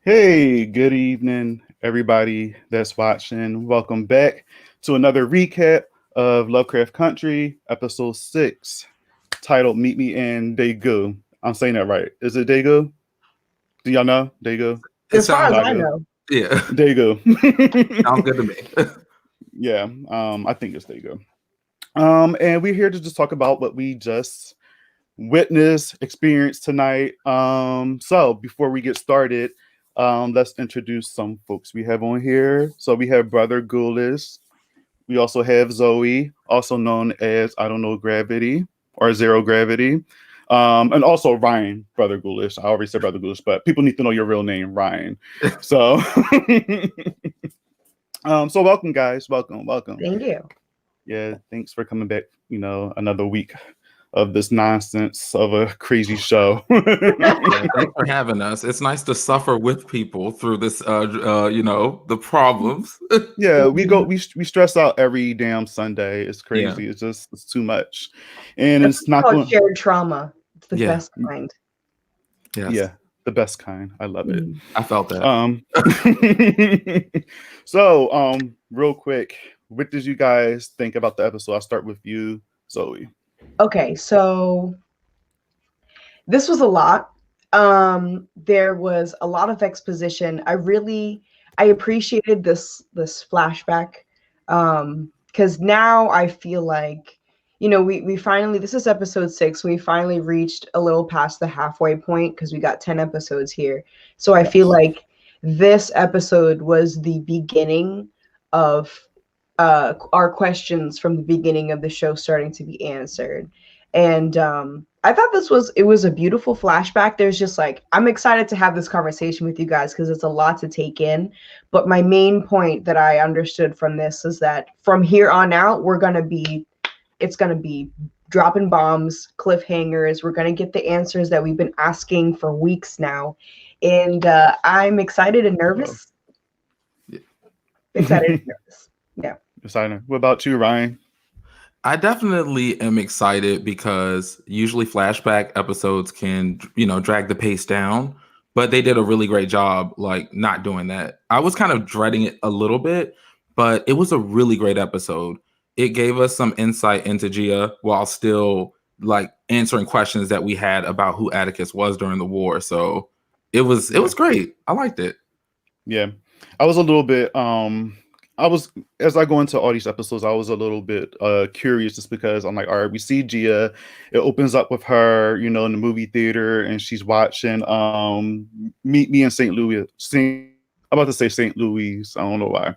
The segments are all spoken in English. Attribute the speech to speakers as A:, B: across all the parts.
A: Hey, good evening, everybody that's watching. Welcome back to another recap of Lovecraft Country, episode 6, titled Meet Me in Daegu. I'm saying that right. Is it Daegu? Do y'all know? Daegu?
B: It
C: As far as
B: sounds
C: I
A: Daegu?
C: know.
B: yeah,
A: Daegu.
B: sounds good to me.
A: Yeah, I think it's Daegu. And we're here to just talk about what we just witnessed, experienced tonight. So before we get started, let's introduce some folks we have on here. So we have Brother Ghoulish. We also have Zoe, also known as I don't know Gravity or Zero Gravity. And also Ryan, Brother Ghoulish. I already said Brother Ghoulish, but people need to know your real name, Ryan. So so welcome guys. Welcome.
C: Thank you.
A: Yeah, thanks for coming back, another week of this nonsense of a crazy show.
B: Yeah, thanks for having us. It's nice to suffer with people through this, the problems.
A: Yeah, we stress out every damn Sunday. It's
B: Yeah,
A: crazy. It's too much, and
C: That's
A: it's not
C: called
A: going.
C: shared trauma. It's the
B: Yeah.
C: best kind.
B: yes,
A: Yeah, the best kind. I love it.
C: Mm.
B: I felt that.
A: So real quick, what did you guys think about the episode? I'll start with you, Zoe.
C: Okay, so this was a lot. There was a lot of exposition. I appreciated this flashback. Because now I feel like, we finally, this is episode 6. We finally reached a little past the halfway point because we got 10 episodes here. So I feel
A: Yes.
C: like this episode was the beginning of our questions from the beginning of the show starting to be answered. And I thought it was a beautiful flashback. There's just like, I'm excited to have this conversation with you guys because it's a lot to take in. But my main point that I understood from this is that from here on out, it's going to be dropping bombs, cliffhangers. We're going to get the answers that we've been asking for weeks now. And I'm excited and nervous. Excited and nervous. Yeah.
A: Exciting. What about you, Ryan?
B: I definitely am excited because usually flashback episodes can, drag the pace down, but they did a really great job, like not doing that. I was kind of dreading it a little bit, but it was a really great episode. It gave us some insight into Gia while still like answering questions that we had about who Atticus was during the war. So it was great. I liked it.
A: Yeah, I was a little bit. I was as I go into all these episodes, I was a little bit curious just because I'm like, all right, we see Gia. It opens up with her, in the movie theater, and she's watching Meet Me in St. Louis. I'm about to say St. Louis. I don't know why.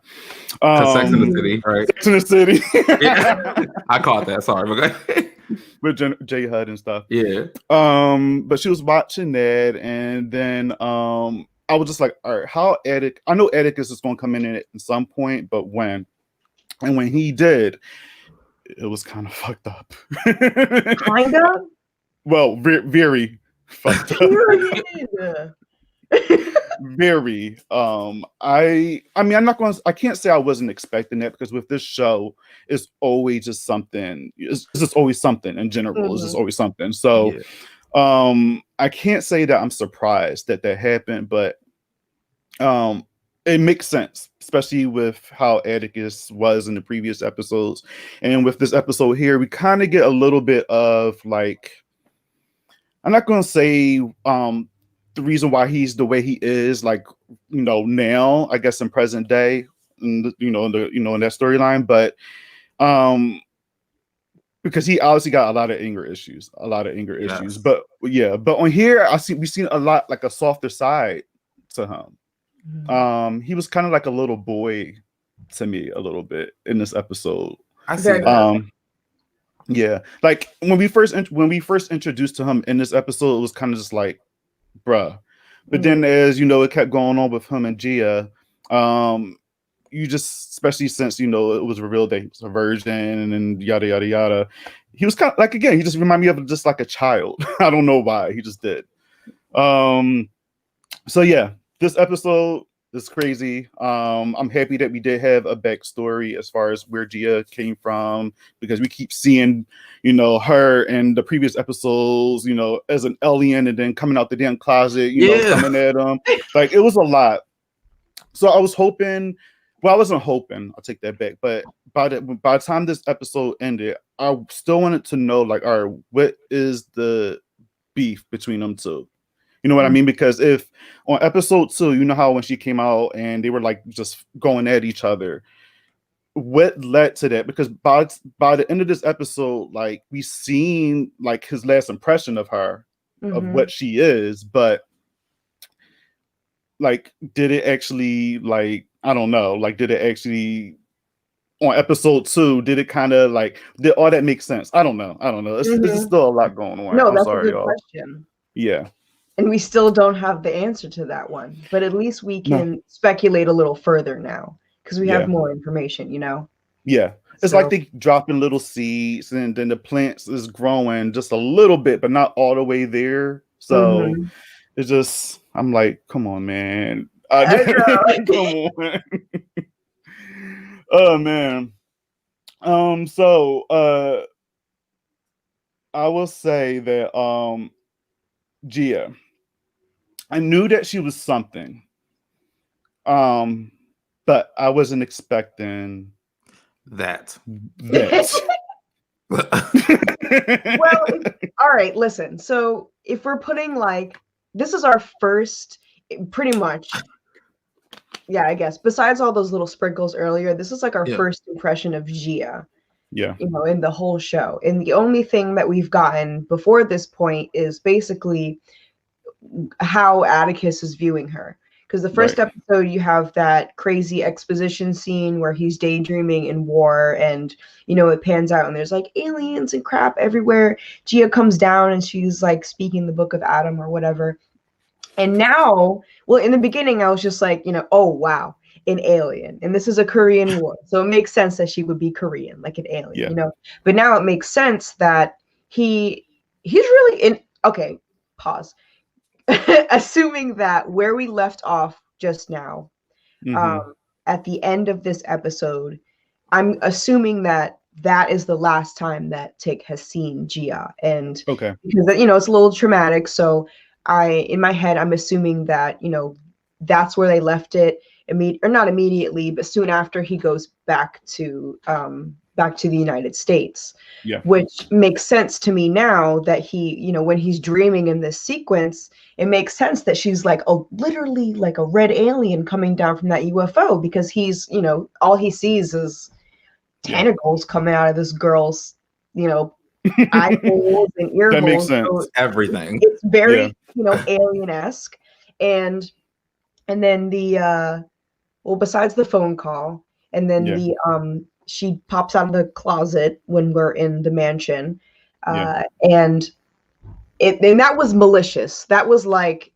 B: Sex in the City, right?
A: Sex in the City.
B: Yeah. I caught that. Sorry, okay.
A: With J Hud and stuff.
B: Yeah.
A: But she was watching that, and then I was just like, all right, I know Atticus is going to come in at some point, but when? And when he did, it was kind of fucked up.
C: Kind of?
A: Well, very fucked up.
C: Period.
A: Very. I mean, I can't say I wasn't expecting that because with this show, it's always just something. It's just always something in general.
C: Mm-hmm.
A: It's just always something. So,
B: Yeah.
A: I can't say that I'm surprised that happened, but it makes sense, especially with how Atticus was in the previous episodes, and with this episode here, we kind of get a little bit of like, I'm not going to say the reason why he's the way he is, like now, I guess in present day, in that storyline, but because he obviously got a lot of anger issues,
B: Yes.
A: but on here, we've seen a lot like a softer side to him. He was kind of like a little boy to me a little bit in this episode.
B: I see
C: Very
B: that.
A: Yeah, like when we first introduced to him in this episode, it was kind of just like, bruh. But then as it kept going on with him and Gia, you just, especially since it was revealed that he was a virgin and yada yada yada, he was kind of like, again, he just reminded me of just like a child. I don't know why, he just did. So yeah, this episode, It's crazy. I'm happy that we did have a backstory as far as where Gia came from, because we keep seeing, her in the previous episodes, as an alien, and then coming out the damn closet, coming at them. Like, it was a lot. So I was hoping, well, I wasn't hoping, I'll take that back, but by the time this episode ended, I still wanted to know, like, all right, what is the beef between them two? You know what I mean? Because if on episode 2, you know how when she came out and they were like just going at each other, what led to that? Because by the end of this episode, like, we seen like his last impression of her, of what she is, but like, did it actually, like, I don't know, like, did it actually on episode 2, did it kind of like, did all that make sense? I don't know. It's still a lot going on.
C: No,
A: I'm
C: that's
A: sorry,
C: a good
A: y'all.
C: question.
A: Yeah.
C: And we still don't have the answer to that one, but at least we can speculate a little further now because we have more information,
A: Yeah. It's like they dropping little seeds and then the plants is growing just a little bit, but not all the way there. So it's just, I'm like, come on, man. Come on. Oh, man. So I will say that Gia, I knew that she was something. But I wasn't expecting
B: that.
C: Well, all right, listen. So if we're putting this is our first, pretty much, yeah, I guess, besides all those little sprinkles earlier, this is like our first impression of Gia.
A: Yeah.
C: In the whole show. And the only thing that we've gotten before this point is basically how Atticus is viewing her. Because the first episode, you have that crazy exposition scene where he's daydreaming in war, and it pans out and there's like aliens and crap everywhere. Gia comes down and she's like speaking the Book of Adam or whatever. And now, well, in the beginning, I was just like, oh wow, an alien, and this is a Korean war, so it makes sense that she would be Korean, like an alien, But now it makes sense that he's really in. Okay, pause. Assuming that where we left off just now, at the end of this episode, I'm assuming that is the last time that Tick has seen Gia, and because it's a little traumatic. So in my head, I'm assuming that that's where they left it. Or not immediately, but soon after he goes back to the United States.
A: Yeah.
C: Which makes sense to me now that he, when he's dreaming in this sequence, it makes sense that she's like literally like a red alien coming down from that UFO, because he's, all he sees is tentacles coming out of this girl's, eye holes and ear holes.
A: That makes sense.
B: So everything.
C: It's very, alien-esque. And then besides the phone call, and then she pops out of the closet when we're in the mansion, and that was malicious. That was like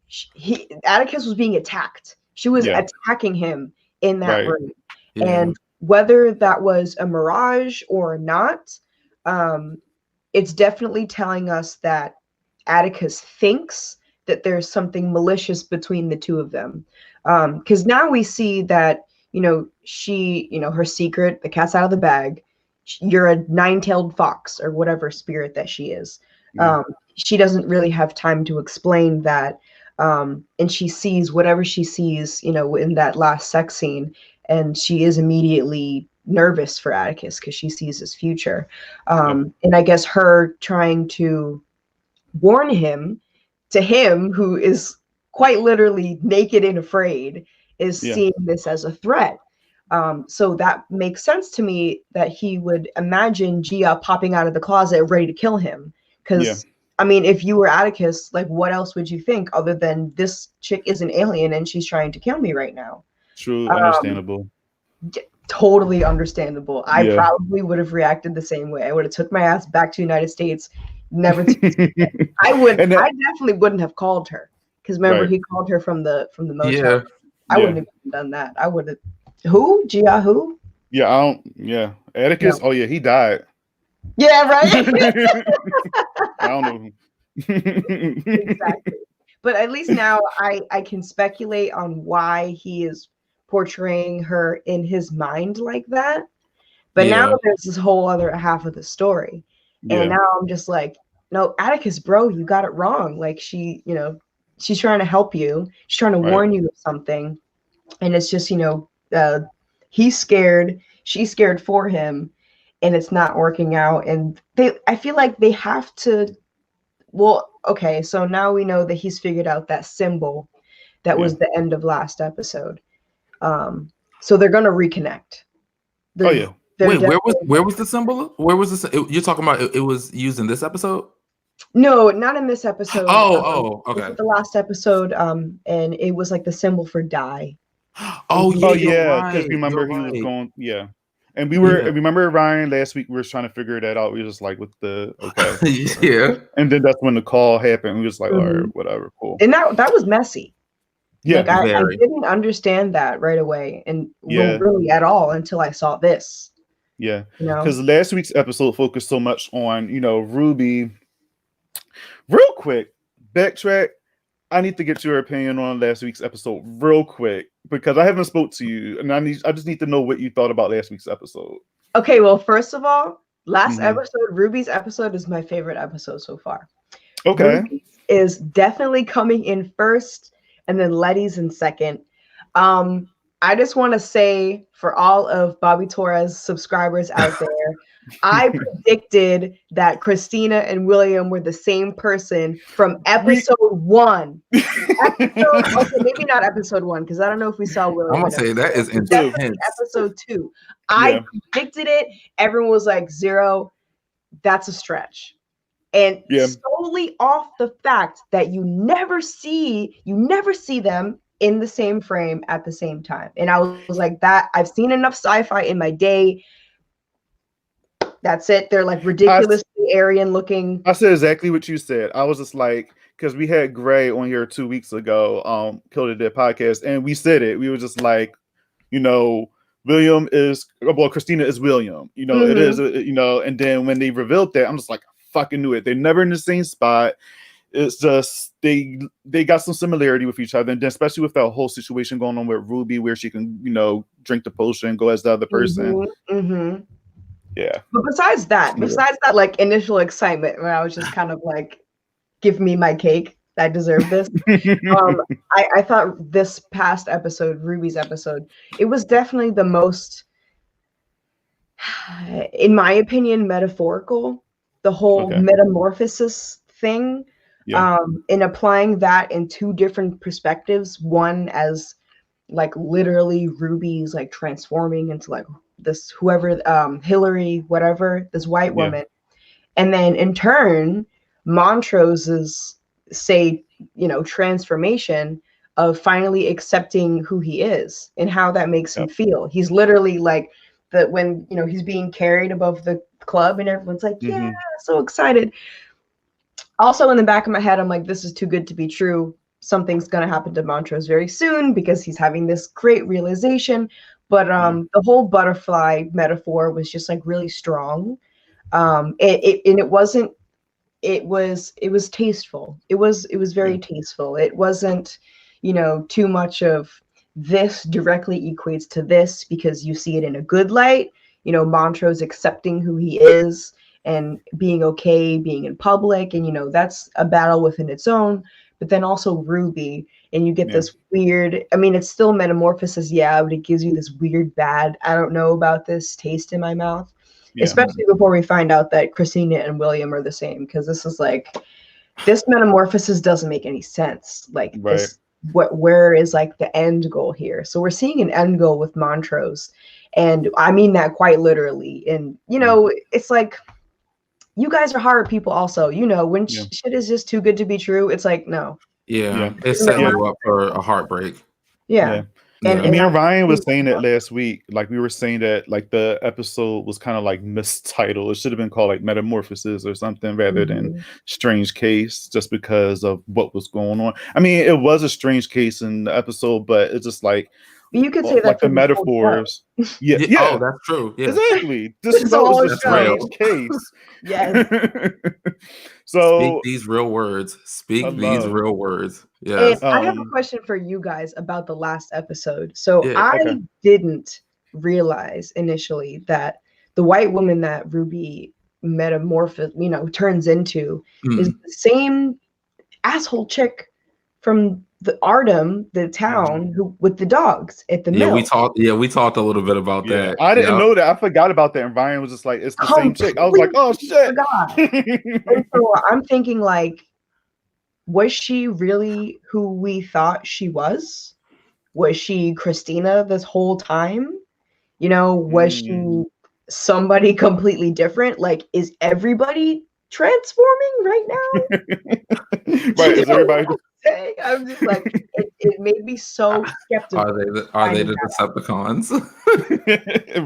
C: Atticus was being attacked. She was attacking him in that room, and whether that was a mirage or not, it's definitely telling us that Atticus thinks that there's something malicious between the two of them. Because now we see that, she, her secret, the cat's out of the bag. You're a 9-tailed fox or whatever spirit that she is. She doesn't really have time to explain that. And she sees whatever she sees, in that last sex scene. And she is immediately nervous for Atticus because she sees his future. And I guess her trying to warn him, to him who is quite literally naked and afraid, is seeing this as a threat. So that makes sense to me that he would imagine Gia popping out of the closet ready to kill him. Because, I mean, if you were Atticus, like, what else would you think other than this chick is an alien and she's trying to kill me right now?
A: True, understandable.
C: Totally understandable. I probably would have reacted the same way. I would have took my ass back to the United States. Never. I definitely wouldn't have called her, because remember he called her from the motel. I wouldn't have done that. I would have. Who? Gia? Who?
A: Yeah, I don't. Yeah, Atticus. No. Oh yeah, he died.
C: Yeah, right.
A: I don't know.
C: Exactly. But at least now I can speculate on why he is portraying her in his mind like that. But now
B: Yeah.
C: there's this whole other half of the story. And
A: Yeah.
C: now I'm just like, no, Atticus, bro, you got it wrong. Like she's trying to help you. She's trying to
A: Right.
C: warn you of something. And it's just, he's scared. She's scared for him. And it's not working out. And I feel like they have to, well, okay, so now we know that he's figured out that symbol that was the end of last episode. So they're going to reconnect.
A: Oh yeah.
B: Wait, where was the symbol? Where was this? You're talking about it was used in this episode?
C: No, not in this episode.
B: Okay.
C: This is the last episode, and it was like the symbol for die.
B: Oh
A: yeah,
B: right.
A: because remember he was going, and we were remember Ryan last week we were trying to figure that out. We were just like with the
B: yeah,
A: and then that's when the call happened. We was like, all right, whatever, cool.
C: And that was messy.
A: Yeah,
C: like I didn't understand that right away, and really at all until I saw this.
A: Yeah, because last week's episode focused so much on Ruby. Real quick, backtrack. I need to get your opinion on last week's episode real quick because I haven't spoke to you, and I just need to know what you thought about last week's episode.
C: Okay, well, first of all, last episode, Ruby's episode is my favorite episode so far.
A: Okay,
C: Ruby's is definitely coming in first, and then Letty's in second. I just want to say for all of Bobby Torres subscribers out there, I predicted that Christina and William were the same person from episode 1. Okay, maybe not episode 1 because I don't know if we saw William.
B: I'm gonna say that is
C: intense. Episode 2. I predicted it. Everyone was like, 0. That's a stretch. And solely off the fact that you never see them in the same frame at the same time. And I was like, that I've seen enough sci-fi in my day. That's it. They're like ridiculously Aryan looking.
A: I said exactly what you said. I was just like, because we had Gray on here 2 weeks ago, Killed It Dead podcast, and we said it. We were just like, William is, well, Christina is William. It is, and then when they revealed that, I'm just like, I fucking knew it. They're never in the same spot. It's just they got some similarity with each other, and then especially with that whole situation going on with Ruby, where she can drink the potion and go as the other person. Yeah.
C: But besides that, like initial excitement, where I was just kind of like, "Give me my cake. I deserve this." I thought this past episode, Ruby's episode, it was definitely the most, in my opinion, metaphorical. The whole metamorphosis thing. In applying that in 2 different perspectives, one as like literally Ruby's like transforming into like this whoever Hillary whatever, this white woman, and then in turn Montrose's transformation of finally accepting who he is and how that makes him feel. He's literally like when he's being carried above the club and everyone's like, yeah, so excited. Also in the back of my head, I'm like, this is too good to be true. Something's going to happen to Montrose very soon because he's having this great realization. But the whole butterfly metaphor was just like really strong. It was tasteful. It was very tasteful. It wasn't, too much of this directly equates to this because you see it in a good light. Montrose accepting who he is and being okay being in public, and that's a battle within its own. But then also Ruby, and you get this weird, it's still metamorphosis, but it gives you this weird bad, I don't know about this taste in my mouth, especially before we find out that Christina and William are the same, because this is like, this metamorphosis doesn't make any sense. Like this, where is like the end goal here? So we're seeing an end goal with Montrose, and I mean that quite literally. And it's like, you guys are horror people also, when shit is just too good to be true, it's like, no.
B: It's setting you up for a heartbreak.
C: And
A: me and Ryan was saying that last week. Like we were saying that like the episode was kind of like mistitled. It should have been called like Metamorphosis or something rather than Strange Case, just because of what was going on. It was a strange case in the episode, but it's just like
C: You could say that
A: like the
C: for this whole show.
A: metaphors. Yeah,
B: Yeah.
A: yeah,
B: Oh, that's true. Yeah.
A: exactly. This
C: It's
A: that was
C: all
A: a
B: That's
A: strange
B: real.
A: case.
C: Yes.
B: Speak
A: So
B: these real words. Speak these
A: hello.
B: real words.
C: And
B: Yes.
C: I have a question for you guys about the last episode. So
B: Yeah.
C: I
A: Okay.
C: didn't realize initially that the white woman that Ruby turns into is
B: Mm.
C: the same asshole chick from the Artem, the town, who with the dogs at the
B: Yeah,
C: mill.
B: we talked. Yeah, we talked a little bit about
A: Yeah,
B: that.
A: I didn't
B: Yeah.
A: know that. I forgot about that. And Ryan was just like, it's the same chick. I was like, oh shit.
C: Forgot. And so I'm thinking, like, was she really who we thought she was? Was she Christina this whole time? You know, was she somebody completely different? Like, is everybody transforming right now?
A: Right, is everybody
C: I'm just like, it made me so skeptical.
B: Are they the Decepticons?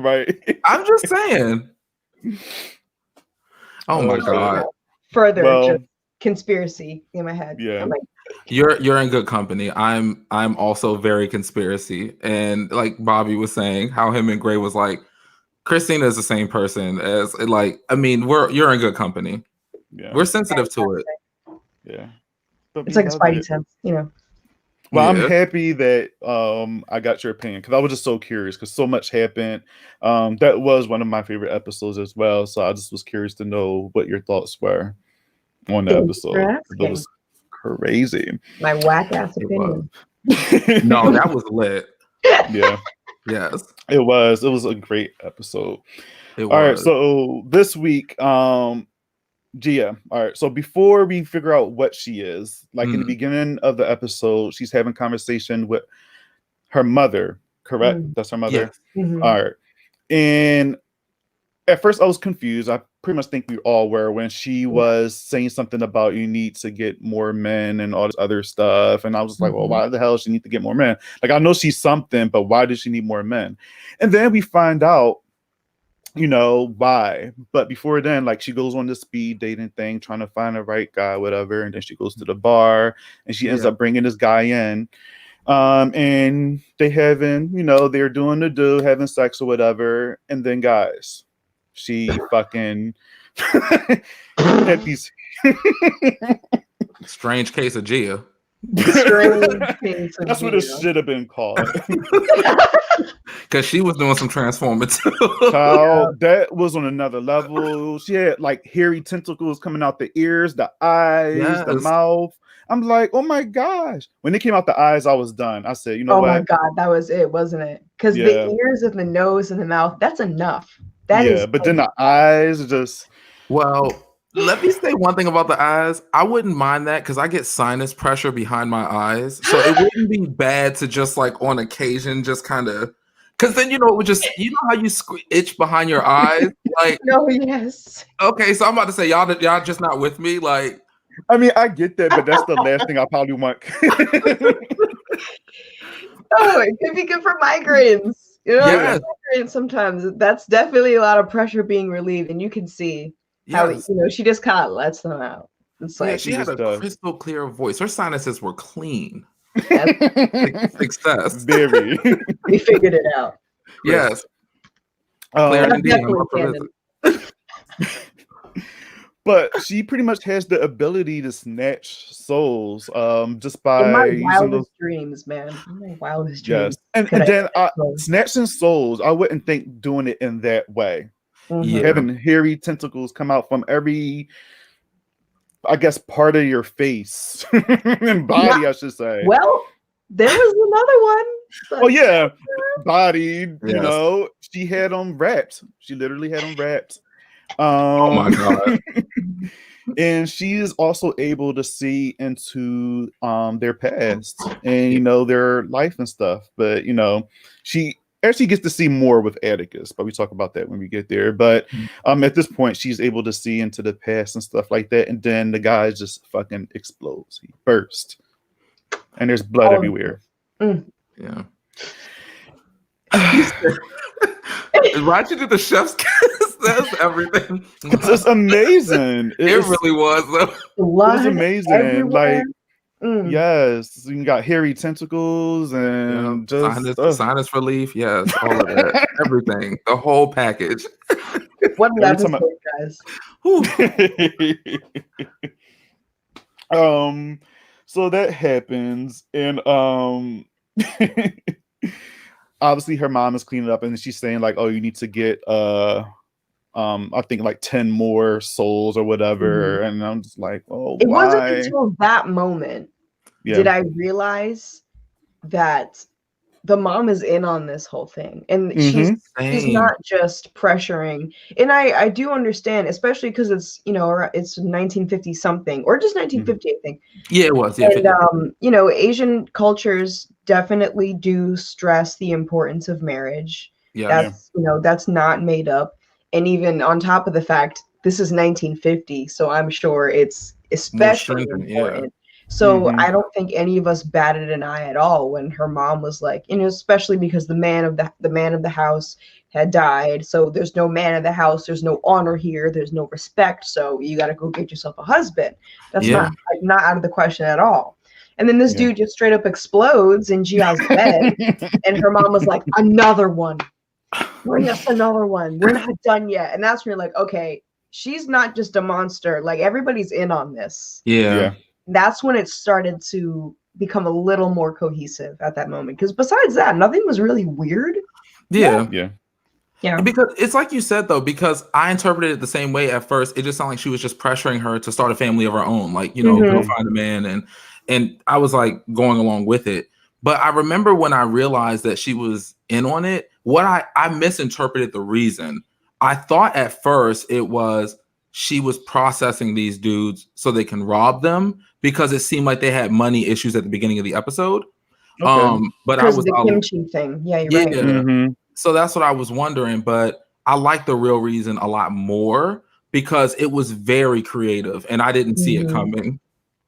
A: right?
B: I'm just saying. Oh my
A: shit.
B: god.
C: Further
A: Well,
C: just conspiracy in my head.
A: Yeah.
C: I'm like,
B: You're in good company. I'm also very conspiracy. And like Bobby was saying, how him and Gray was like, Christina is the same person as like, I mean, you're in good company.
A: Yeah.
B: We're sensitive to it.
A: Yeah. But
C: it's like a
A: love
C: spidey
A: it.
C: sense, you know.
A: Well,
B: Yeah.
A: I'm happy that I got your opinion because I was just so curious because so much happened. That was one of my favorite episodes as well. So I just was curious to know what your thoughts were on the
C: Thanks for
A: episode. It
C: asking.
A: was crazy.
C: My whack ass
B: It
C: opinion.
B: No, that was lit.
A: Yeah,
B: Yes.
A: it was. It was a great episode.
B: It was.
A: All right, so this week, Gia. All right, so before we figure out what she is, like in the beginning of the episode, she's having conversation with her mother. Correct? That's her mother.
B: Yes.
C: Mhm.
A: All right, and at first I was confused. I pretty much think we all were when she was saying something about you need to get more men and all this other stuff, and I was like, well, why the hell does she need to get more men? Like, I know she's something, but why does she need more men? And then we find out, you know, why. But before then, like, she goes on this speed dating thing, trying to find the right guy, whatever. And then she goes to the bar and she ends up bringing this guy in. And they having, you know, they're doing the do, having sex or whatever. And then, guys, she fucking had these
B: Strange case of Gia.
A: That's what it should have been called.
B: Because she was doing some transforming too.
A: Child, that was on another level. She had like hairy tentacles coming out the ears, the eyes, the mouth. I'm like, oh my gosh. When it came out the eyes, I was done. I said, you know what?
C: Oh my God, that was it, wasn't it? Because the ears and the nose and the mouth, that's enough. That is
A: but then the eyes just...
B: Well, let me say one thing about the eyes. I wouldn't mind that because I get sinus pressure behind my eyes. So it wouldn't be bad to just like on occasion just kind of... Because then, you know, it would just... You know how you itch behind your eyes? Like,
C: no, yes.
B: Okay, so I'm about to say, y'all just not with me? Like...
A: I mean, I get that, but that's the last thing I probably want.
C: Oh, it could be good for migraines. You know, migraines sometimes. That's definitely a lot of pressure being relieved, and you can see how she just kind of lets them out. It's like
B: she had a crystal clear voice. Her sinuses were clean. Success.
A: Very.
C: We figured it out.
B: Yes.
A: But she pretty much has the ability to snatch souls, just by
C: in my wildest dreams, man. In my wildest dreams.
A: Yes, and then snatching souls, I wouldn't think doing it in that way. Having hairy tentacles come out from every, I guess, part of your face and body, I should say.
C: Well, there was another one.
A: Oh yeah, body. Yes. You know, she had them wrapped. She literally had them wrapped.
B: Oh my God.
A: And she is also able to see into their past and, you know, their life and stuff. But, you know, she actually gets to see more with Atticus, but we talk about that when we get there. But at this point, she's able to see into the past and stuff like that. And then the guy just fucking explodes. He bursts. And there's blood everywhere.
B: Yeah. Why'd you do the chef's kiss? That's everything.
A: It's amazing.
B: It really was though.
A: It was amazing.
C: Everywhere.
A: Like, Yes, you got hairy tentacles
B: Yeah,
A: and just
B: sinus relief. Yes, all of that, everything, the whole package.
C: What an
A: every time
C: episode, guys.
A: So that happens, and obviously her mom is cleaning up, and she's saying like, "Oh, you need to get I think like 10 more souls or whatever," and I'm just like, "Oh,
C: It wasn't
A: why?"
C: until that moment did I realize that the mom is in on this whole thing, and she's not just pressuring. And I do understand, especially because it's it's 1950 something or just 1950, I think.
B: Yeah, it was. Yeah,
C: and Asian cultures definitely do stress the importance of marriage. That's that's not made up. And even on top of the fact, this is 1950, so I'm sure it's especially important. So I don't think any of us batted an eye at all when her mom was like, especially because the man of the house had died. So there's no man of the house, there's no honor here, there's no respect. So you got to go get yourself a husband. That's not out of the question at all. And then this dude just straight up explodes in Gia's bed, and her mom was like, "Another one, bring us another one. We're not done yet." And that's when you're like, okay, she's not just a monster. Like everybody's in on this.
A: Yeah.
C: That's when it started to become a little more cohesive at that moment. Because besides that, nothing was really weird.
B: Yeah.
C: Because
B: it's like you said though, because I interpreted it the same way at first. It just sounded like she was just pressuring her to start a family of her own, like go find a man, and I was like going along with it. But I remember when I realized that she was in on it, I misinterpreted the reason. I thought at first it was she was processing these dudes so they can rob them because it seemed like they had money issues at the beginning of the episode. But I was
C: the kimchi thing. Yeah, you're right.
A: Mm-hmm.
B: So that's what I was wondering, but I like the real reason a lot more because it was very creative and I didn't see it coming.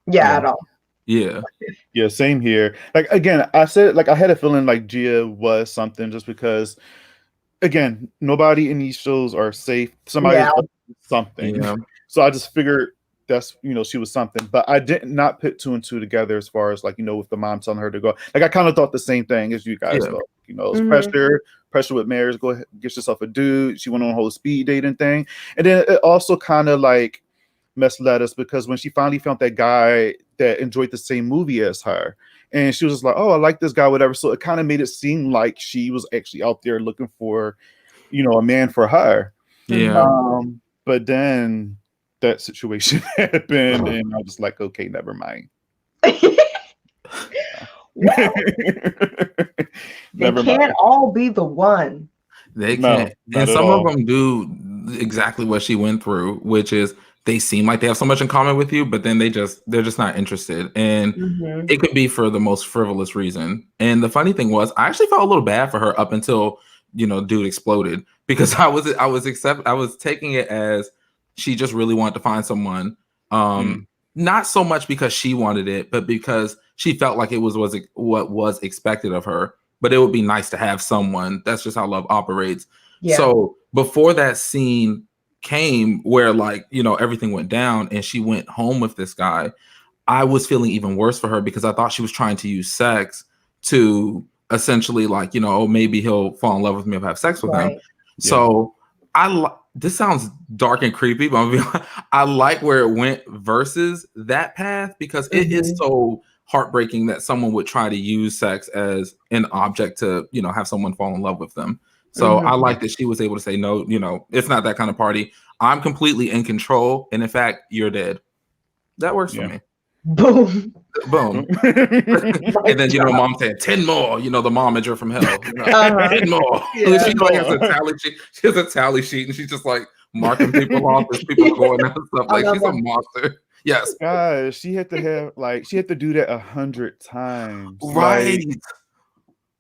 C: Yeah, at all.
B: Yeah.
A: Yeah, same here. Like again, I said like I had a feeling like Gia was something just because again, nobody in these shows are safe. Somebody's something.
B: Yeah.
A: So I just figured that's she was something. But I did not put two and two together as far as like, with the mom telling her to go. Like I kind of thought the same thing as you guys thought. It's pressure with marriage, go ahead, get yourself a dude. She went on a whole speed dating thing. And then it also kind of like misled us because when she finally found that guy that enjoyed the same movie as her, and she was just like, "Oh, I like this guy," whatever. So it kind of made it seem like she was actually out there looking for, a man for her.
B: Yeah.
A: But then that situation happened, and I was just like, "Okay, never mind."
C: They can't all be the one.
B: They can't. And some of them do exactly what she went through, which is they seem like they have so much in common with you, but then they're just not interested. And it could be for the most frivolous reason. And the funny thing was, I actually felt a little bad for her up until, dude exploded, because I was taking it as she just really wanted to find someone. Not so much because she wanted it, but because she felt like it was what was expected of her. But it would be nice to have someone. That's just how love operates. Yeah. So before that scene came where like, everything went down and she went home with this guy, I was feeling even worse for her because I thought she was trying to use sex to essentially like, oh, maybe he'll fall in love with me if I have sex with him. So this sounds dark and creepy, but I like where it went versus that path because it is so heartbreaking that someone would try to use sex as an object to, have someone fall in love with them. So I like that she was able to say, no, it's not that kind of party. I'm completely in control. And in fact, you're dead. That works for me.
C: Boom.
B: Boom. And then, mom said 10 more, the momager from hell. 10 more. She like has a tally sheet. She has a tally sheet and she's just like marking people off as people going out and stuff. Like she's a monster. Yes.
A: Guys, she had to do that 100 times.
B: Right.
A: Like,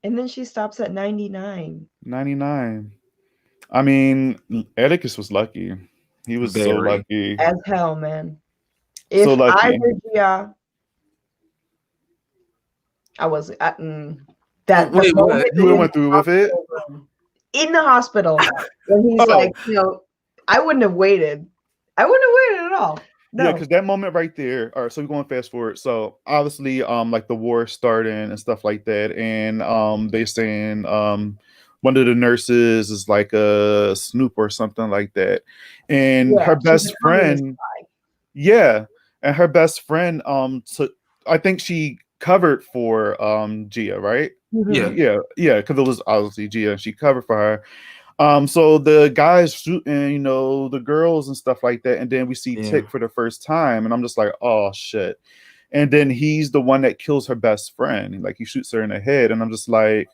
C: and then she stops at 99.
A: 99. I mean, Atticus was lucky. He was so lucky.
C: As hell, man. If so lucky. I were Gia, I was that.
A: Wait, what? You went through with it?
C: In the hospital. When he's like, I wouldn't have waited. I wouldn't have waited at all.
A: Yeah,
C: No.
A: because that moment right there. All right, so we're going fast forward. So obviously, like the war starting and stuff like that, and they saying one of the nurses is like a snoop or something like that, and
C: Yeah,
A: her
C: she's a
A: best
C: communist
A: friend,
C: spy.
A: yeah, and her best friend, took, I think she covered for Gia, right?
B: Yeah.
C: Mhm.
A: Yeah, because it was obviously Gia, and she covered for her. So the guys shooting, the girls and stuff like that, and then we see
B: Yeah.
A: Tick for the first time, and I'm just like, oh shit. And then he's the one that kills her best friend. Like he shoots her in the head, and I'm just like,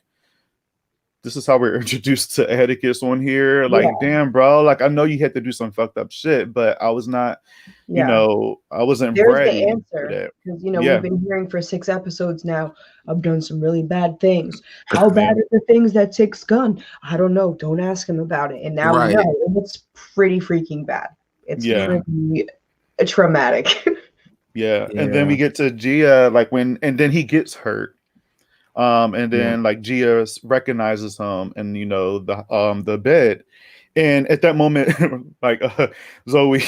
A: this is how we're introduced to Atticus on here.
C: Yeah,
A: Like, damn, bro. Like, I know you had to do some fucked up shit, but I was not,
C: yeah.
A: I wasn't
C: There's the
A: ready for
C: answer.
A: that.
C: Because, we've
A: Yeah,
C: been hearing for 6 episodes now, I've done some really bad things. How
A: yeah,
C: bad are the things that Tick's done? I don't know. Don't ask him about it. And now we
B: Right.
C: know. And it's pretty freaking bad. It's
A: yeah.
C: pretty traumatic.
A: Yeah. And then
B: Yeah.
A: we get to Gia, like and then he gets hurt. And
B: Yeah.
A: then like Gia recognizes him and the bed. And at that moment, like Zoe,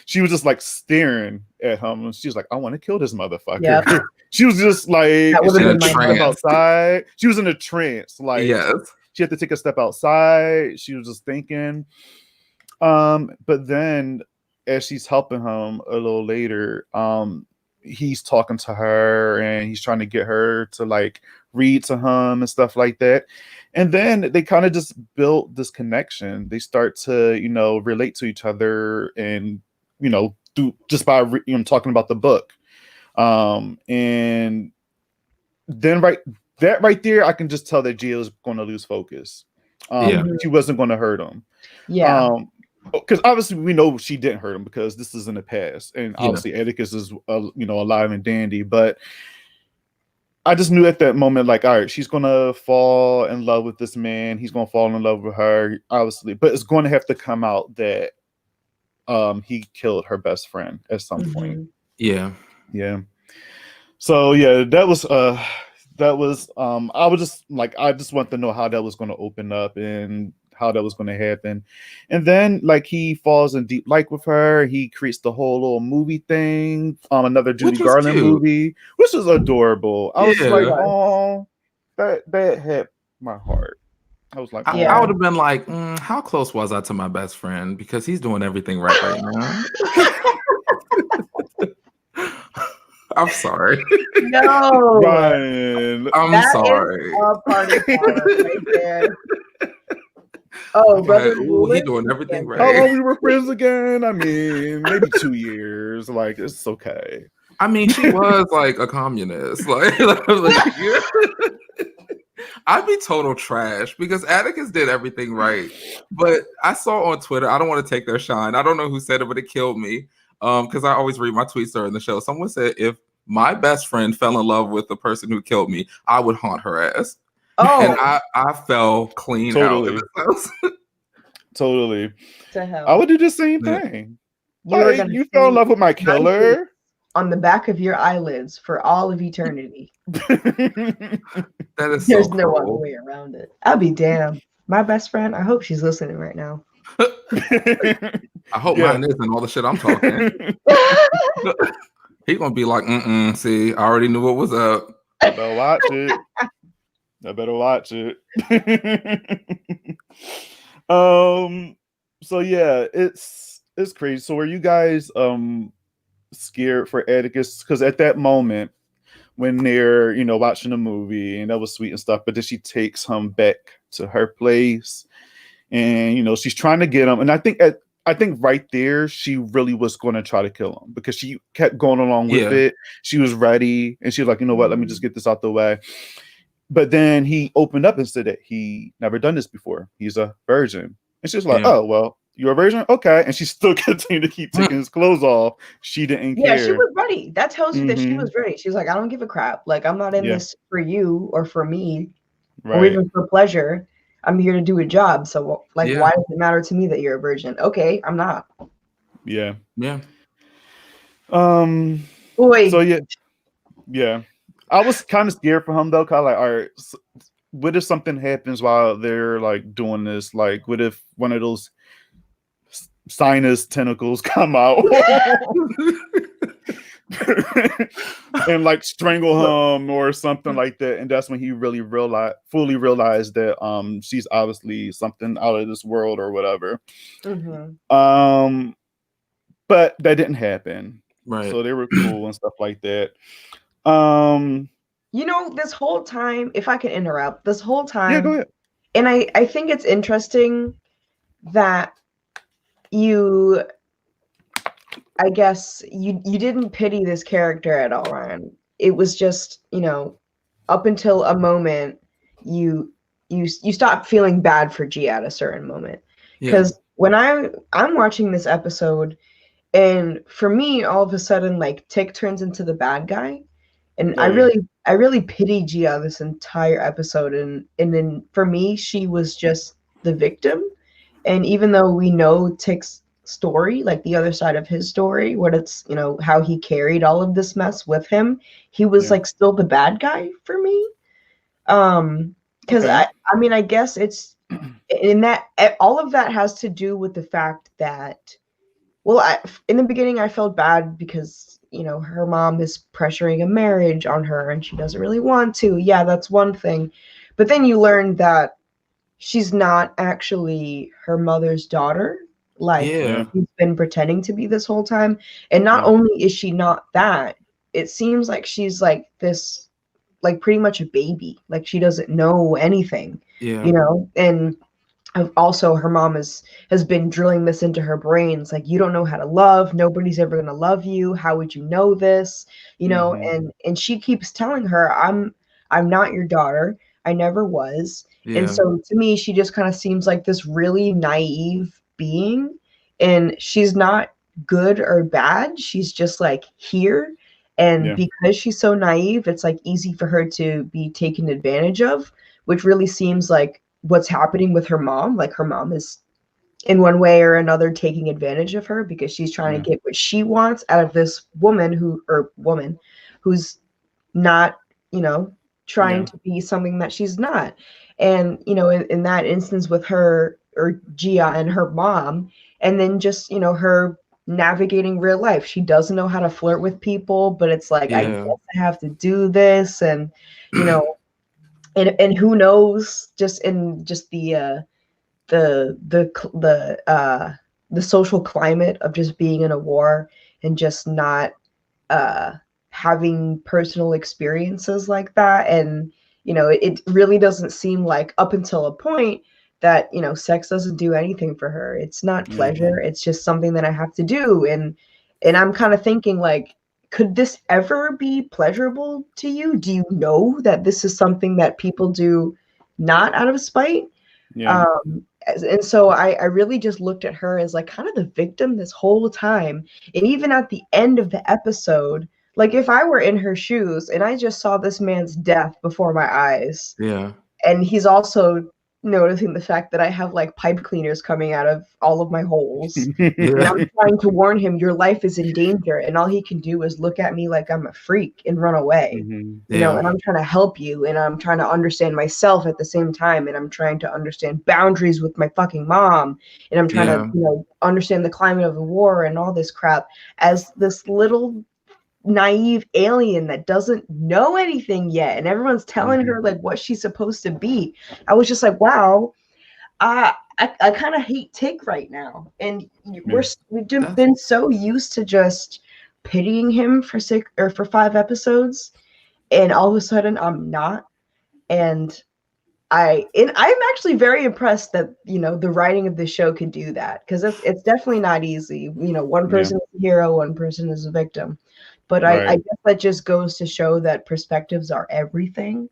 A: she was just like staring at him, and she's like, "I want to kill this
C: Yeah,
A: motherfucker." She was just like,
C: that would
A: she
C: have
B: In a
A: had
C: been
A: to
C: my
A: take a step
C: mind.
B: trance.
A: outside. She was in a trance, like
B: Yes.
A: she had to take a step outside. She was just thinking. But then as she's helping him a little later, he's talking to her and he's trying to get her to like read to him and stuff like that. And then they kind of just built this connection. They start to, relate to each other and, through just by talking about the book. And then right there, I can just tell that Gio's going to lose focus.
B: Yeah.
A: She wasn't going to hurt him.
C: Yeah.
A: Because obviously we know she didn't hurt him because this is in the past, and
B: Yeah.
A: obviously Atticus is alive and dandy. But I just knew at that moment, like, all right, she's gonna fall in love with this man. He's gonna fall in love with her, obviously, but it's going to have to come out that he killed her best friend at some point.
C: Mhm.
B: Yeah.
A: Yeah. So yeah, I was just like, I just want to know how that was going to open up and how that was going to happen. And then like he falls in deep like with her. He creates the whole little movie thing, another Judy
B: Which was
A: Garland
B: cute.
A: movie, which is adorable. I was just like,
B: Yeah.
A: oh, that hit my heart. I was like,
B: I
C: Yeah.
B: would have been like, how close was I to my best friend? Because he's doing everything right now. I'm sorry.
C: No.
A: Ryan.
B: I'm
C: That is
B: sorry.
C: a party power right there. Oh,
B: I'm
C: brother,
B: like, ooh, he
C: Ghoulish?
B: doing everything
C: Yeah.
A: How
B: right.
A: long we were friends again? I mean, maybe 2 years. Like, it's okay.
B: I mean, she was like a communist. Like, yeah. I'd be total trash because Atticus did everything right. But I saw on Twitter, I don't want to take their shine. I don't know who said it, but it killed me. Because I always read my tweets during the show. Someone said if my best friend fell in love with the person who killed me, I would haunt her ass. And
C: Oh,
B: I fell clean
A: Totally.
B: out of this house.
A: Totally.
C: to hell.
A: I would do the same
B: Yeah.
A: thing.
C: You are
A: Like,
C: gonna
A: you fell in
C: see
A: love with my
C: my
A: killer.
C: on the back of your eyelids for all of eternity.
B: That is
C: There's
B: so
C: no other
B: cruel.
C: way around it. I'll be damned. My best friend, I hope she's listening right now.
B: I hope
A: Yeah.
B: mine isn't all the shit I'm talking. He gonna be like, see, I already knew what was up.
A: I better watch it. I better watch it. So yeah, it's crazy. So were you guys scared for Atticus? Because at that moment when they're watching a movie and that was sweet and stuff, but then she takes him back to her place and she's trying to get him, and I think right there she really was going to try to kill him because she kept going along with
B: Yeah.
A: it. She was ready and she was like, you know what, let me just get this out the way. But then he opened up and said that he never done this before. He's a virgin. And she's like,
B: Yeah.
A: oh, well, you're a virgin? Okay. And she still continued to keep taking his clothes off. She didn't
C: Yeah, she
A: care.
C: was ready. That tells you that she
A: Mhm.
C: was ready. She was like, I don't give a crap. Like, I'm not in
A: Yeah.
C: this for you or for me or
A: Right.
C: even for pleasure. I'm here to do a job. So, like,
B: Yeah.
C: why does it matter to me that you're a virgin? Okay, I'm not.
A: Yeah.
B: Yeah.
C: Boy,
A: So yeah. I was kind of scared for him though, kind of like, all right, what if something happens while they're like doing this? Like, what if one of those sinus tentacles come out and like strangle him or something like that. And that's when he really fully realized that she's obviously something out of this world or whatever.
C: Mm-hmm.
A: But that didn't happen.
B: Right.
A: So they were cool and stuff like that.
C: You know, this whole time, if I can interrupt, this whole time,
A: yeah, go ahead.
C: And I think it's interesting that you, I guess, you didn't pity this character at all, Ryan. It was just, you know, up until a moment, you stopped feeling bad for Gia at a certain moment. Because when I'm watching this episode, and for me, all of a sudden, like, Tick turns into the bad guy. And I really pity Gia this entire episode, and then for me, she was just the victim. And even though we know Tick's story, like the other side of his story, what it's, you know, how he carried all of this mess with him, he was like still the bad guy for me. Because I mean, I guess it's in that all of that has to do with the fact that, well, in the beginning, I felt bad because, you know, her mom is pressuring a marriage on her and she doesn't really want to. Yeah, that's one thing. But then you learn that she's not actually her mother's daughter, like she's been pretending to be this whole time. And not only is she not that, it seems like she's like this, like pretty much a baby. Like she doesn't know anything, you know? And also her mom has been drilling this into her brains, like, you don't know how to love, nobody's ever going to love you, how would you know this, you know? And she keeps telling her, I'm not your daughter, I never was. And so to me, she just kind of seems like this really naive being, and she's not good or bad, she's just like here. And because she's so naive, it's like easy for her to be taken advantage of, which really seems like what's happening with her mom. Like her mom is in one way or another taking advantage of her because she's trying to get what she wants out of this woman who's not, you know, trying to be something that she's not. And, you know, in that instance with her, or Gia and her mom, and then just, you know, her navigating real life. She doesn't know how to flirt with people, but it's like, I guess I have to do this. And, you know, and who knows, just in just the social climate of just being in a war and just not having personal experiences like that. And, you know, it really doesn't seem like, up until a point, that, you know, sex doesn't do anything for her. It's not pleasure. It's just something that I have to do. And I'm kind of thinking, like, could this ever be pleasurable to you? Do you know that this is something that people do not out of spite? And so I really just looked at her as like kind of the victim this whole time. And even at the end of the episode, like if I were in her shoes and I just saw this man's death before my eyes, and he's also noticing the fact that I have like pipe cleaners coming out of all of my holes. And I'm trying to warn him, your life is in danger. And all he can do is look at me like I'm a freak and run away. You know, and I'm trying to help you, and I'm trying to understand myself at the same time. And I'm trying to understand boundaries with my fucking mom. And I'm trying to, you know, understand the climate of the war and all this crap as this little naive alien that doesn't know anything yet, and everyone's telling her like what she's supposed to be. I was just like, wow, I kind of hate Tick right now. And we've been so used to just pitying him for 5 episodes, and all of a sudden I'm not. And I'm actually very impressed that, you know, the writing of the show could do that, because it's definitely not easy. You know, one person is a hero, one person is a victim. But I guess that just goes to show that perspectives are everything.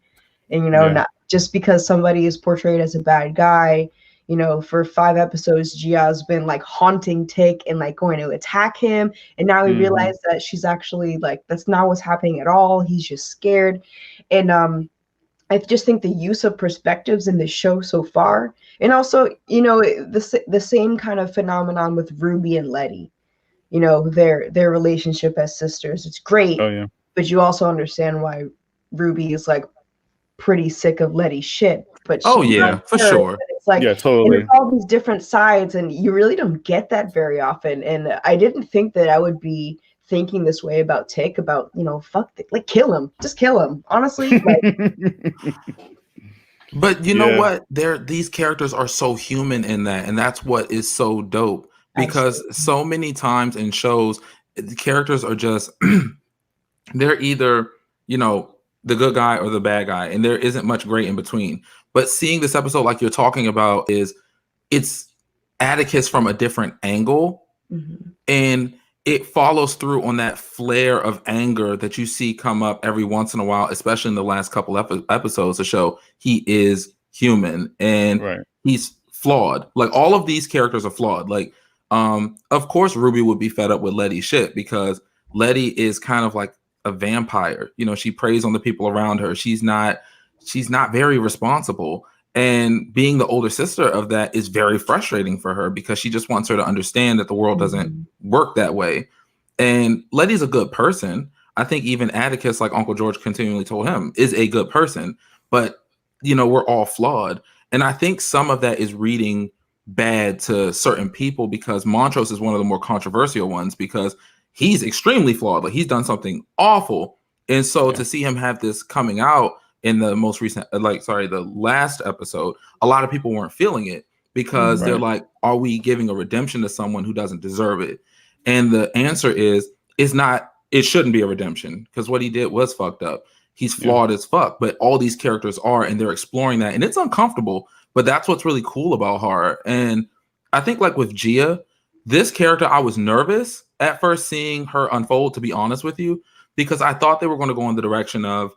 C: And, you know, not just because somebody is portrayed as a bad guy, you know, for 5 episodes, Gia's been like haunting Tick and like going to attack him. And now we realize that she's actually like, that's not what's happening at all. He's just scared. And I just think the use of perspectives in the show so far, and also, you know, the same kind of phenomenon with Ruby and Letty. You know, their relationship as sisters. It's great, but you also understand why Ruby is like pretty sick of Letty's shit. But
B: for sure.
C: It's It's like,
A: Yeah,
C: and
A: totally.
C: it's all these different sides, and you really don't get that very often. And I didn't think that I would be thinking this way about Tick, about, fuck, like, kill him, just kill him. Honestly, like,
B: But you know
A: Yeah.
B: what? These characters are so human in that, and that's what is so dope. Because
C: absolutely.
B: so many times in shows, the characters are just they're either, the good guy or the bad guy, and there isn't much gray in between. But seeing this episode, like you're talking about, it's Atticus from a different angle,
C: Mhm.
B: and it follows through on that flare of anger that you see come up every once in a while, especially in the last couple episodes to show he is human and
A: Right.
B: he's flawed. Like, all of these characters are flawed. Like, of course Ruby would be fed up with Letty's shit, because Letty is kind of like a vampire. She preys on the people around her. She's not very responsible. And being the older sister of that is very frustrating for her, because she just wants her to understand that the world doesn't work that way. And Letty's a good person. I think even Atticus, like Uncle George continually told him, is a good person. But, we're all flawed. And I think some of that is reading bad to certain people, because Montrose is one of the more controversial ones, because he's extremely flawed. Like, he's done something awful. And so to see him have this coming out in the most recent, the last episode, a lot of people weren't feeling it, because they're like, are we giving a redemption to someone who doesn't deserve it? And the answer is, it shouldn't be a redemption, because what he did was fucked up. He's flawed as fuck, but all these characters are, and they're exploring that, and it's uncomfortable, but that's what's really cool about horror. And I think, like with Gia, this character, I was nervous at first seeing her unfold, to be honest with you, because I thought they were going to go in the direction of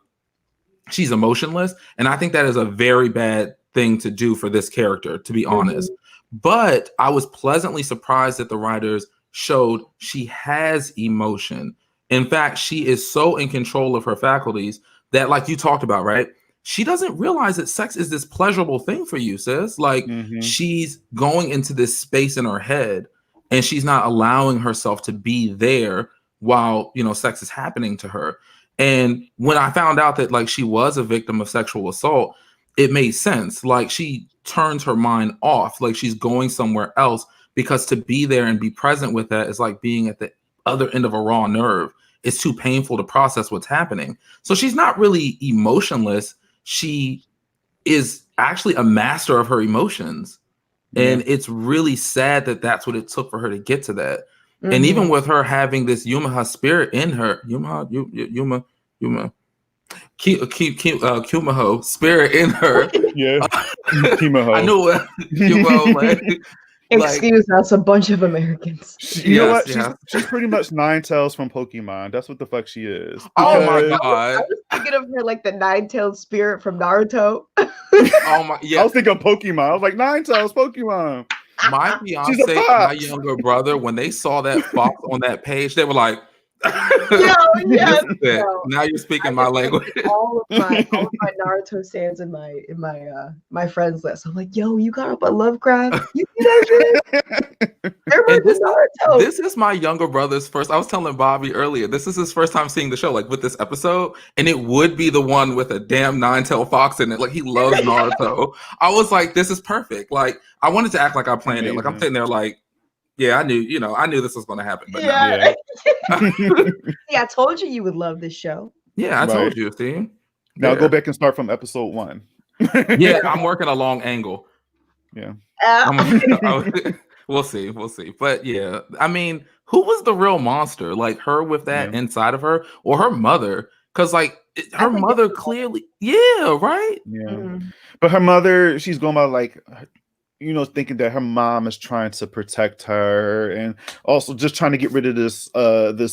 B: she's emotionless. And I think that is a very bad thing to do for this character, to be honest. But I was pleasantly surprised that the writers showed she has emotion. In fact, she is so in control of her faculties that, like you talked about, right? She doesn't realize that sex is this pleasurable thing for you, sis. Like, she's going into this space in her head, and she's not allowing herself to be there while, sex is happening to her. And when I found out that, like, she was a victim of sexual assault, it made sense. Like, she turns her mind off, like she's going somewhere else, because to be there and be present with that is like being at the other end of a raw nerve. It's too painful to process what's happening. So she's not really emotionless. She is actually a master of her emotions. And it's really sad that that's what it took for her to get to that. And even with her having this Yumaha spirit in her, Kumaho spirit in her.
A: Kimaho.
B: I knew it.
C: Excuse us, a bunch of Americans.
A: You know what? She's pretty much Ninetales from Pokemon. That's what the fuck she is.
B: Oh my god!
C: I was thinking of her like the Nine-Tailed Spirit from Naruto.
B: Oh my, yeah.
A: I was thinking of Pokemon. I was like, Ninetales, Pokemon.
B: My fiance and my younger brother, when they saw that fox on that page, they were like,
C: yes,
B: now you're speaking my language.
C: All of my Naruto stands in my friends list. I'm like, yo, you got up on Lovecraft? You see that shit?
B: This is my younger brother's first. I was telling Bobby earlier, this is his first time seeing the show, like with this episode, and it would be the one with a damn nine-tailed fox in it. Like, he loves Naruto. I was like, this is perfect. Like, I wanted to act like I planned it. Like, I'm sitting there like, yeah, I knew this was going to happen. But
C: yeah, I told you would love this show.
B: Yeah, I told you, Steve.
A: Now go back and start from episode 1.
B: Yeah, I'm working a long angle.
A: Yeah.
B: We'll see. But yeah, I mean, who was the real monster? Like, her with that inside of her, or her mother? Because, like, her mother clearly, right?
A: Yeah. But her mother, she's going by, like, thinking that her mom is trying to protect her, and also just trying to get rid of this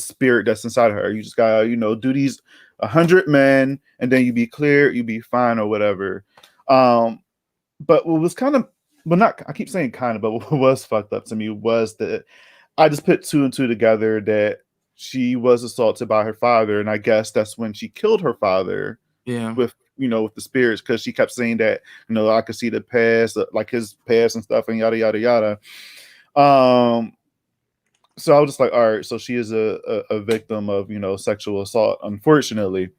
A: spirit that's inside of her. You just gotta, do these 100 men, and then you be clear, you be fine, or whatever. But what was kind of, well, not, I keep saying kind of, but what was fucked up to me was that I just put 2 and 2 together, that she was assaulted by her father, and I guess that's when she killed her father.
B: Yeah.
A: With the spirits, because she kept saying that, I could see the past, like his past and stuff, and yada yada yada. So I was just like, all right, so she is a victim of sexual assault, unfortunately.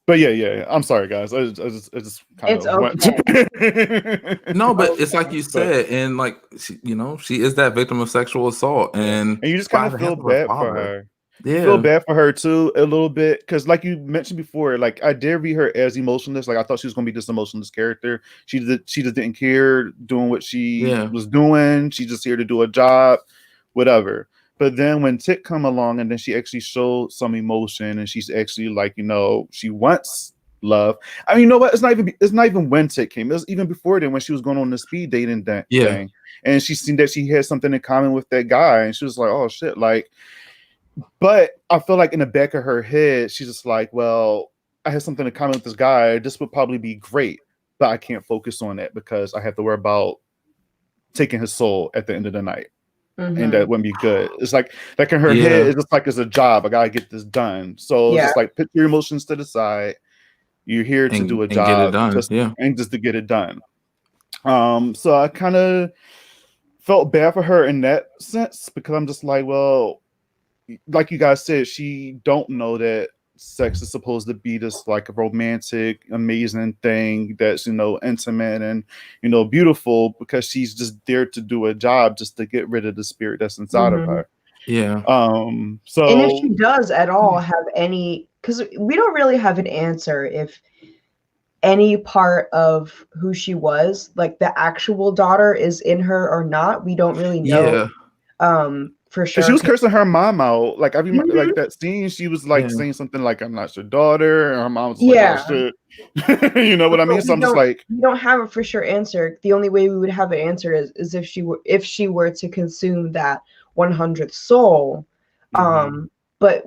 A: But yeah. I'm sorry, guys. I just kind
C: It's
A: of went.
B: No, but it's like you
A: But
B: said, and like she is that victim of sexual assault,
A: yeah,
B: and
A: and you just kind
B: by
A: of
B: the
A: feel
B: hands of her
A: bad for
B: father.
A: her. You feel
B: Yeah,
A: bad for her too a little bit because, like you mentioned before, like I did read her as emotionless. Like I thought she was going to be this emotionless character. She just didn't care doing what she
B: yeah,
A: was doing. She just here to do a job, whatever. But then when Tick come along and then she actually showed some emotion and she's actually like, she wants love. I mean, you know what? It's not even when Tick came. It was even before then when she was going on the speed dating
B: yeah,
A: thing, and she seen that she had something in common with that guy, and she was like, oh shit, like. But I feel like in the back of her head, she's just like, well, I have something in common with this guy. This would probably be great, but I can't focus on that because I have to worry about taking his soul at the end of the night. And that wouldn't be good. It's like in her head,
B: yeah,
A: it's just like it's a job. I gotta get this done. So it's
C: Yeah.
A: just like put your emotions to the side. You're here to do a
B: and get it
A: job,
B: done.
A: just
B: Yeah,
A: to get it done. So I kind of felt bad for her in that sense because I'm just like, well, like you guys said, she don't know that sex is supposed to be this like a romantic, amazing thing that's intimate and beautiful because she's just there to do a job just to get rid of the spirit that's inside of her.
B: yeah,
C: And if
A: So
C: she does at all have any, because we don't really have an answer if any part of who she was, like the actual daughter, is in her or not. We don't really know
B: yeah,
C: for
A: and she
C: sure.
A: was cursing her mom out. Like I remember,
C: Mhm.
A: like that scene, she was like
B: yeah,
A: saying something like, "I'm not your daughter," and her mom was like, "Oh
C: Yeah,
A: shit," you know what I mean?
C: but
A: So I'm just like,
C: we don't have a for sure answer. The only way we would have an answer is if she were to consume that 100th soul.
A: mhm,
C: But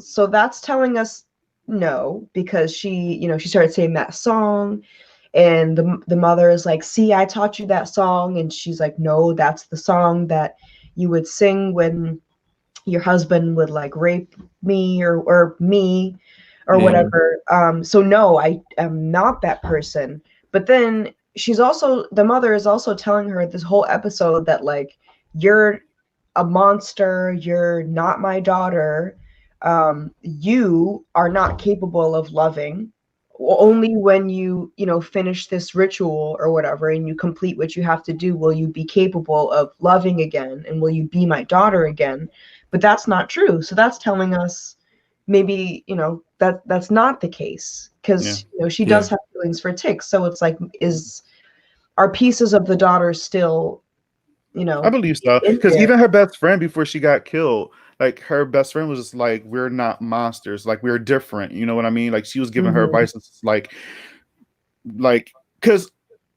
C: so that's telling us no, because she started saying that song, and the mother is like, see, I taught you that song, and she's like, no, that's the song that you would sing when your husband would like rape me or me or
B: yeah,
C: whatever. So no, I am not that person. But then the mother is also telling her this whole episode that like, you're a monster, you're not my daughter, you are not capable of loving. Only when you finish this ritual or whatever and you complete what you have to do will you be capable of loving again, and will you be my daughter again. But that's not true. So that's telling us maybe that's not the case,
A: yeah,
C: because she
B: yeah,
C: does have feelings for Tick. So it's like, are pieces of the daughter still
A: I believe so.
C: in
A: Because
C: there?
A: even her best friend before she got killed, like her best friend was just like, "We're not monsters. Like we're different." You know what I mean? Like she was giving her
C: Mhm.
A: advice, it's like because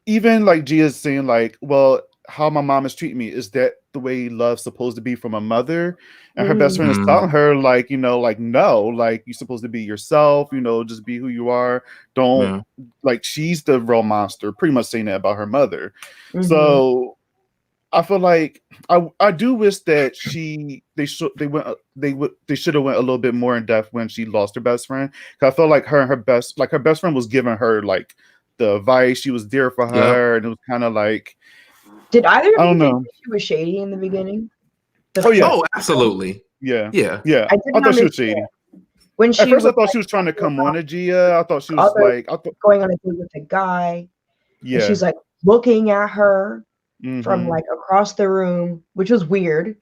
A: even like Gia's saying like, well, how my mom is treating me, is that the way love's supposed to be from a mother? And her best friend is
B: mm,
A: telling her like, like no, like you're supposed to be yourself, just be who you are. Don't
B: yeah,
A: like she's the real monster, pretty much saying that about her mother.
C: Mhm.
A: So I feel like I do wish that they should have went a little bit more in depth when she lost her best friend. 'Cause I felt like her best friend was giving her like the advice. She was there for
B: yep.
A: her, and it was kind of like
C: Did either of
A: I
C: you
A: don't
C: think
A: know.
C: that she was shady in the beginning? The
A: Oh yeah,
B: Oh, absolutely.
A: yeah,
B: Yeah,
A: yeah.
C: I
A: I
C: didn't
A: thought she was
C: understand
A: shady.
C: when
A: At
C: she
A: first, I
C: was
A: thought
C: like
A: she was trying to
C: talking
A: come on
C: about
A: to Gia. I thought she was
C: other
A: like, I thought,
C: going on a date with a guy, and
A: yeah,
C: she's like looking at her from
A: hmm
C: like across the room, which was weird.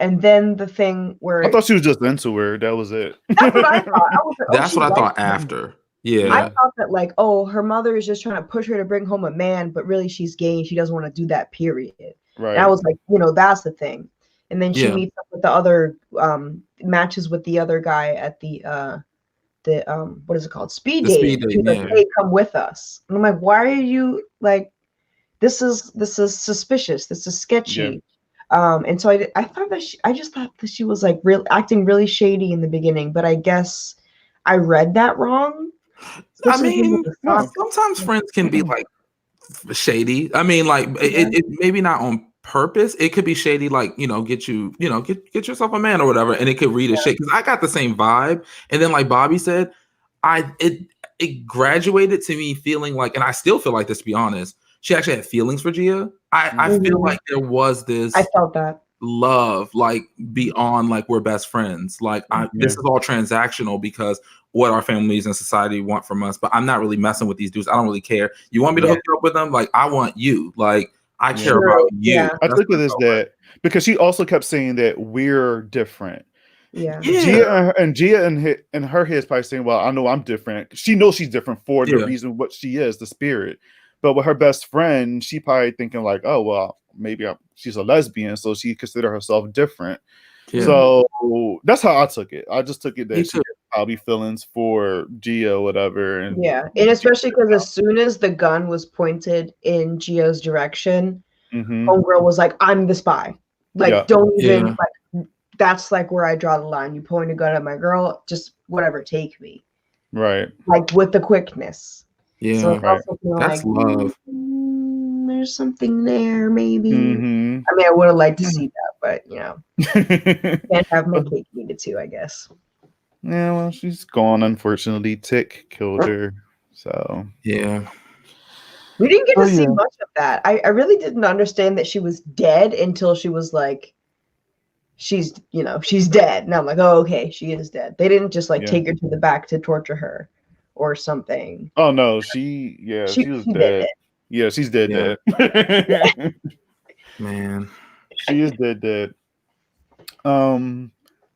C: And then the thing
A: I
C: where
A: thought she was just into her. That was it.
C: that's what I thought. I was like, oh,
B: that's
C: she
B: what I
C: likes
B: thought
C: him.
B: after.
C: I
B: Yeah,
C: thought that like, oh, her mother is just trying to push her to bring home a man, but really she's gay and she doesn't want to do that, period. And I
A: Right.
C: was like, that's the thing. And then she
B: yeah,
C: meets up with the other matches with the other guy at the what is it called? Speed
B: the speed
C: dating.
B: dating.
C: He's like,
B: Yeah,
C: hey, come with us. And I'm like, why are you like, this is suspicious. This is
A: Yeah.
C: sketchy. And so I thought that I just thought that she was like acting really shady in the beginning, but I guess I read that wrong,
B: I
C: especially because of
B: mean,
C: the
A: No.
B: sometimes friends can be like shady. I mean, like
C: Yeah.
B: it maybe not on purpose. It could be shady, like get get yourself a man or whatever, and it could read as shit. Because I got the same vibe, and then like Bobby said, it graduated to me feeling like, and I still feel like this, to be honest. She actually had feelings for Gia. I feel
A: Mhm.
C: Mhm.
B: like there was
C: I
B: this
C: felt that.
B: love, like beyond like we're best friends. Like this is all transactional because what our families and society want from us. But I'm not really messing with these dudes. I don't really care. You want me to hook you up with them? Like I want you. Like I care about you.
C: Yeah.
A: I took it as that because she also kept saying that we're different.
C: Yeah.
A: Gia and her head's probably saying, well, I know I'm different. She knows she's different for the reason what she is, the spirit. But with her best friend, she probably thinking like, oh, well, maybe she's a lesbian, so she consider herself different. Yeah. So that's how I took it. I just took it that she had probably feelings for Gia or whatever. And
C: especially because as soon as the gun was pointed in Gia's direction, homegirl was like, I'm the spy. Like, don't even like. That's like where I draw the line. You point a gun at my girl, just whatever, take me.
A: Right.
C: Like with the quickness.
B: Yeah.
C: So
B: That's love.
C: There's something there, maybe. I mean, I would have liked to see that, but you know, can't have my cake and eat it too, I guess.
A: Yeah, well, she's gone. Unfortunately, Tick killed her. So
B: yeah.
C: We didn't get to see much of that. I really didn't understand that she was dead until she was like, she's dead. And I'm like, oh, okay, she is dead. They didn't just like take her to the back to torture her or something.
A: Oh no, she was dead. Yeah, she's dead.
B: Man,
A: she is dead.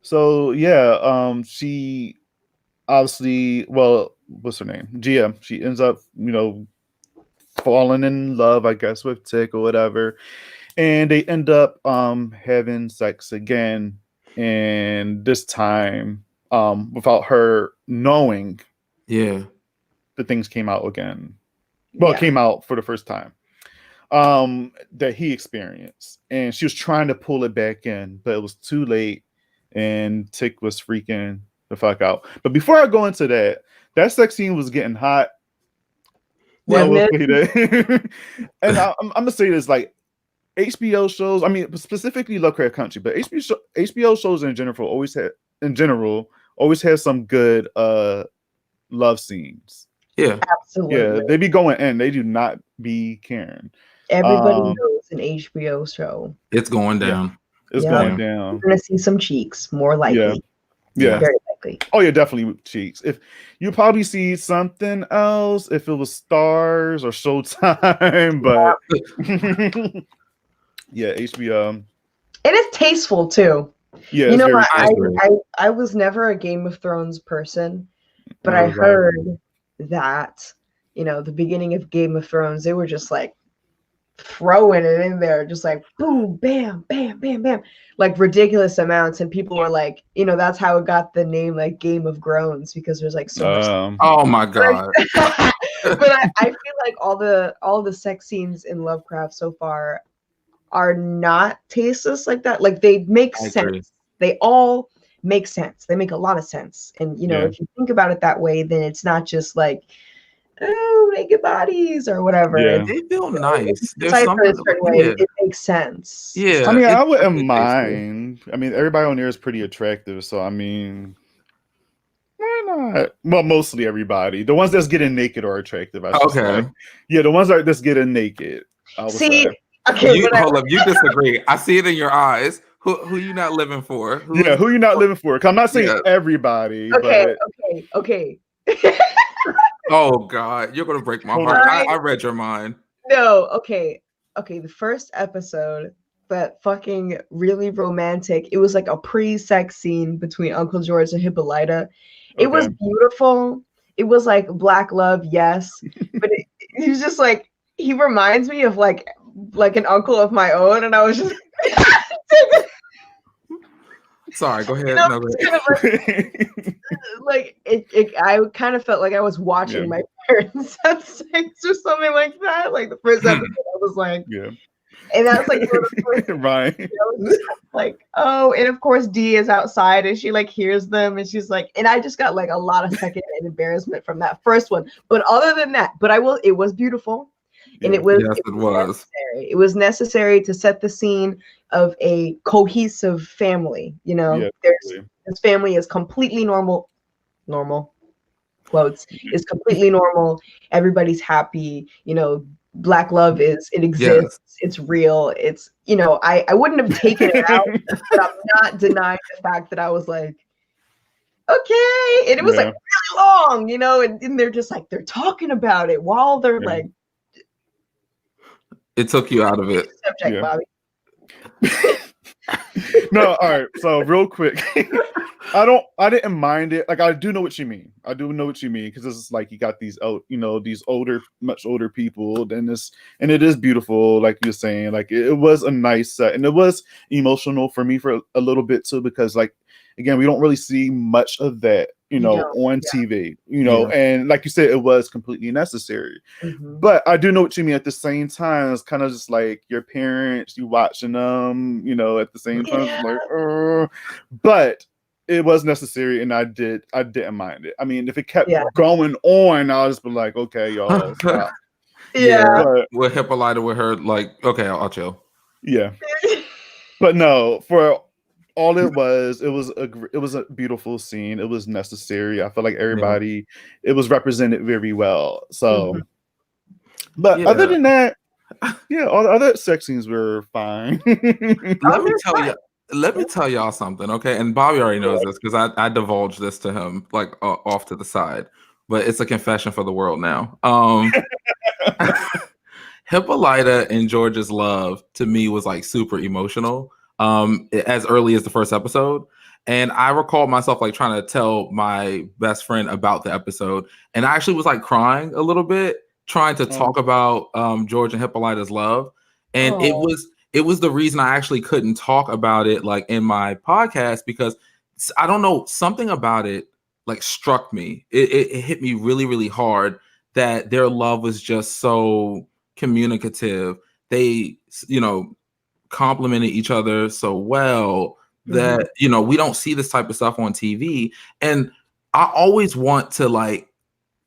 A: So she obviously, well, what's her name? Gia. She ends up, falling in love, I guess, with Tick or whatever. And they end up having sex again, and this time without her knowing. Yeah, the things came out again. Well, it came out for the first time that he experienced, and she was trying to pull it back in, but it was too late, and Tick was freaking the fuck out. But before I go into that sex scene was getting hot. Well, we'll say that. And I'm gonna say this, like, HBO shows, I mean, specifically Lovecraft Country, but HBO shows in general always have some good love scenes.
B: Yeah,
C: absolutely.
A: Yeah, they be going in. They do not be caring.
C: Everybody knows an HBO show.
B: It's going down.
A: Yeah. It's going down.
C: We're gonna see some cheeks, more likely.
A: Yeah.
C: Very likely.
A: Oh yeah, definitely cheeks. If you probably see something else, if it was Stars or Showtime, but yeah, HBO.
C: And it's tasteful too.
A: Yeah,
C: you know, I was never a Game of Thrones person, but I heard that, the beginning of Game of Thrones, they were just like throwing it in there, just like boom, bam, bam, bam, bam, like ridiculous amounts. And people were like, that's how it got the name like Game of Groans, because there's like so much.
B: Oh my god.
C: But I feel like all the sex scenes in Lovecraft so far are not tasteless like that. Like they make sense. They all make sense. They make a lot of sense. And if you think about it that way, then it's not just like, oh, naked bodies or whatever.
B: Yeah. They feel nice.
C: There's something it makes sense.
B: Yeah.
A: I mean, I wouldn't mind. I mean, everybody on there is pretty attractive, so I mean, why not? Well, mostly everybody. The ones that's getting naked are attractive. I should say. Yeah, the ones that's getting naked.
C: See,
B: hold up, you disagree. I see it in your eyes. Who you not living for?
A: Who you not living for? 'Cause I'm not saying everybody.
C: Okay.
B: Oh God, you're gonna break my heart. I read your mind.
C: No, okay. The first episode, that fucking really romantic. It was like a pre-sex scene between Uncle George and Hippolyta. It was beautiful. It was like black love, yes, but he was just like, he reminds me of like an uncle of my own, and I was just.
B: Sorry, go ahead.
C: No, like I kind of felt like I was watching my parents have sex or something like that. Like the first episode, I was like, and that's like
A: right.
C: Like, oh, and of course Dee is outside and she like hears them and she's like, and I just got like a lot of second-hand embarrassment from that first one. But other than that, it was beautiful. And it was necessary. It was necessary to set the scene of a cohesive family. This family is completely normal quotes, is completely normal. Everybody's happy. Black love is. It exists. It's real. It's, you know, I wouldn't have taken it out, but I'm not denying the fact that I was like, okay. And it was like really long, you know, and they're just like, they're talking about it while they're like.
B: It took you out of it.
C: Subject, Bobby.
A: No, all right. So real quick, I didn't mind it. Like, I do know what you mean. I do know what you mean, because it's like you got these these much older people, and it is beautiful, like you're saying. Like, it was a nice set, and it was emotional for me for a little bit too, because, like, again, we don't really see much of that, on TV, and like you said, it was completely necessary.
C: Mm-hmm.
A: But I do know what you mean. At the same time, it's kind of just like your parents, you watching them, at the same time, it's like, but it was necessary, and I didn't mind it. I mean, if it kept going on, I'll just be like, okay, y'all, stop.
B: With Hippolyta, with her, like, okay, I'll chill.
A: Yeah, but no, for all it was a beautiful scene. It was necessary. I feel like everybody, it was represented very well. So, but other than that, all the other sex scenes were fine.
B: Let me tell y'all something, okay? And Bobby already knows this, because I divulged this to him, like, off to the side. But it's a confession for the world now. Hippolyta and George's love, to me, was like super emotional. As early as the first episode, and I recall myself like trying to tell my best friend about the episode, and I actually was like crying a little bit trying to talk about George and Hippolyta's love, and it was the reason I actually couldn't talk about it like in my podcast, because I don't know, something about it like struck me. It hit me really, really hard that their love was just so communicative. They, complimented each other so well that we don't see this type of stuff on TV. And I always want to, like,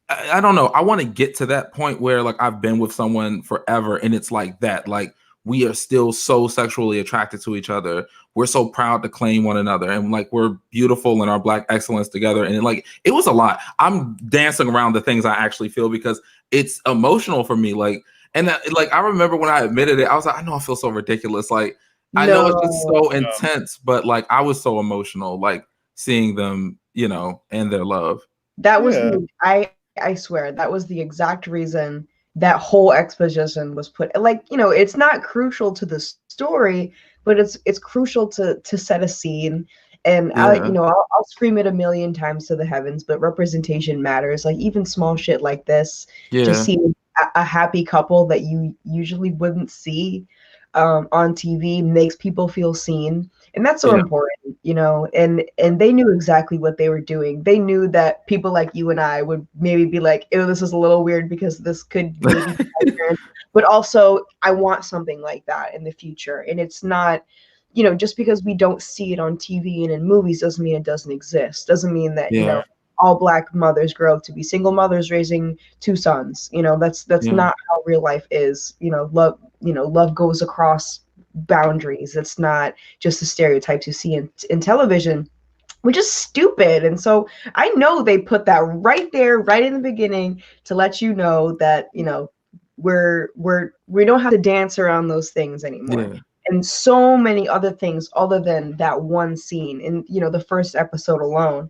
B: I don't know, I want to get to that point where like I've been with someone forever and it's like that, like we are still so sexually attracted to each other, we're so proud to claim one another, and like we're beautiful in our Black excellence together. And it was a lot. I'm dancing around the things I actually feel because it's emotional for me. Like, and that, like, I remember when I admitted it, I was like, I know I feel so ridiculous. Like, I know it's just so intense, but like, I was so emotional, like seeing them, and their love.
C: That was I swear, that was the exact reason that whole exposition was put. Like, it's not crucial to the story, but it's crucial to set a scene. And I'll scream it a million times to the heavens, but representation matters. Like, even small shit like this, just seeing a happy couple that you usually wouldn't see on TV makes people feel seen, and that's so important, and they knew exactly what they were doing. They knew that people like you and I would maybe be like, "Oh, this is a little weird because this could maybe be but also I want something like that in the future." And it's not, just because we don't see it on TV and in movies doesn't mean it doesn't exist. Doesn't mean that all Black mothers grow up to be single mothers raising two sons. That's not how real life is. Love goes across boundaries. It's not just the stereotypes you see in television, which is stupid. And so I know they put that right there, right in the beginning, to let you know that, we don't have to dance around those things anymore. And so many other things other than that one scene in, the first episode alone.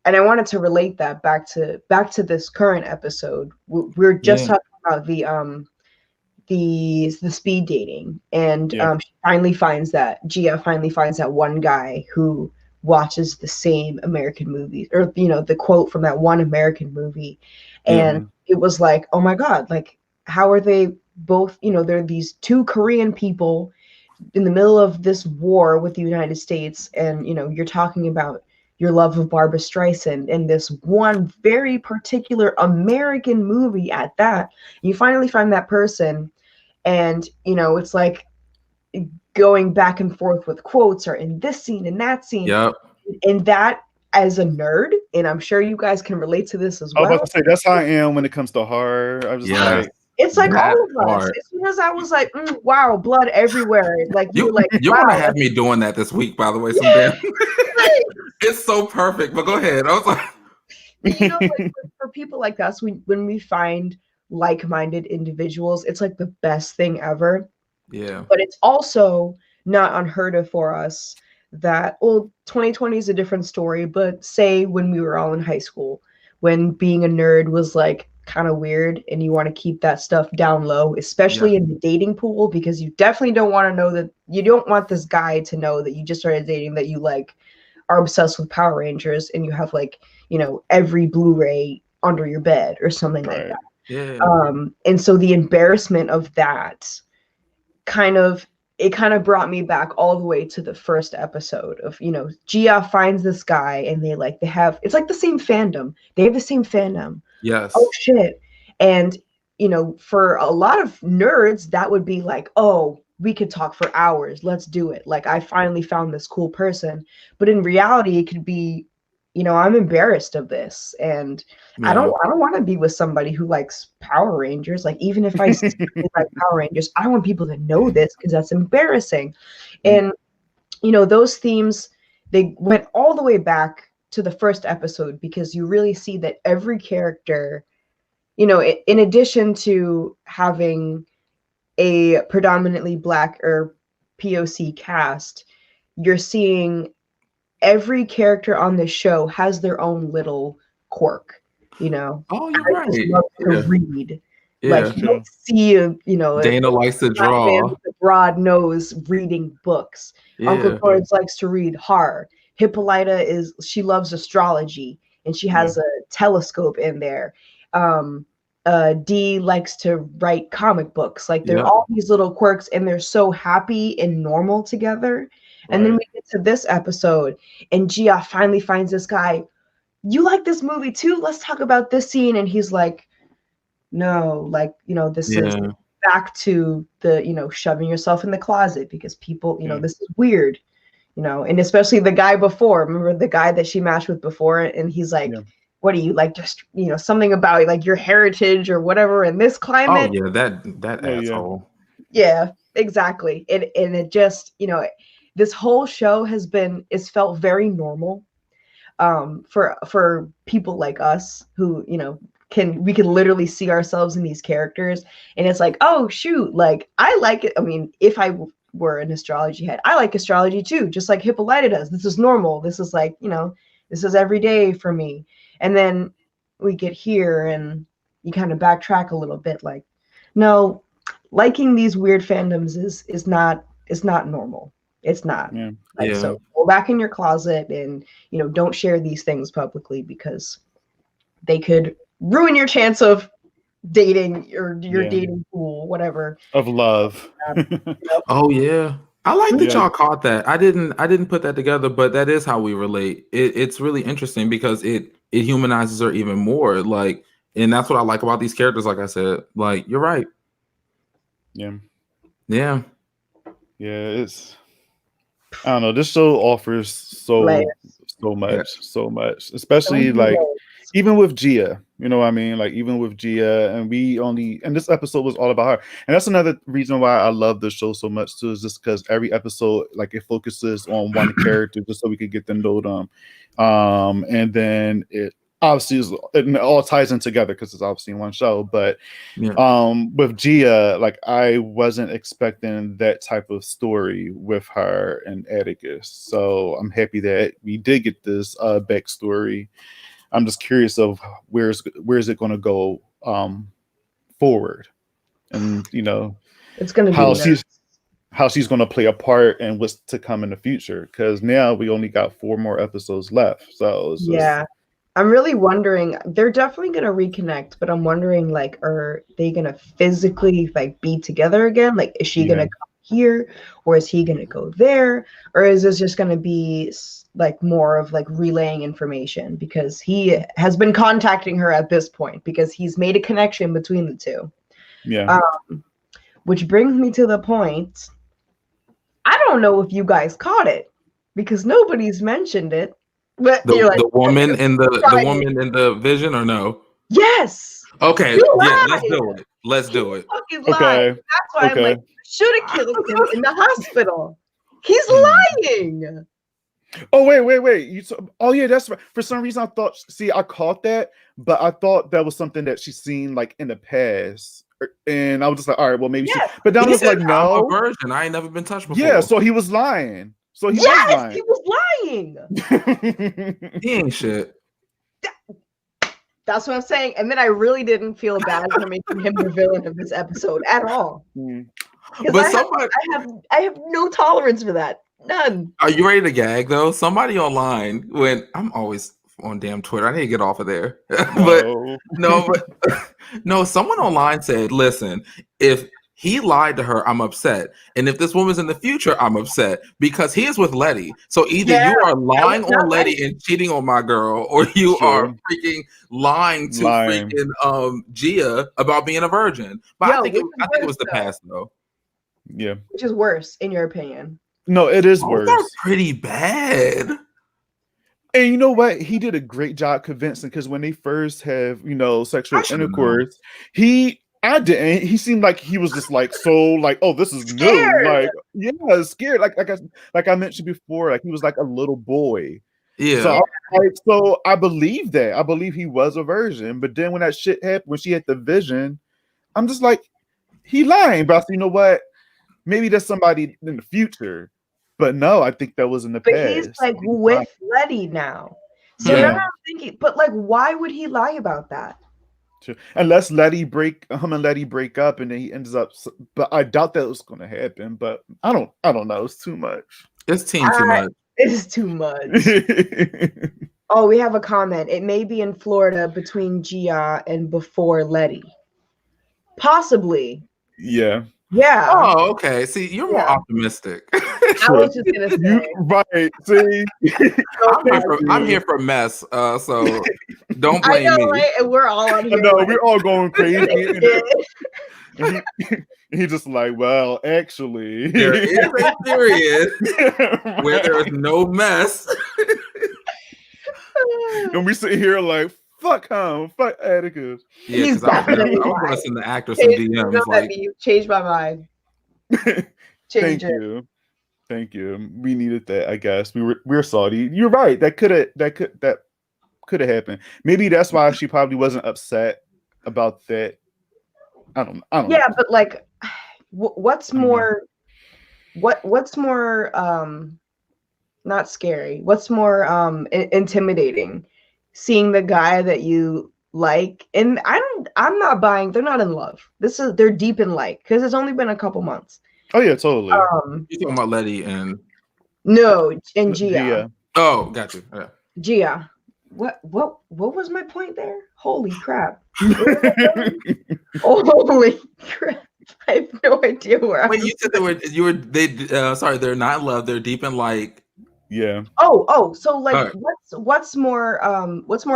C: And I wanted to relate that back to this current episode. We're just talking about the speed dating, and Gia finally finds that one guy who watches the same American movies, or the quote from that one American movie, and it was like, oh my God, like, how are they both? They're these two Korean people in the middle of this war with the United States, and you're talking about your love of Barbra Streisand in this one very particular American movie at that. You finally find that person, and it's like going back and forth with quotes, or in this scene and that scene. And that, as a nerd, and I'm sure you guys can relate to this as well.
A: I was about to say, that's how I am when it comes to horror. I was just like,
C: it's like all of us. As soon as I was like, wow, blood everywhere. Like
B: you're gonna have me doing that this week, by the way. Someday. It's so perfect. But go ahead. I was like,
C: like, for people like us, when we find like-minded individuals, it's like the best thing ever.
B: Yeah.
C: But it's also not unheard of for us that, well, 2020 is a different story, but say when we were all in high school, when being a nerd was like kind of weird and you want to keep that stuff down low, especially in the dating pool, because you definitely don't want to know that you don't want this guy to know that you just started dating, that you like are obsessed with Power Rangers and you have like, you know, every Blu-ray under your bed or something like that.
B: Yeah.
C: And so the embarrassment of that kind of brought me back all the way to the first episode of, you know, Gia finds this guy and they have, it's like the same fandom. They have the same fandom.
B: Yes.
C: Oh shit. And, you know, for a lot of nerds, that would be like, oh, we could talk for hours. Let's do it. Like, I finally found this cool person. But in reality, it could be, you know, I'm embarrassed of this. And I don't want to be with somebody who likes Power Rangers. Like, even if I like Power Rangers, I want people to know this because that's embarrassing. And, you know, those themes, they went all the way back to the first episode, because you really see that every character, you know, in addition to having a predominantly Black or POC cast, you're seeing every character on this show has their own little quirk, you know.
B: Oh, you're
C: I just love to read. Like, you don't see you know,
B: Dana likes to draw.
C: with a broad nose reading books. Uncle George likes to read horror. Hippolyta she loves astrology and she has a telescope in there. Dee likes to write comic books. Like, there are all these little quirks and they're so happy and normal together. And then we get to this episode and Gia finally finds this guy. You like this movie too? Let's talk about this scene. And he's like, no, like, you know, this is back to the, you know, shoving yourself in the closet because people, you know, this is weird, you know. And especially the guy before, remember the guy that she matched with before, and he's like, what do you like, just, you know, something about like your heritage or whatever in this climate.
B: Oh yeah, that asshole.
C: Yeah, exactly. And it just, you know, this whole show it's felt very normal for people like us who, you know, we can literally see ourselves in these characters. And it's like, oh shoot, like, I like it. I mean, if I were an astrology head, I like astrology too, just like Hippolyta does. This is normal. This is like, you know, this is every day for me. And then we get here and you kind of backtrack a little bit, like, no, liking these weird fandoms is not normal. It's not. So go back in your closet and, you know, don't share these things publicly because they could ruin your chance of dating or your dating pool, whatever.
A: Of love.
B: Oh yeah. I like that y'all caught that. I didn't put that together, but that is how we relate. It's really interesting because it humanizes her even more. Like, and that's what I like about these characters. Like I said, like, you're right.
A: Yeah. It's, I don't know. This show offers so much, especially like even with Gia. You know what I mean? Like, even with Gia, and this episode was all about her. And that's another reason why I love the show so much too, is just because every episode, like, it focuses on one character just so we could get to know them. And then it obviously it all ties in together because it's obviously in one show. But with Gia, like, I wasn't expecting that type of story with her and Atticus. So I'm happy that we did get this backstory. I'm just curious of where is it going to go forward, and, you know,
C: it's going to
A: how she's going to play a part and what's to come in the future, because now we only got 4 more episodes left. So it's
C: I'm really wondering, they're definitely going to reconnect, but I'm wondering, like, are they going to physically, like, be together again? Like, is she going to come here, or is he going to go there, or is this just going to be like more of like relaying information, because he has been contacting her at this point because he's made a connection between the two. Which brings me to the point, I don't know if you guys caught it because nobody's mentioned it, but
B: the woman in the vision, or no?
C: Yes.
B: Okay. Let's do it.
A: Okay.
C: That's why I'm like, should have killed him in the hospital. He's lying.
A: Oh wait. Oh yeah, that's right. For some reason, I thought. See, I caught that, but I thought that was something that she's seen like in the past, and I was just like, all right, well maybe she.
C: Yes,
A: But then I
B: He
A: was
B: said,
A: like,
B: I'm a
A: no.
B: virgin. I ain't never been touched
A: Yeah,
B: before.
A: so he was lying. So he
C: yes,
A: was lying.
C: he was lying.
B: He ain't shit.
C: That's what I'm saying. And then I really didn't feel bad for making him the villain of this episode at all. Because
B: But
C: I have no tolerance for that. None.
B: are you ready to gag though? Somebody online when I'm always on damn Twitter. I need to get off of there. No, someone online said, listen, if he lied to her, I'm upset. And if this woman's in the future, I'm upset because he is with Letty. So either you are lying on Letty and cheating on my girl, or you are freaking lying to freaking Gia about being a virgin. But I think it was the past though.
A: Yeah.
C: Which is worse, in your opinion?
A: No, it is worse.
B: That's pretty bad.
A: And you know what? He did a great job convincing, because when they first have, sexual intercourse, he seemed like he was just like so like, oh, this is
C: scared.
A: New. Like, yeah, scared. Like I mentioned before, like he was like a little boy.
B: Yeah.
A: So I believe that. I believe he was a virgin. But then when that shit happened, when she had the vision, I'm just like, he lying. But I said, you know what? Maybe there's somebody in the future. But no, I think that was in the past.
C: But he's like with Letty now. So then I'm thinking, but like, why would he lie about that?
A: Unless Letty break up and then he ends up. But I doubt that was going to happen. But I don't know. It's too much.
C: It is too much. Oh, we have a comment. It may be in Florida between Gia and before Letty. Possibly.
A: Yeah.
C: Yeah.
B: Oh, okay. See, you're more optimistic.
C: I was just gonna say.
A: Right. See,
B: I'm here for mess. So don't blame me.
C: Right? And we're all on here.
A: No, we're all going crazy. And he just like, well, actually,
B: there is a period where there is no mess.
A: And we sit here like, fuck him, fuck Atticus.
B: Yeah, because I was going to send the actor some DMs. Like,
C: change my mind.
A: Thank you. We needed that, I guess. We're salty. You're right. That could have happened. Maybe that's why she probably wasn't upset about that. I don't know.
C: Yeah, but like, what's more not scary? What's more intimidating? Seeing the guy that you like, and I'm not buying. They're not in love. They're deep in like, because it's only been a couple months.
A: Oh yeah, totally.
B: You're talking about Letty and
C: and Gia.
B: Oh, got you. Yeah.
C: Gia. What was my point there? Holy crap! Holy crap! I have no idea where.
B: Wait, you said they're not in love. They're deep in like.
A: Yeah.
C: Oh, so like, what's more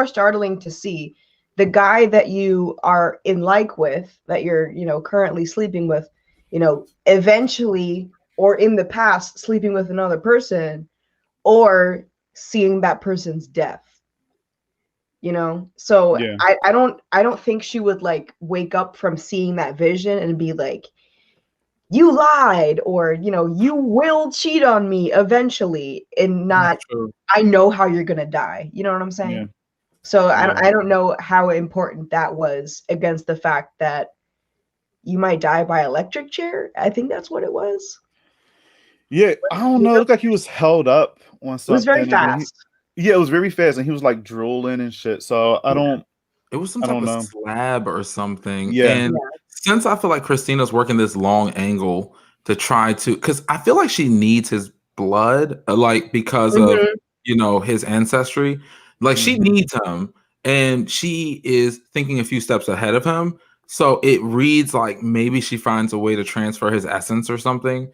C: startling to see? The guy that you are in like with, that you're currently sleeping with, eventually or in the past sleeping with another person, or seeing that person's death. So yeah. I don't think she would like wake up from seeing that vision and be like, you lied, or you will cheat on me eventually, and not I know how you're gonna die. You know what I'm saying? Yeah. So I don't know how important that was against the fact that you might die by electric chair. I think that's what it was.
A: Yeah, I don't know. It looked like he was held up on something. It was
C: very fast.
A: It was very fast, and he was like drooling and shit. So I don't.
B: It was some type of slab or something.
A: Yeah.
B: And since I feel like Christina's working this long angle to try to, because I feel like she needs his blood, like because of his ancestry. Like she needs him, and she is thinking a few steps ahead of him. So it reads like maybe she finds a way to transfer his essence or something.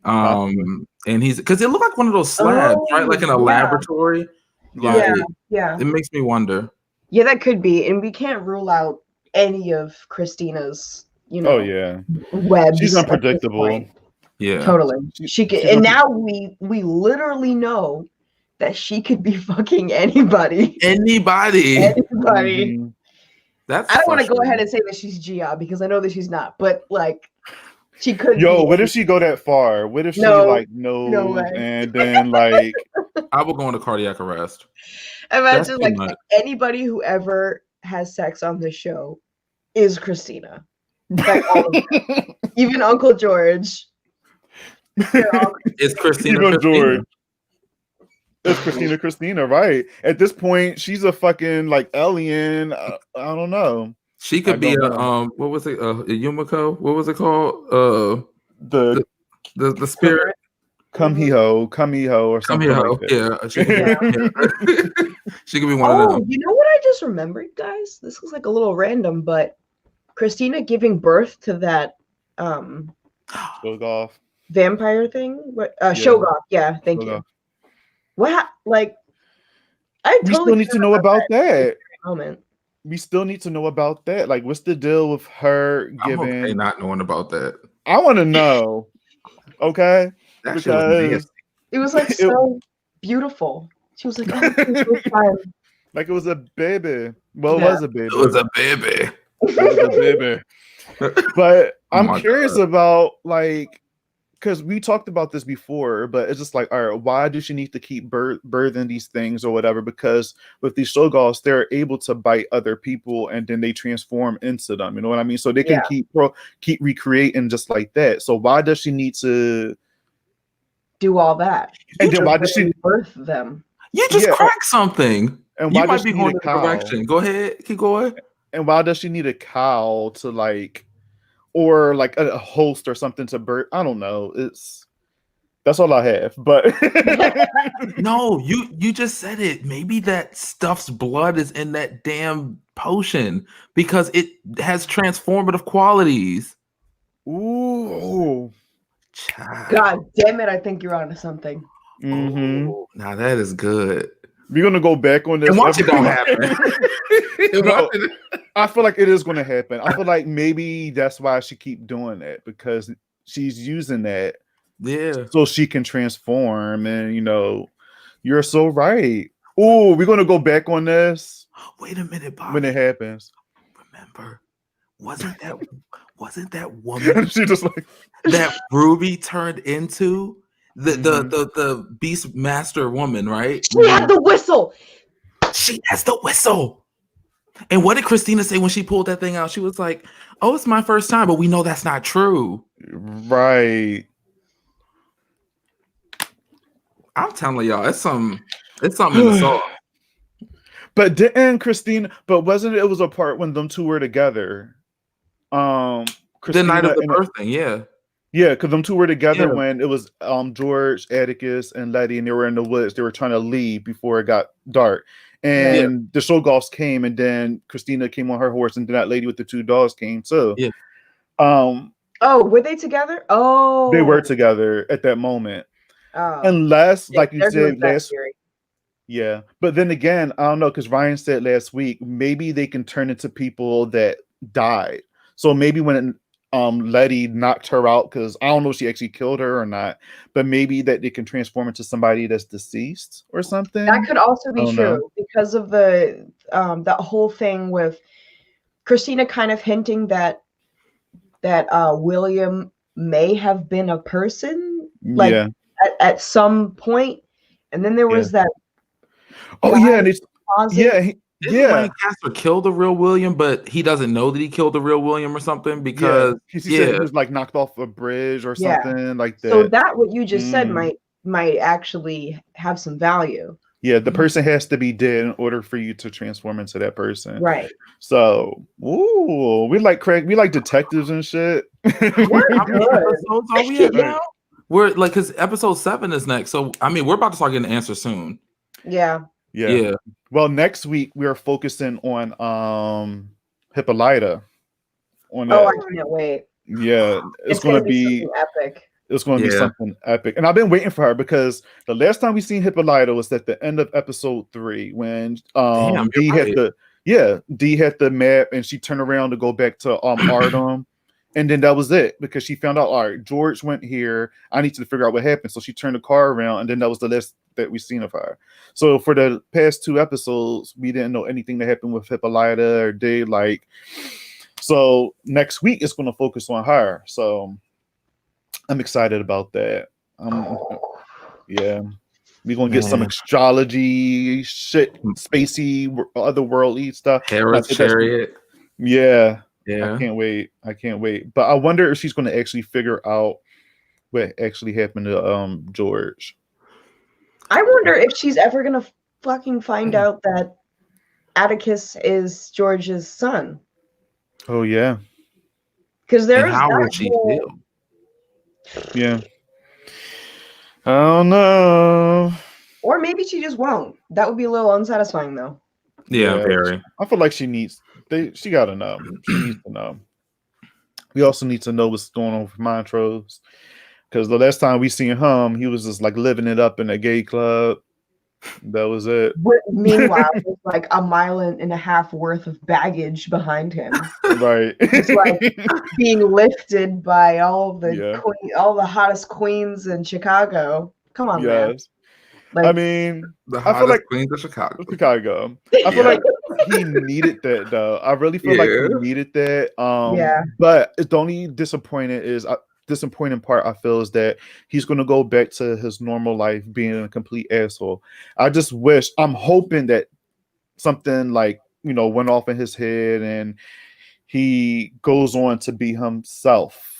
B: And he's because it looked like one of those slabs, right? Like in a laboratory. Like,
C: yeah.
B: It makes me wonder.
C: Yeah, that could be, and we can't rule out any of Christina's, webs.
A: She's unpredictable.
B: Yeah,
C: totally. She could, and now we literally know that she could be fucking anybody.
B: Mm-hmm. That's.
C: I don't want to go ahead and say that she's Gia because I know that she's not, but like. She could.
A: What if she go that far? What if she like knows and then like?
B: I will go into cardiac arrest.
C: Imagine
B: too
C: like
B: much.
C: anybody who ever has sex on this show is Christina. Like all of them. Even Uncle George. They're all
B: It's Christina.
A: Even
B: Christina.
A: George. It's Christina, right? At this point, she's a fucking like alien. I don't know.
B: She could be a what was it? A Yumiko? What was it called?
A: The
B: spirit.
A: Kamiho or something like that.
B: Yeah, she could be, she could be one of them.
C: You know what I just remembered, guys? This was like a little random, but Christina giving birth to that
A: Shogoff.
C: vampire thing. What Shogoff, yeah, thank you. What like I
A: we
C: totally
A: still need to know about that.
C: Moment.
A: We still need to know about that. Like, what's the deal with her giving?
B: I'm okay not knowing about that.
A: I want to know. Okay,
B: because
C: it was like so beautiful. She was like, oh,
A: like it was a baby. Well, it was a baby.
B: It was a baby.
A: It was a baby. But I'm curious about like, because we talked about this before, but it's just like, all right, why does she need to keep birthing these things or whatever? Because with these Shogoffs, they're able to bite other people and then they transform into them. You know what I mean? So they can keep recreating just like that. So why does she need to
C: do all that?
A: And then why does she
C: birth them?
B: You just cracked something.
A: And why
B: you
A: does
B: might be
A: she
B: going
A: need
B: in the direction. Go ahead, keep going.
A: And why does she need a cow to like, or like a host or something to birth? I don't know. That's all I have. But
B: no, you just said it. Maybe that stuff's blood is in that damn potion because it has transformative qualities.
A: Ooh.
C: God damn it, I think you're onto something.
A: Mm-hmm.
B: Oh, now that is good.
A: We're gonna go back on this.
B: And watch it don't happen.
A: No, I feel like it is gonna happen. I feel like maybe that's why she keep doing that, because she's using that, so she can transform. And you're so right. Oh, we're gonna go back on this.
B: Wait a minute, Bob.
A: When it happens,
B: remember, wasn't that woman?
A: She just like
B: that Ruby turned into the Beast Master woman, right?
C: She had the whistle.
B: She has the whistle. And what did Christina say when she pulled that thing out? She was like, "Oh, it's my first time," but we know that's not true.
A: Right.
B: I'm telling y'all, it's something in the sauce.
A: But didn't Christina? But wasn't it was a part when them two were together? Christina
B: the night of the birth thing, yeah.
A: Yeah, because them two were together when it was George, Atticus, and Letty, and they were in the woods. They were trying to leave before it got dark. And the Shogoffs came, and then Christina came on her horse, and then that lady with the two dogs came too.
B: Yeah.
C: Oh, were they together? Oh,
A: they were together at that moment. Unless, like you said last week. Yeah, but then again, I don't know, because Ryan said last week maybe they can turn into people that died. So maybe when Letty knocked her out, because I don't know if she actually killed her or not, but maybe that they can transform into somebody that's deceased or something.
C: That could also be true because of the that whole thing with Christina kind of hinting that William may have been a person, like at some point, and then there was that.
A: Oh yeah, and it's
B: Didn't Lancaster kill the real William, but he doesn't know that he killed the real William or something because
A: he said he was like knocked off a bridge or something like that.
C: So that what you just said might actually have some value.
A: Yeah, the person has to be dead in order for you to transform into that person.
C: Right.
A: So, we like Craig. We like detectives and shit.
B: How many episodes are we at now? We're like, because episode 7 is next. So, I mean, we're about to start getting the answer soon.
C: Yeah.
A: Well, next week we are focusing on Hippolyta. I
C: can't wait.
A: Yeah, it's gonna be
C: epic.
A: It's going to be something epic. And I've been waiting for her because the last time we seen Hippolyta was at the end of episode 3 when Dee had the map and she turned around to go back to Artem. And then that was it, because she found out, all right, George went here. I need to figure out what happened. So she turned the car around, and then that was the last that we seen of her. So for the past 2 episodes, we didn't know anything that happened with Hippolyta or Dee. So next week it's going to focus on her. So I'm excited about that. We're gonna get some
B: Man.
A: astrology shit, spacey, otherworldly stuff. And I
B: Hera's
A: think that's
B: chariot.
A: yeah. I
B: Yeah.
A: can't wait. I can't wait. But I wonder if she's gonna actually figure out what actually happened to George.
C: I wonder if she's ever gonna fucking find out that Atticus is George's son.
A: Oh yeah.
C: Because
B: And
C: there's
B: how
C: that
B: will she feel?
A: Yeah. I don't know.
C: Or maybe she just won't. That would be a little unsatisfying though.
B: Yeah, very.
A: I feel like she gotta know. She needs to know. We also need to know what's going on with Montrose. Because the last time we seen him, he was just like living it up in a gay club. That was it.
C: Meanwhile, there's like a mile and a half worth of baggage behind him.
A: Right.
C: It's like being lifted by all
A: Yeah.
C: all the hottest queens in Chicago. Come on, man.
A: Yes.
C: Like,
A: I mean,
B: The
A: I feel
B: hottest
A: like
B: queens of Chicago.
A: I feel
B: Yeah.
A: like he needed that though. I really feel like he
B: Yeah.
A: needed that.
C: Yeah.
A: But the only disappointing part I feel is that he's going to go back to his normal life being a complete asshole. I'm hoping that something like, went off in his head and he goes on to be himself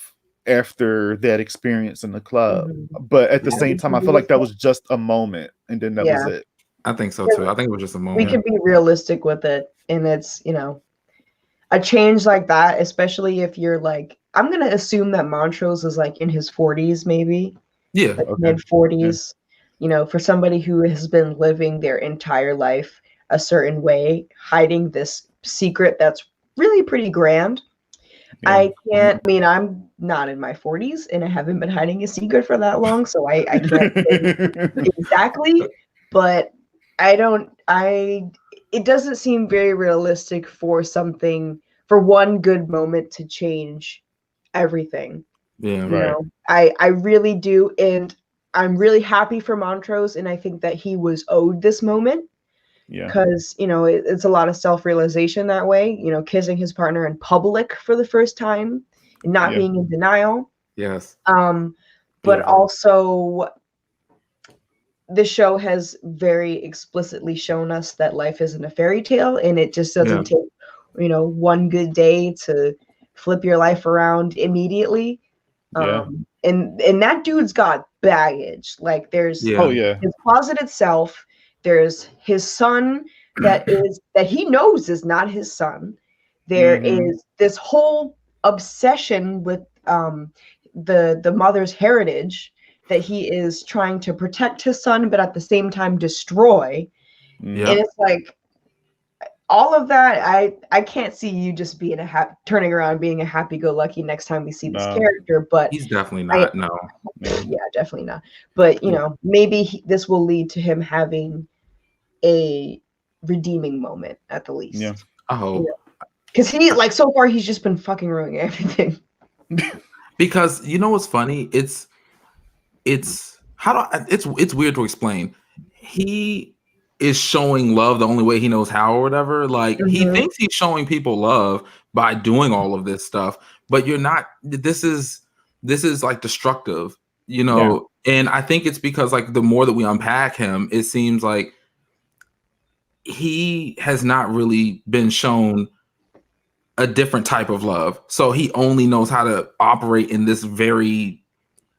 A: after that experience in the club. But at the same time, I feel like that was just a moment and then that was it.
B: I think so too. I think it was just a moment.
C: we can be realistic with it, and it's a change like that, especially if you're like, I'm gonna assume that Montrose is like in his 40s, maybe.
B: Yeah.
C: Like mid 40s. For somebody who has been living their entire life a certain way, hiding this secret that's really pretty grand.
A: Yeah.
C: I'm not in my 40s and I haven't been hiding a secret for that long, so I can't say exactly, but it doesn't seem very realistic for one good moment to change everything.
B: Yeah.
A: Right.
C: I really do, and I'm really happy for Montrose, and I think that he was owed this moment.
A: Yeah.
C: Because it's a lot of self-realization that way, kissing his partner in public for the first time and not being in denial.
B: Yes.
C: But
B: Beautiful.
C: also the show has very explicitly shown us that life isn't a fairy tale, and it just doesn't take one good day to flip your life around immediately.
A: Yeah.
C: And that dude's got baggage. Like there's his closeted self. There's his son that he knows is not his son. There is this whole obsession with the mother's heritage that he is trying to protect his son, but at the same time destroy. And it's like all of that. I can't see you just being turning around being a happy-go-lucky next time we see this character. But
B: he's definitely not.
C: Yeah, definitely not. But maybe this will lead to him having a redeeming moment at the least.
A: Yeah,
B: I hope.
C: Because so far he's just been fucking ruining everything.
B: Because what's funny? It's weird to explain. He is showing love the only way he knows how or whatever. Like he thinks he's showing people love by doing all of this stuff, but you're not. This is like destructive, And I think it's because like the more that we unpack him, it seems like he has not really been shown a different type of love. So he only knows how to operate in this very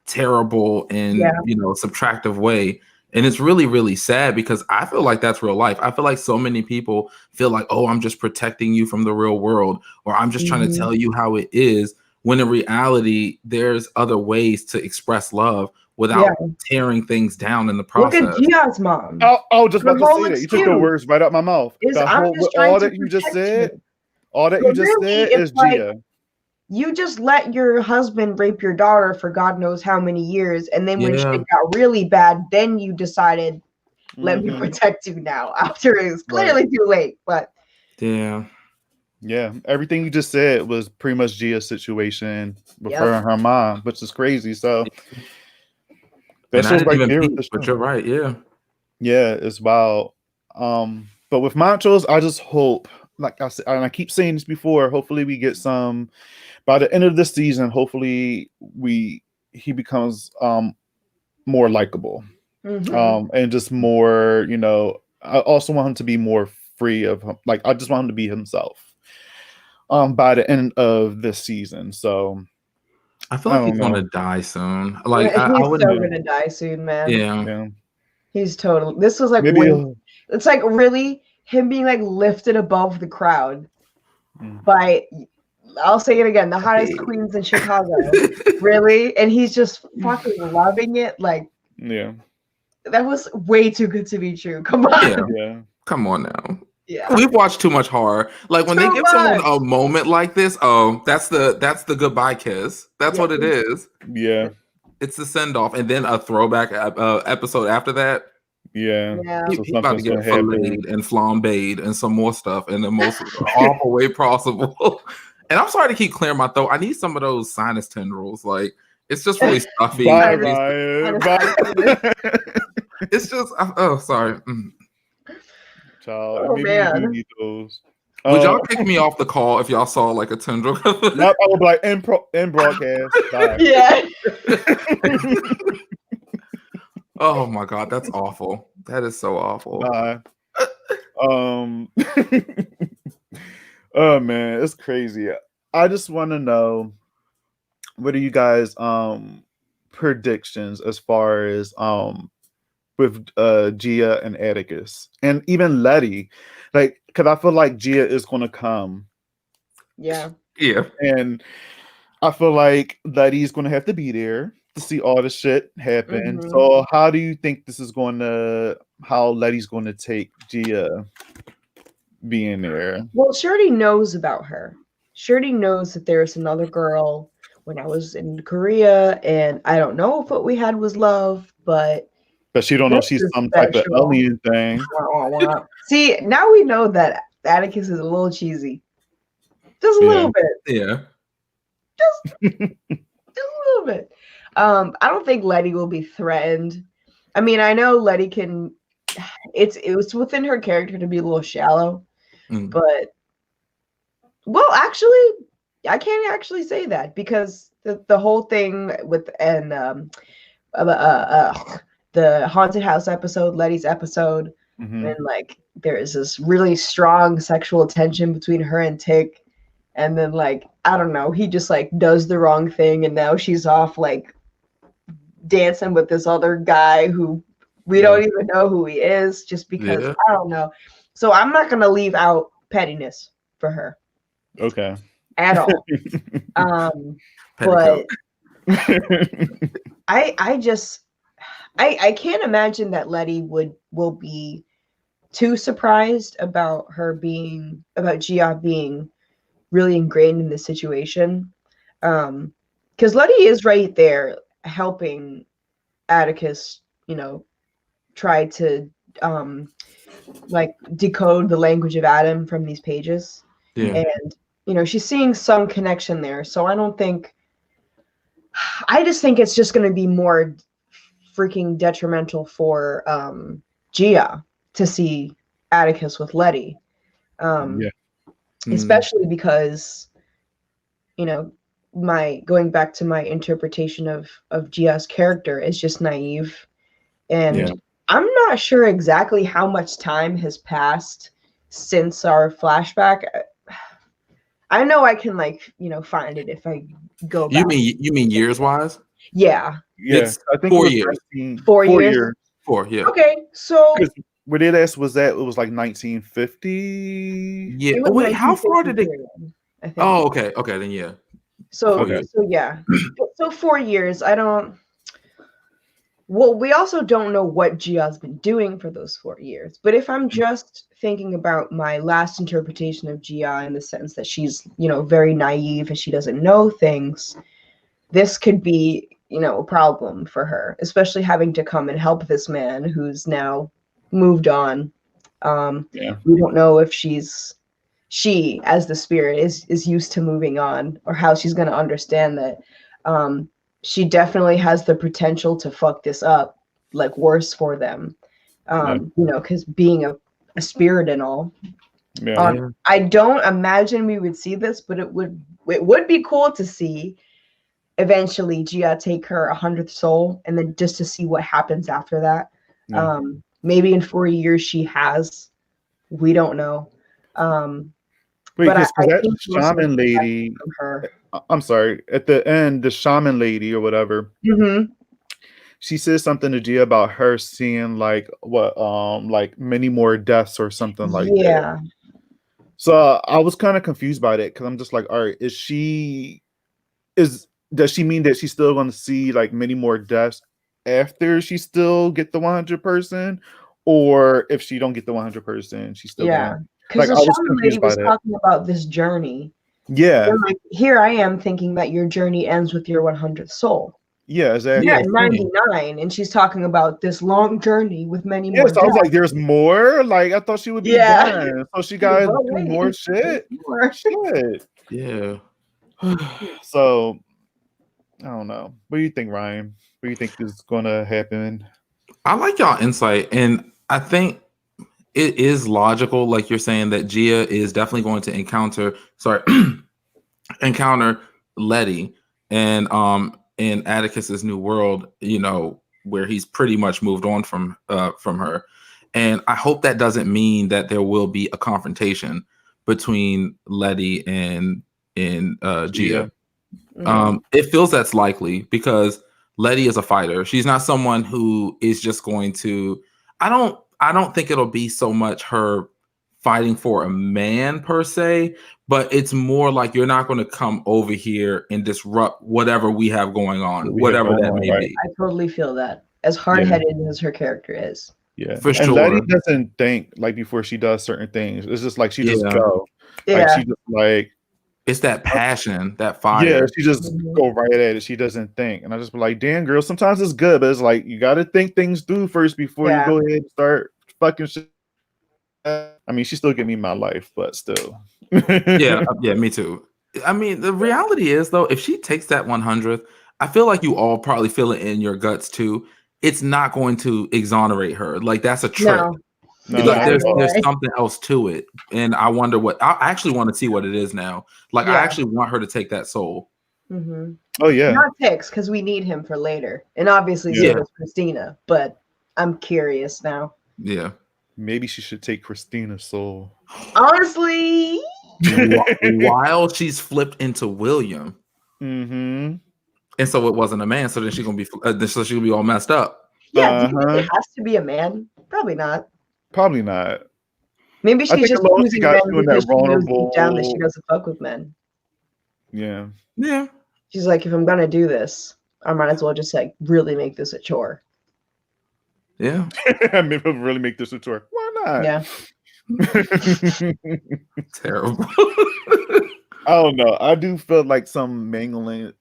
B: terrible and subtractive way. And it's really, really sad because I feel like that's real life. I feel like so many people feel like, oh, I'm just protecting you from the real world, or I'm just trying to tell you how it is. When in reality, there's other ways to express love without tearing things down in the process.
C: Look at Gia's mom.
A: Oh, just about to say that. You took the words right out my mouth. All that you just said is Gia.
C: You just let your husband rape your daughter for God knows how many years, and then when shit got really bad, then you decided, let me protect you now, after it was clearly too late. But
A: yeah, everything you just said was pretty much Gia's situation with her and her mom, which is crazy. So
B: that shows right there. But you're right,
A: yeah, it's wild. But with Montrose, I just hope, like I said, and I keep saying this before, hopefully we get some by the end of this season. Hopefully he becomes more likable. And just more, I also want him to be more free of like I just want him to be himself. By the end of this season, so
B: I feel
A: I
B: like
A: don't
B: he's
A: know.
B: gonna die soon. Like
C: Yeah,
B: I
C: he's
B: wouldn't.
C: so gonna die soon, man.
B: Yeah.
A: Yeah,
C: He's totally. This was like
A: maybe.
C: it's like really him being like lifted above the crowd by. I'll say it again, the hottest queens in Chicago. Really, and he's just fucking loving it. Like,
A: Yeah,
C: that was way too good to be true. Come on.
A: yeah.
B: Come on now.
C: Yeah.
B: We've watched too much horror. Like when they
C: Too
B: give someone
C: much.
B: a moment like this, oh, that's the goodbye kiss. That's what it is.
A: Yeah,
B: It's the send off, and then a throwback episode after that.
A: yeah.
C: Yeah.
A: So
B: He's about to
A: something's
B: get
A: gonna happen.
B: filleted and flambéed and some more stuff in the most awful way possible. And I'm sorry to keep clearing my throat. I need some of those sinus tendrils. Like it's just really stuffy.
A: Bye,
C: Sinus-
A: Ryan. Bye.
B: It's just oh sorry.
A: Child,
C: Oh,
A: maybe
C: man.
A: you need those.
B: Would y'all kick me off the call if y'all saw like a tendril?
A: Nope, I would be like in broadcast. Bye.
C: Yeah.
B: Oh my god, that's awful. That is so awful.
A: Bye. Oh man, it's crazy. I just want to know, what are you guys predictions as far as with Gia and Atticus and even Letty, like because I feel like Gia is gonna come.
C: Yeah.
B: Yeah.
A: And I feel like Letty's gonna have to be there to see all the shit happen.
C: Mhm.
A: So how do you think this is how Letty's gonna take Gia being there?
C: Well, she already knows about her. She already knows that there's another girl when I was in Korea, and I don't know if what we had was love, but
A: But she don't know
C: this
A: she's
C: is
A: some type of
C: sexual.
A: alien thing.
C: See, now we know that Atticus is a little cheesy. Just a little bit.
B: Yeah.
C: Just a little bit. I don't think Letty will be threatened. I mean, I know Letty can. It was within her character to be a little shallow, but well, actually, I can't actually say that because the whole thing with the haunted house episode, Letty's episode, and like there is this really strong sexual tension between her and Tick, and then like I don't know, he just like does the wrong thing, and now she's off like dancing with this other guy who we don't even know who he is, just because I don't know. So I'm not gonna leave out pettiness for her.
A: Okay.
C: At all. But I can't imagine that Letty will be too surprised about Gia being really ingrained in this situation. Because Letty is right there helping Atticus, try to like decode the language of Adam from these pages.
B: Yeah.
C: And she's seeing some connection there. So I just think it's just going to be more freaking detrimental for Gia to see Atticus with Letty. Especially because, going back to my interpretation of Gia's character is just naive. And I'm not sure exactly how much time has passed since our flashback. I know I can find it if I go back.
B: You mean years wise?
C: Yeah.
B: It's
A: I think
B: 4 years.
C: 4 years.
B: 4, yeah.
C: Okay, so
A: what it asked was that it was like 1950.
B: Yeah. Oh, wait, how far did it?
C: I think.
B: Oh, okay. Okay, then yeah.
C: So yeah. So 4 years. Well, we also don't know what Gia's been doing for those 4 years. But if I'm just thinking about my last interpretation of Gia in the sense that she's, very naive and she doesn't know things, this could be, a problem for her, especially having to come and help this man who's now moved on. We don't know if she, as the spirit, is used to moving on, or how she's going to understand that. She definitely has the potential to fuck this up, like worse for them. Because being a spirit and all. I don't imagine we would see this, but it would be cool to see eventually Gia take her 100th soul, and then just to see what happens after that.
A: Yeah.
C: Maybe in 4 years she has. We don't know.
A: Wait,
C: But I
A: because that
C: think most of
A: shaman
C: it's
A: lady,
C: from her.
A: I'm sorry, at the end, the shaman lady or whatever,
C: Mm-hmm.
A: she says something to Gia about her seeing like what, like many more deaths or something like that.
C: Yeah.
A: So I was kind of confused by that because I'm just like, all right, does she mean that she's still going to see like many more deaths after she still get the 100%, or if she don't get the 100%, she's still
C: Yeah.
A: gonna
C: Because
A: like
C: the
A: I was
C: shaman lady
A: confused by
C: was
A: that.
C: talking about this journey.
A: Yeah,
C: And like here I am thinking that your journey ends with your 100th soul.
A: yeah, exactly.
C: You're
B: Yeah,
C: at
B: same.
C: 99, and she's talking about this long journey with many more
A: Yes, I was
C: deaths.
A: like, there's more. Like I thought she would be
C: Yeah.
A: done. So she got to
C: Well,
A: do
C: wait,
A: more
C: there's
A: shit.
C: more.
A: Shit.
B: Yeah.
A: So I don't know. What do you think, Ryan? What do you think is gonna happen?
B: I like y'all insight, and I think it is logical, like you're saying, that Gia is definitely going to encounter Letty and in Atticus's new world, where he's pretty much moved on from her. And I hope that doesn't mean that there will be a confrontation between Letty and Gia.
C: Mhm.
B: It feels that's likely because Letty is a fighter. She's not someone who is just going to. I don't think it'll be so much her fighting for a man per se, but it's more like you're not going to come over here and disrupt whatever we have going on,
A: What we have
B: whatever
A: going
B: that
A: on,
B: may
A: right?
B: be.
C: I totally feel that. As
A: Yeah,
C: hard-headed as her character is.
A: yeah.
B: For
A: And Letty
B: sure.
A: doesn't think like before she does certain things. It's just like she just
B: Yeah.
A: go. Like
C: Yeah.
A: she just like
B: It's that passion, that
A: yeah,
B: fire.
A: she just
C: Mhm.
A: go right at it. She doesn't think. And I just be like, damn girl, sometimes it's good, but it's like you gotta think things through first before you
C: Yeah.
A: go ahead and start fucking shit. I mean, she still give me my life, but still.
B: Yeah, me too. I mean, the reality is though, if she takes that 100th, I feel like you all probably feel it in your guts too. It's not going to exonerate her. Like that's a trick.
C: No.
A: No,
B: Like
A: not
C: Yeah,
A: at
B: there's
C: you're
A: all.
B: there's
C: right.
B: something else to it, and I wonder what. I actually want to see what it is now. Like I
C: Yeah.
B: actually want her to take that soul.
C: Mm-hmm.
A: Oh yeah.
C: Not Tix, because we need him for later. And obviously so
A: Yeah.
C: does Christina, but I'm curious now.
B: Yeah.
A: Maybe she should take Christina's soul.
C: Honestly.
B: While she's flipped into William,
A: Mm-hmm.
B: and so it wasn't a man. So then she's gonna be so she'll be all messed up.
C: Yeah, do you think
A: Uh-huh.
C: it has to be a man? Probably not.
A: Probably not.
C: Maybe
A: I
C: she's
A: think as
C: just
A: long as she
C: choosing
A: got
C: men
A: you in that
C: because she knows deep down that she
A: vulnerable.
C: doesn't fuck with men.
A: Yeah.
B: Yeah.
C: She's like, if I'm gonna do this, I might as well just like really make this a chore.
B: Yeah.
A: Maybe we'll really make this a tour. Why not?
C: Yeah.
B: Terrible.
A: I don't know. I do feel like some mangling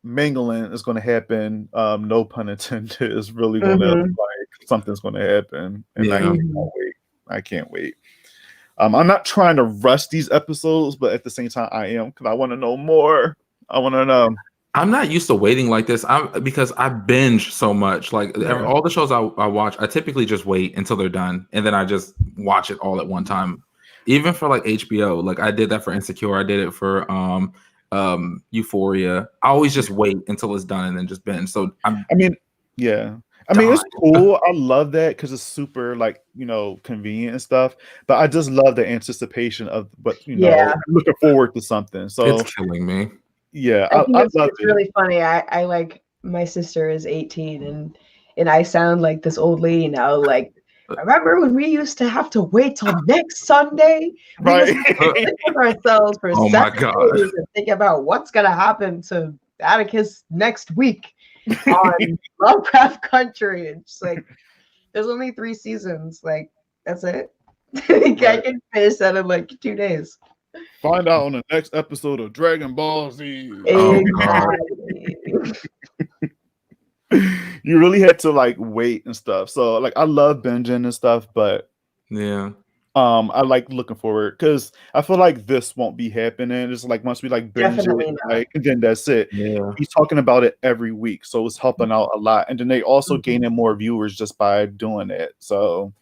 A: is going to happen. No pun intended. Is really going to
C: Mhm.
A: like something's going to happen, and I
B: Yeah.
A: can't wait. I can't wait. I'm not trying to rush these episodes, but at the same time, I am because I want to know more. I want to know.
B: I'm not used to waiting like this. Because I binge so much. Like
A: Yeah.
B: all the shows I watch, I typically just wait until they're done, and then I just watch it all at one time. Even for like HBO, like I did that for Insecure. I did it for Euphoria. I always just wait until it's done and then just binge. So
A: I mean, yeah. I mean, it's
B: dying.
A: cool. I love that because it's super, like, convenient and stuff. But I just love the anticipation of,
C: Yeah.
A: looking forward to something. So,
B: It's killing me.
A: yeah,
C: I think
A: I
C: it's
A: love it.
C: really funny. I like my sister is 18 and I sound like this old lady now. Like, remember when we used to have to wait till next Sunday?
A: Right.
C: We just sit with ourselves for
B: Oh my
C: 7
B: God.
C: days and think about what's gonna happen to Atticus next week on Lovecraft Country. And just like, there's only 3 seasons. Like, that's it. I can finish that in like 2 days.
A: Find out on the next episode of Dragon Ball Z.
B: Oh, God.
C: Exactly.
A: You really had to like wait and stuff. So like I love binging and stuff, but
B: Yeah.
A: I like looking forward because I feel like this won't be happening. It's like once we like binge
C: Definitely
A: it,
C: not.
A: like and then that's it.
B: Yeah.
A: He's talking about it every week, so it's helping out a lot. And then they also
C: Mhm.
A: gaining more viewers just by doing it. So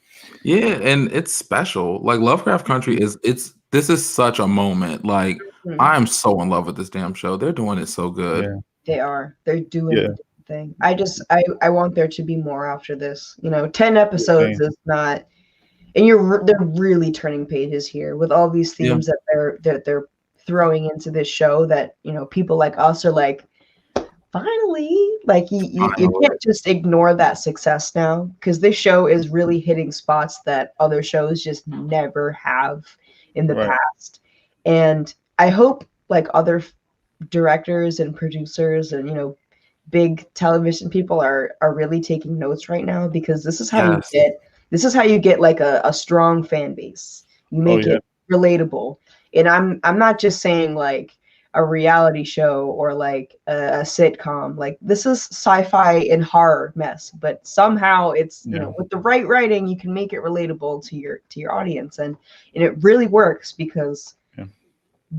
B: Yeah, and it's special. Like Lovecraft Country this is such a moment. Like
C: Mhm.
B: I'm so in love with this damn show. They're doing it so good.
A: yeah,
C: They are. They're doing
A: yeah.
C: it. thing. I want there to be more after this. 10 episodes is not, and they're really turning pages here with all these themes that they're throwing into this show that, people like us are like, finally, like you can't just ignore that success now, because this show is really hitting spots that other shows just never have in the past. And I hope like other directors and producers and big television people are really taking notes right now, because this is how you get like a strong fan base. You make it relatable. And I'm not just saying like a reality show or like a sitcom. Like, this is sci-fi and horror mess, but somehow it's with the right writing you can make it relatable to your audience, and it really works, because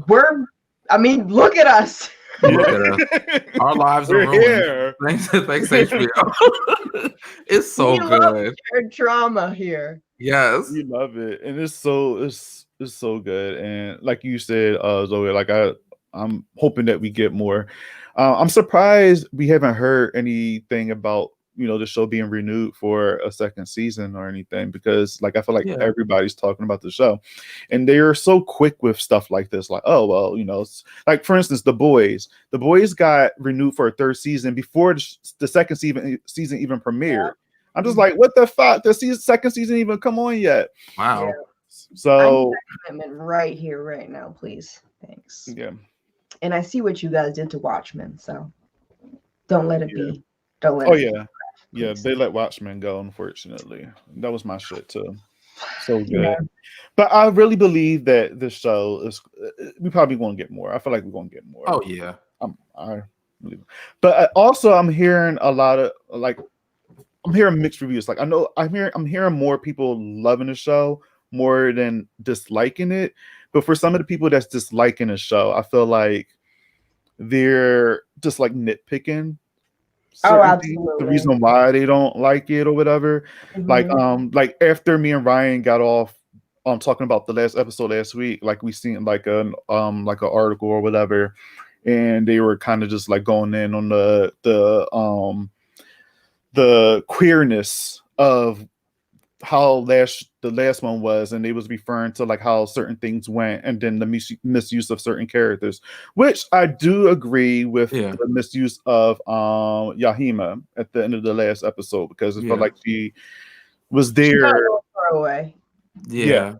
C: look at us.
B: Look at us. Our lives are ruined. Here. Thanks HBO. It's so good.
C: Drama here.
B: Yes,
A: we love it, and it's so good. And like you said, Zoe, like I'm hoping that we get more. I'm surprised we haven't heard anything about the show being renewed for a second season or anything, because like I feel like everybody's talking about the show, and they are so quick with stuff like this. Like, oh well, it's like, for instance, The Boys got renewed for a third season before the second season even premiered. I'm just like, what the fuck? The second season even come on yet?
B: Wow.
A: So
C: I'm right here, right now, please. Thanks.
A: Yeah.
C: And I see what you guys did to Watchmen, so don't let it be. Don't let it be.
A: Yeah, they let Watchmen go, unfortunately. That was my shit too. So good. But I really believe that this show is, we probably won't get more. I feel like we're going to get more.
B: Oh, yeah.
A: I believe it. But also I'm hearing a lot of, like, I'm hearing mixed reviews. Like, I'm hearing more people loving the show more than disliking it. But for some of the people that's disliking the show, I feel like they're just like nitpicking.
C: Absolutely.
A: The reason why they don't like it or whatever. Like after me and Ryan got off talking about the last episode last week, like we seen like an article or whatever, and they were kind of just like going in on the queerness of how the last one was, and they was referring to like how certain things went, and then the misuse of certain characters, which I do agree with. The misuse of Yahima at the end of the last episode, because it felt like she was there. Yeah,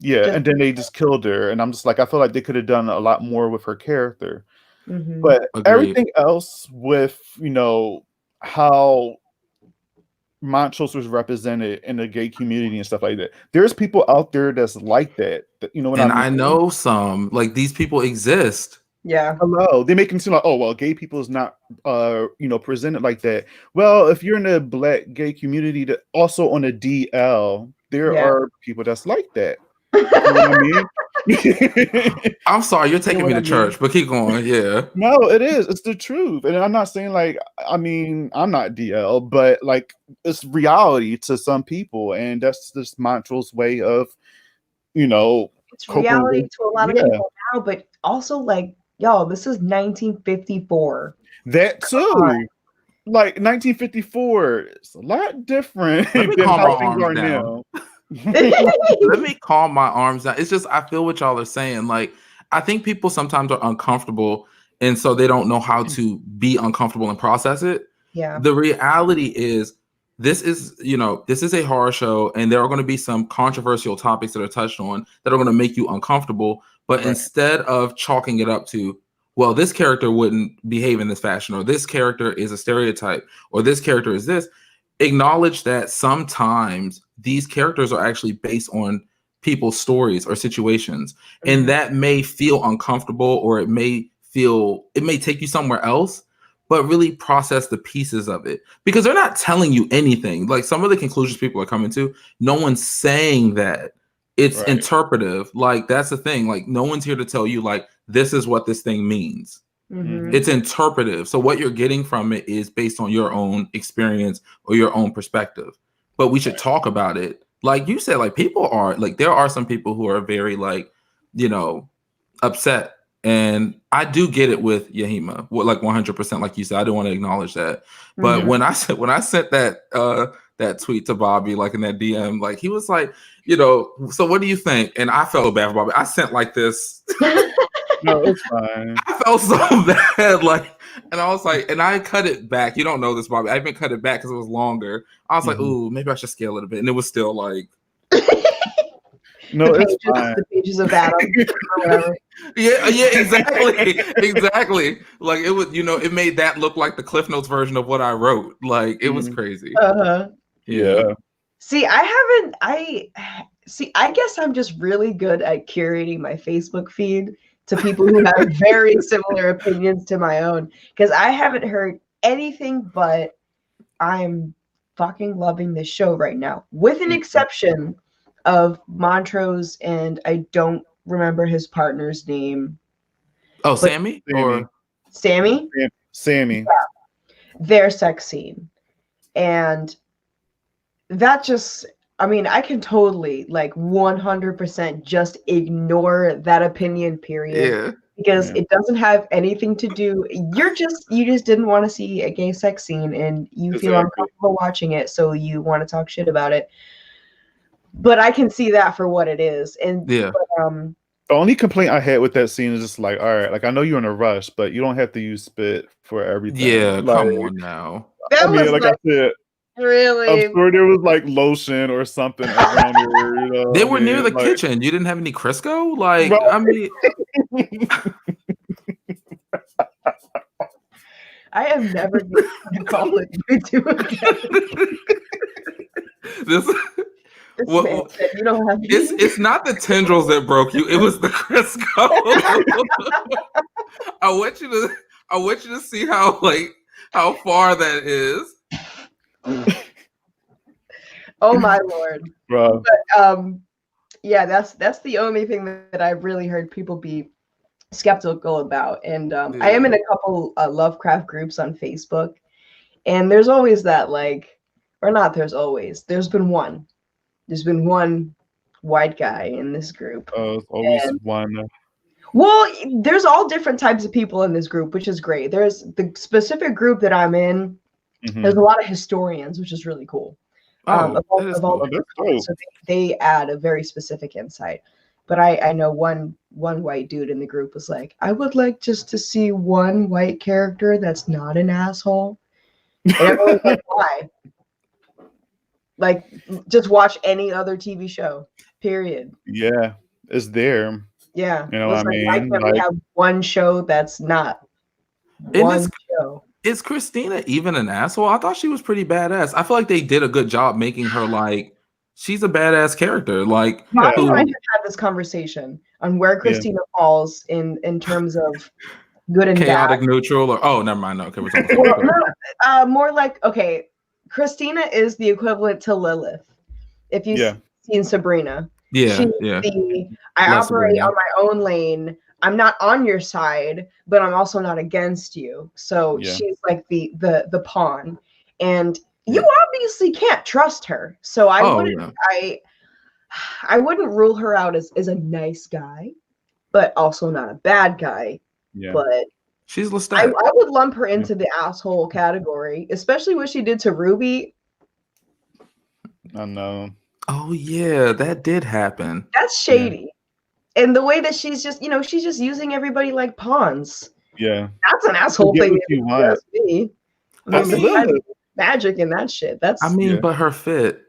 A: and then they just killed her, and I'm just like, I feel like they could have done a lot more with her character. But everything else with how Montrose was represented in the gay community and stuff like that. There's people out there that's like that.
B: I know some, like, these people exist.
C: Yeah.
A: Hello. They make it seem like, oh well, gay people is not presented like that. Well, if you're in the Black gay community, that also on the DL, there are people that's like that. You know what I mean?
B: I'm sorry, you're taking me to church, but keep going. Yeah.
A: No, it is. It's the truth. And I'm not saying like, I'm not DL, but like it's reality to some people. And that's just Montrose way of,
C: it's reality to a lot of people now, but also like, y'all, this is 1954.
A: That too. Like 1954, it's a lot different than how things are now.
B: Let me calm my arms down. It's just, I feel what y'all are saying. Like, I think people sometimes are uncomfortable, and so they don't know how to be uncomfortable and process it.
C: Yeah.
B: The reality is, this is a horror show, and there are going to be some controversial topics that are touched on that are going to make you uncomfortable. But instead of chalking it up to, well, this character wouldn't behave in this fashion, or this character is a stereotype, or this character is this, acknowledge that sometimes these characters are actually based on people's stories or situations, and that may feel uncomfortable, or it may take you somewhere else, but really process the pieces of it, because they're not telling you anything. Like, some of the conclusions people are coming to, no one's saying that. It's interpretive. Like, that's the thing. Like, no one's here to tell you like, this is what this thing means. It's interpretive. So what you're getting from it is based on your own experience or your own perspective. But we should talk about it. Like you said, like, people are like, there are some people who are very like, upset And I do get it with Yahima, like 100%, like you said. I don't want to acknowledge that, but when I sent that tweet to Bobby, like in that DM, like he was like, so what do you think? And I felt bad for Bobby. I sent like this.
A: No, it's fine.
B: I felt so bad, like, and I was like, and I cut it back. You don't know this, Bobby. I even cut it back because it was longer. I was like, ooh, maybe I should scale it a bit, and it was still like.
A: No, it's fine.
C: The pages of Adam or whatever.
B: Yeah, exactly. Like it was, it made that look like the Cliff Notes version of what I wrote. Like it was crazy.
A: Yeah.
C: See, I guess I'm just really good at curating my Facebook feed to people who have very similar opinions to my own, because I haven't heard anything but I'm fucking loving this show right now, with an exception of Montrose, and I don't remember his partner's name.
B: Oh, Sammy? Or
C: Sammy?
A: Sammy.
C: Yeah. Their sex scene. And that just, I mean, I can totally, like, 100% just ignore that opinion, period.
B: Yeah.
C: Because it doesn't have anything to do. You just didn't want to see a gay sex scene, and you feel uncomfortable watching it, so you want to talk shit about it. But I can see that for what it is. And
A: the only complaint I had with that scene is just like, all right, like I know you're in a rush, but you don't have to use spit for everything.
B: Yeah,
A: like,
B: come on now.
C: I
A: said,
C: really,
A: I'm sure there was like lotion or something around here.
B: They were near the kitchen. You didn't have any Crisco? Like,
A: bro.
B: I mean,
C: I am never going to call it YouTube again. You don't have
B: it's not the tendrils that broke you. It was the Crisco. I want you to see how far that is.
C: Oh my Lord,
A: bro.
C: But yeah, that's the only thing that I've really heard people be skeptical about. And I am in a couple Lovecraft groups on Facebook, and there's always that there's been one. There's been one white guy in this group.
A: Oh, it's always one.
C: Well, there's all different types of people in this group, which is great. There's the specific group that I'm in. There's a lot of historians, which is really cool. So they add a very specific insight. But I know one white dude in the group was like, I would like just to see one white character that's not an asshole. And everyone's like, why? Like, just watch any other TV show, period.
A: Yeah, it's there.
C: Yeah.
A: You know what I mean?
C: Why can't we have one show that's not one show?
B: Is Christina even an asshole? I thought she was pretty badass. I feel like they did a good job making her like, she's a badass character. Like,
C: Bobby and I have had this conversation on where Christina falls in terms of good and
B: chaotic,
C: bad.
B: neutral, or never mind. No, okay, we're talking
C: more like, okay, Christina is the equivalent to Lilith. If you've seen Sabrina, I operate on my own lane. I'm not on your side, but I'm also not against you. So she's like the pawn, and you obviously can't trust her. So I wouldn't rule her out as a nice guy, but also not a bad guy.
A: Yeah.
C: But
B: she's Lestat.
C: I would lump her into the asshole category, especially what she did to Ruby.
A: I know.
B: Oh yeah, that did happen.
C: That's shady. Yeah. And the way that she's just using everybody like pawns.
A: Yeah.
C: That's an asshole thing.
A: That's
C: magic in that shit.
B: But her fit.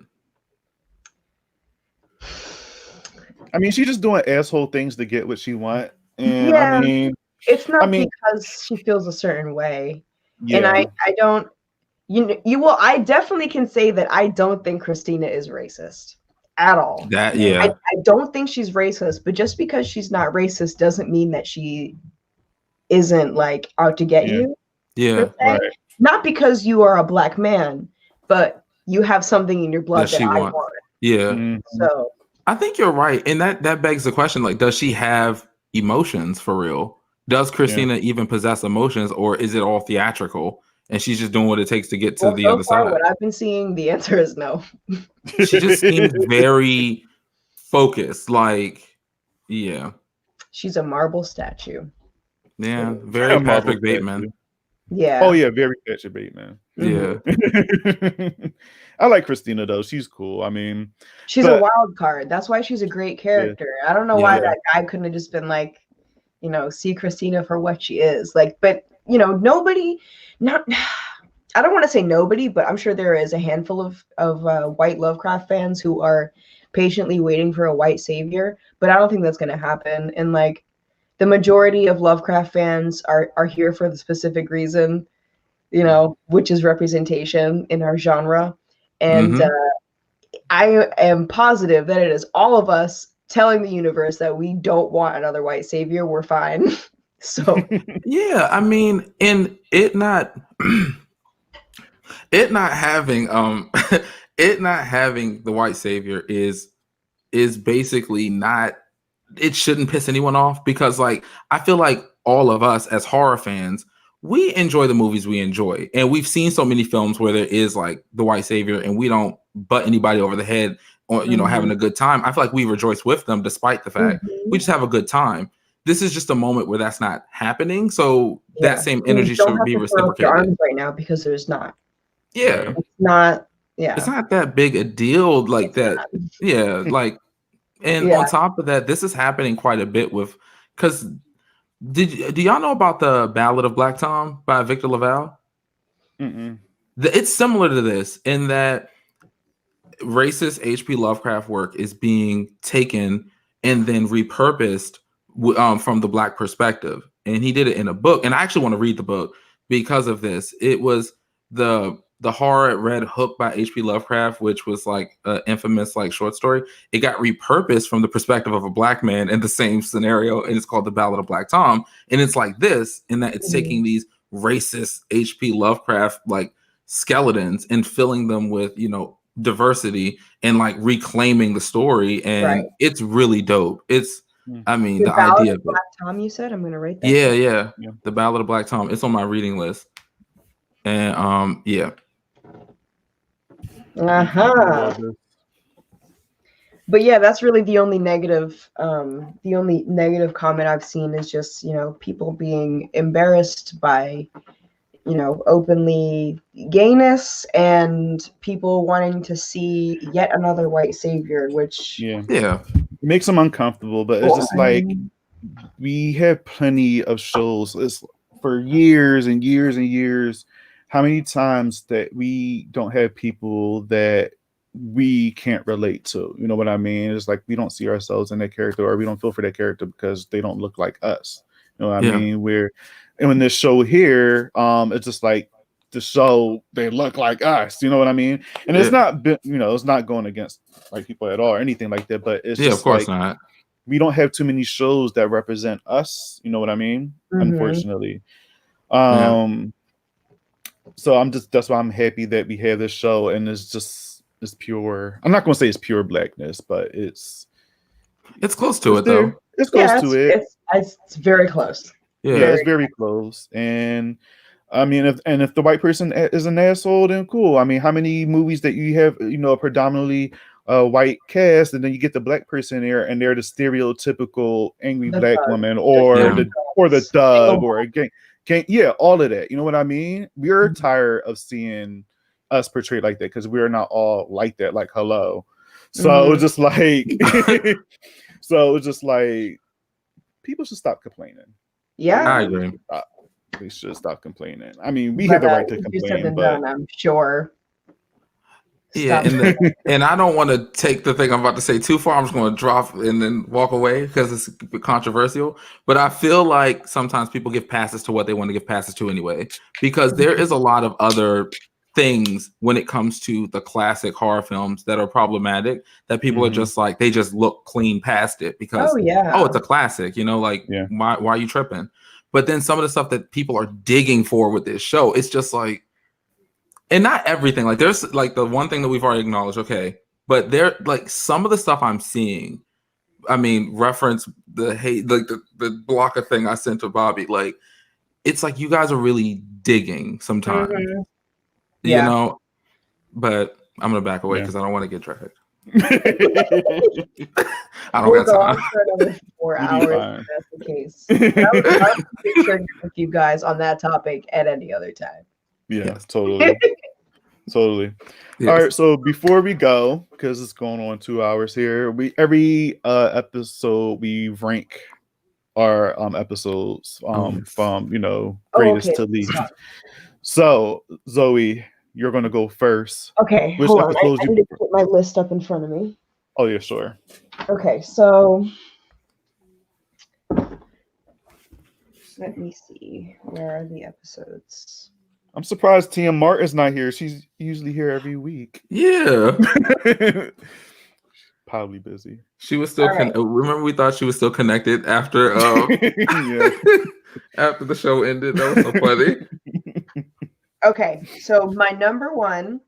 A: I mean, she's just doing asshole things to get what she wants. And I mean,
C: it's not because she feels a certain way. Yeah. And I don't, I definitely can say that I don't think Christina is racist at all. I don't think she's racist, but just because she's not racist doesn't mean that she isn't like out to get you.
B: Yeah.
A: Right.
C: Not because you are a black man, but you have something in your blood that I want.
B: Yeah.
A: Mm-hmm.
C: So
B: I think you're right. And that begs the question, like, does she have emotions for real? Does Christina even possess emotions, or is it all theatrical and she's just doing what it takes to get to the other side?
C: What I've been seeing, the answer is no.
B: She just seems very focused. Like, yeah.
C: She's a marble statue.
B: Yeah, very
A: Marvel
B: Patrick Bateman.
A: statue.
C: Yeah.
A: Oh yeah, very Patrick Bateman.
B: Yeah.
A: I like Christina though. She's cool. I mean,
C: She's a
A: but
C: wild card. That's why she's a great character. I don't know
B: Yeah.
C: why that guy couldn't have just been like, see Christina for what she is. Like, but nobody, not. I don't want to say nobody, but I'm sure there is a handful of white Lovecraft fans who are patiently waiting for a white savior. But I don't think that's going to happen. And like, the majority of Lovecraft fans are here for the specific reason, which is representation in our genre. And I am positive that it is all of us telling the universe that we don't want another white savior. We're fine. So
B: yeah, I mean, and it not it not having it not having the white savior is basically not, it shouldn't piss anyone off, because like I feel like all of us as horror fans, we enjoy the movies we enjoy, and we've seen so many films where there is like the white savior and we don't butt anybody over the head or having a good time. I feel like we rejoice with them despite the fact we just have a good time. This is just a moment where that's not happening, so that same energy should be reciprocated
C: right now, because there's not.
B: Yeah,
C: it's not. Yeah,
B: it's not that big a deal like that. Yeah, like, and on top of that, this is happening quite a bit with, because do y'all know about the Ballad of Black Tom by Victor LaValle? It's similar to this in that racist H.P. Lovecraft work is being taken and then repurposed from the Black perspective, and he did it in a book. And I actually want to read the book because of this. It was the horror Red Hook by H.P. Lovecraft, which was like an infamous like short story. It got repurposed from the perspective of a Black man in the same scenario, and it's called The Ballad of Black Tom. And it's like this, in that it's taking these racist H.P. Lovecraft like skeletons and filling them with diversity and like reclaiming the story, and it's really dope. It's I mean, the idea of
C: Black Tom, you said? I'm gonna write that.
B: Yeah. The Ballad of Black Tom. It's on my reading list. And
C: But yeah, that's really the only negative comment I've seen is just, people being embarrassed by, openly gayness, and people wanting to see yet another white savior, which
A: it makes them uncomfortable. But it's just like, we have plenty of shows for years and years and years. How many times that we don't have people that we can't relate to? You know what I mean? It's like we don't see ourselves in that character, or we don't feel for that character because they don't look like us. You know what I mean? And in this show here, it's just like the show, they look like us. You know what I mean? And it's not, it's not going against like people at all or anything like that. But it's just
B: of course
A: like,
B: not.
A: We don't have too many shows that represent us. You know what I mean? Unfortunately. So that's why I'm happy that we have this show, and it's pure. I'm not going to say it's pure Blackness, but it's
B: close to it though.
A: It's close to it.
C: It's very close.
A: Yeah, it's very close. And I mean, if the white person is an asshole, then cool. I mean, how many movies that you have, a predominantly white cast, and then you get the Black person there, and they're the stereotypical angry Black woman, or the thug, or a gang, all of that. You know what I mean? We're tired of seeing us portrayed like that, because we are not all like that. Like, hello. So it's just like, people should stop complaining.
C: Yeah,
B: I agree.
A: They should stop complaining. I mean, we have the right to complain, but
C: I'm sure.
B: Yeah, and I don't want to take the thing I'm about to say too far. I'm just going to drop and then walk away because it's controversial. But I feel like sometimes people give passes to what they want to give passes to anyway, because there is a lot of other things when it comes to the classic horror films that are problematic, that people are just like, they just look clean past it because it's a classic, why are you tripping? But then some of the stuff that people are digging for with this show, it's just like, and not everything, like there's like the one thing that we've already acknowledged, okay, but there, like some of the stuff I'm seeing, I mean, reference the hate, like the blocker thing I sent to Bobby, like it's like you guys are really digging sometimes. But I'm gonna back away because I don't want to get dragged. I don't
C: We'll
B: got
C: go on
B: time.
C: for another 4
A: You'll be
C: hours
A: fine.
C: if that's the case. I would be sure with you guys on that topic at any other time.
A: Yeah,
B: Yeah.
A: totally. Totally. All
B: Yes.
A: right, so before we go, because it's going on 2 hours here, we every episode we rank our episodes
B: yes.
A: from
C: Oh,
A: greatest
C: okay.
A: to least. So Zoe, you're gonna go first.
C: Okay,
A: Which
C: hold on. I
A: episodes
C: need
A: you
C: to put my list up in front of me.
A: Oh yeah, sure.
C: Okay, so let me see. Where are the episodes?
A: I'm surprised Tia Martin's not here. She's usually here every week.
B: Yeah.
A: Probably busy.
B: She was still
C: All right.
B: remember we thought she was still connected after
A: Yeah.
B: after the show ended. That was so funny.
C: Okay, so my number one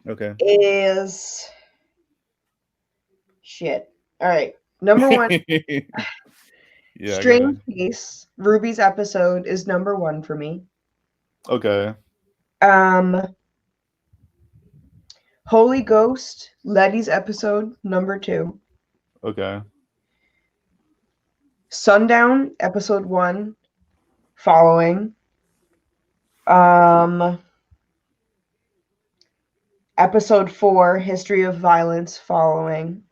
A: Okay.
C: is shit. All right, number one,
A: Yeah.
C: Strange Case. Ruby's episode is number one for me.
A: Okay.
C: Holy Ghost, Letty's episode, number 2.
A: Okay.
C: Sundown, episode 1, following. Episode 4, History of Violence, following.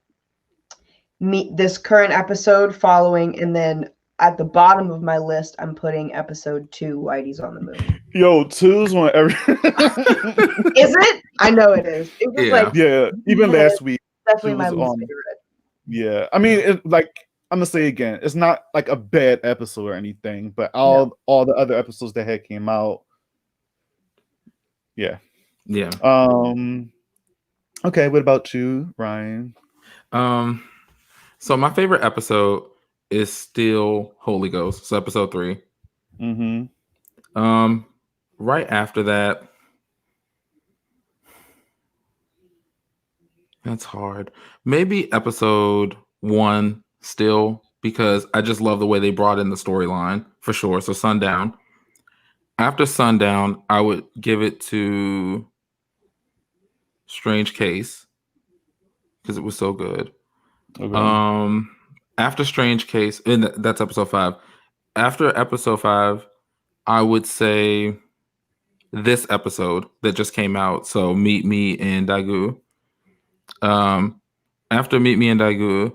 C: This current episode, following, and then at the bottom of my list, I'm putting episode 2, Whitey's on the Moon.
A: Yo, 2's one every.
C: Is it? I know it is. It was
B: Yeah.
C: like
A: Yeah. Even last week.
C: definitely
A: 2
C: my
A: was
C: least
A: on.
C: favorite.
A: Yeah. I mean, I'm gonna say again, it's not like a bad episode or anything, but all the other episodes that had came out. Yeah.
B: Yeah.
A: Okay. What about you, Ryan?
B: So my favorite episode is still Holy Ghost. So episode 3.
A: Mm-hmm.
B: Right after that, that's hard. Maybe episode 1 still, because I just love the way they brought in the storyline for sure. So Sundown. After Sundown, I would give it to Strange Case because it was so good.
A: Okay.
B: After Strange Case, and that's episode 5. After episode 5, I would say this episode that just came out. So Meet Me and Daegu. After Meet Me and Daegu,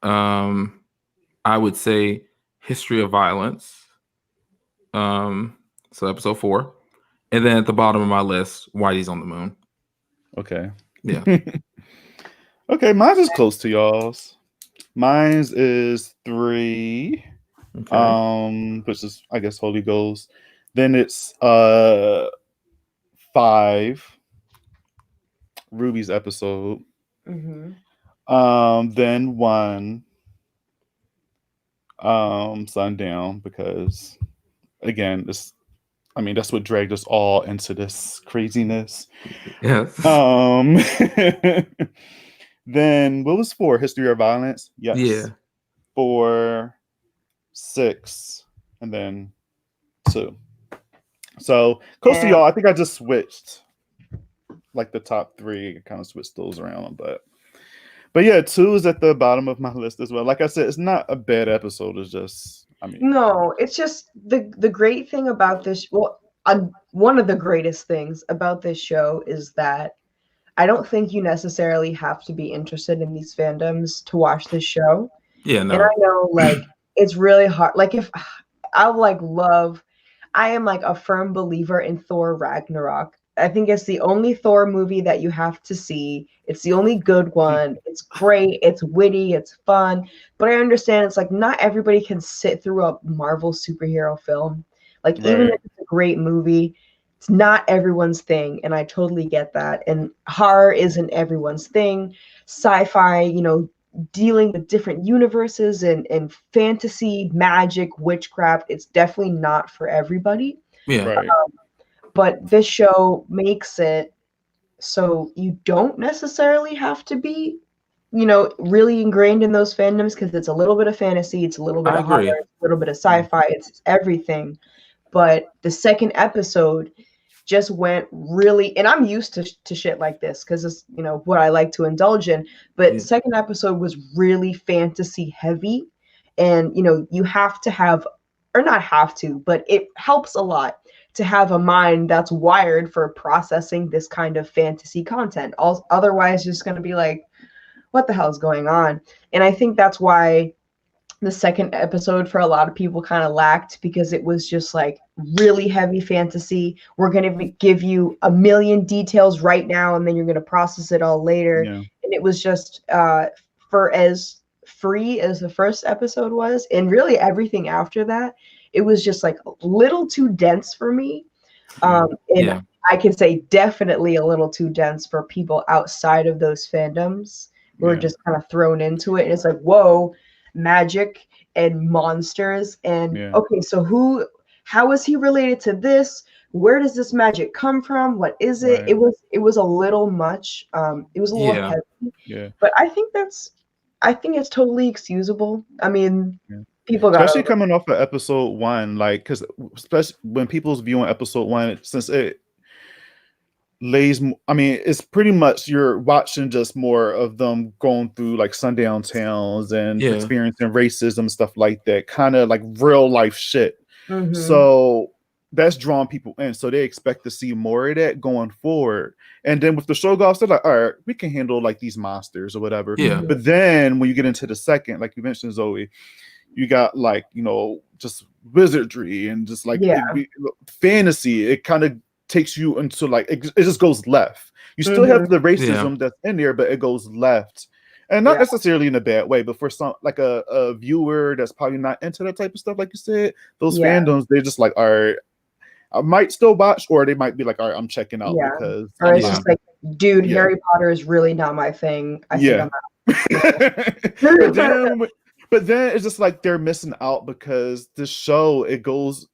B: I would say History of Violence. So episode 4. And then at the bottom of my list, Whitey's on the Moon.
A: Okay.
B: Yeah.
A: Okay, mine's is close to y'all's. Mine's is 3.
B: Okay.
A: Which is I guess Holy Ghost. Then it's 5. Ruby's episode.
C: Mm-hmm.
A: Then 1. Sundown, because again, that's what dragged us all into this craziness.
B: Yes.
A: Then what was 4? History of Violence? Yes.
B: Yeah.
A: 4, 6, and then 2. So close to y'all. I think I just switched like the top 3, kind of switched those around, but yeah, 2 is at the bottom of my list as well. Like I said, it's not a bad episode. It's just,
C: no, it's just the great thing about this. Well, one of the greatest things about this show is that I don't think you necessarily have to be interested in these fandoms to watch this show.
B: Yeah, no.
C: And I know, like, it's really hard. Like, if I am like a firm believer in Thor Ragnarok. I think it's the only Thor movie that you have to see. It's the only good one. It's great. It's witty. It's fun. But I understand it's like not everybody can sit through a Marvel superhero film. Like, even if it's a great movie, it's not everyone's thing. And I totally get that. And horror isn't everyone's thing. Sci-fi, dealing with different universes and fantasy, magic, witchcraft, it's definitely not for everybody.
B: Yeah.
A: right.
C: But this show makes it so you don't necessarily have to be, really ingrained in those fandoms, because it's a little bit of fantasy, it's a little bit
B: I
C: of horror,
B: agree.
C: it's a little bit of sci-fi, it's everything. But the second episode, just went really, and I'm used to shit like this because it's, you know, what I like to indulge in. But second episode was really fantasy heavy, and you know, you have to have, or not have to, but it helps a lot to have a mind that's wired for processing this kind of fantasy content. Otherwise, you're just going to be like, what the hell is going on? And I think that's why the second episode for a lot of people kind of lacked, because it was just like really heavy fantasy. We're going to give you a million details right now, and then you're going to process it all later.
A: Yeah.
C: And it was just for as free as the first episode was, and really everything after that, it was just like a little too dense for me. And I can say definitely a little too dense for people outside of those fandoms who are just kind of thrown into it. And it's like, whoa, magic and monsters. And okay, so how is he related to this? Where does this magic come from? What is it?
A: Right.
C: It was a little much. It was a little heavy.
A: Yeah.
C: But I think it's totally excusable. I mean, people
A: especially coming off of episode 1, like, because especially when people's viewing episode 1, since it lays, I mean, it's pretty much you're watching just more of them going through like sundown towns and experiencing racism, stuff like that, kind of like real life shit. So that's drawing people in, so they expect to see more of that going forward. And then with the show goes, they're like, all right, we can handle like these monsters or whatever. But then when you get into the second, like you mentioned, Zoe, you got like, you know, just wizardry and just like fantasy. It kind of takes you into like, it just goes left. You still have the racism that's in there, but it goes left. And not necessarily in a bad way, but for some, like a viewer that's probably not into that type of stuff, like you said, those fandoms, they're just like, all right, I might still watch, or they might be like, all right, I'm checking out because,
C: or it's just like, dude, Harry Potter is really not my thing. I think I'm out.
A: But then it's just like they're missing out, because this show, it goes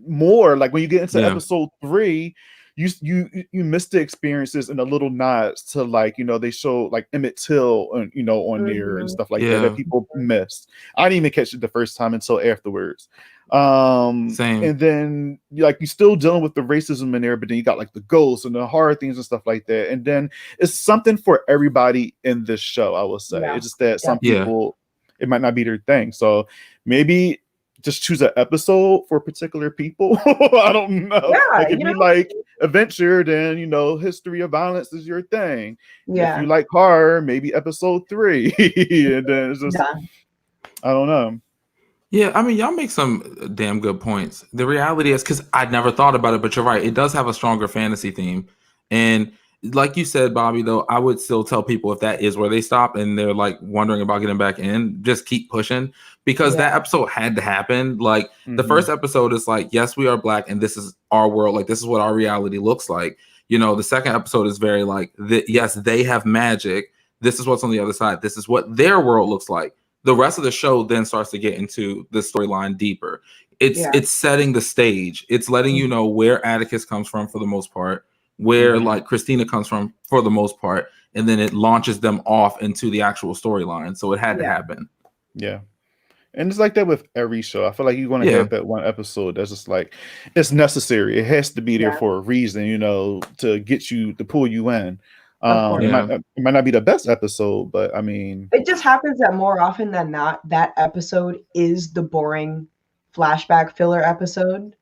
A: more like when you get into episode 3, you miss the experiences and the little nods to, like, you know, they show like Emmett Till and, you know, on there and stuff like that people missed. I didn't even catch it the first time until afterwards.
B: Same.
A: And then like you're still dealing with the racism in there, but then you got like the ghosts and the horror things and stuff like that. And then it's something for everybody in this show, I will say. It's just that some people, it might not be their thing. So maybe just choose an episode for particular people. I don't know. Like if you like adventure, then, you know, history of violence is your thing. If you like horror, maybe episode 3. And then it's just, I don't know.
B: Yeah, I mean, y'all make some damn good points. The reality is, because I'd never thought about it, but you're right. It does have a stronger fantasy theme. And like you said, Bobby, though, I would still tell people if that is where they stop and they're like wondering about getting back in, just keep pushing, because that episode had to happen. Like the first episode is like, yes, we are Black and this is our world. Like, this is what our reality looks like. You know, the second episode is very like, yes, they have magic. This is what's on the other side. This is what their world looks like. The rest of the show then starts to get into the storyline deeper. It's setting the stage. It's letting you know where Atticus comes from for the most part, where like Christina comes from for the most part, and then it launches them off into the actual storyline. So it had to happen.
A: Yeah. And it's like that with every show. I feel like you want to have that one episode that's just like, it's necessary. It has to be there for a reason, you know, to get you, to pull you in. It might not be the best episode, but I mean,
C: it just happens that more often than not, that episode is the boring flashback filler episode.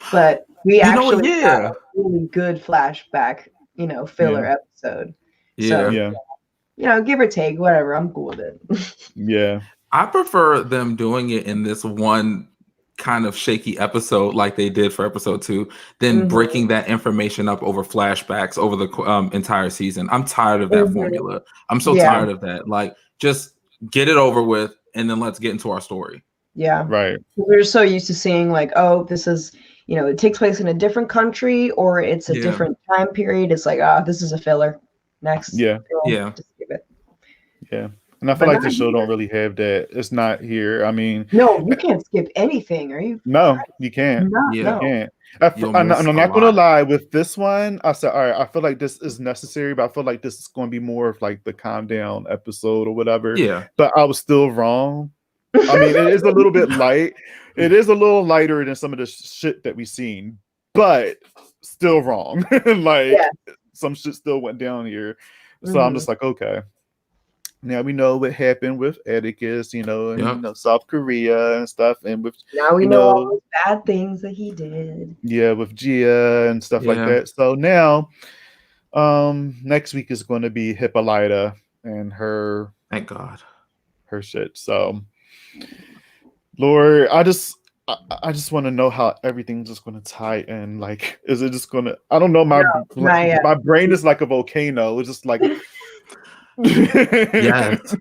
C: But we actually had a really good flashback, you know, filler episode. So, you know, give or take, whatever. I'm cool with it.
B: I prefer them doing it in this one kind of shaky episode like they did for episode 2 than breaking that information up over flashbacks over the entire season. I'm tired of that formula. I'm so tired of that. Like, just get it over with and then let's get into our story.
A: Right.
C: We're so used to seeing like, oh, this is, you know, it takes place in a different country or it's a different time period. It's like, this is a filler. Next.
B: Just
C: skip it.
A: And I feel like the show don't really have that. It's not here. I mean,
C: no, you can't skip anything. Are you?
A: No, you can't. You can't. I'm not going to lie. With this one, I said, all right, I feel like this is necessary, but I feel like this is going to be more of like the calm down episode or whatever. But I was still wrong. I mean, it is a little bit light. It is a little lighter than some of the shit that we've seen. But still wrong. Like
C: Yeah.
A: some shit still went down here. So I'm just like, okay. Now we know what happened with Atticus, and South Korea and stuff, and with
C: Now we know all those bad things that he did.
A: Yeah, with Gia and stuff like that. So now, next week is going to be Hippolyta and her.
B: Thank God.
A: Her shit. So, Lord, I just want to know how everything's just going to tie in. Like, is it just going to? I don't know. My brain is like a volcano. It's just like.
B: Yes.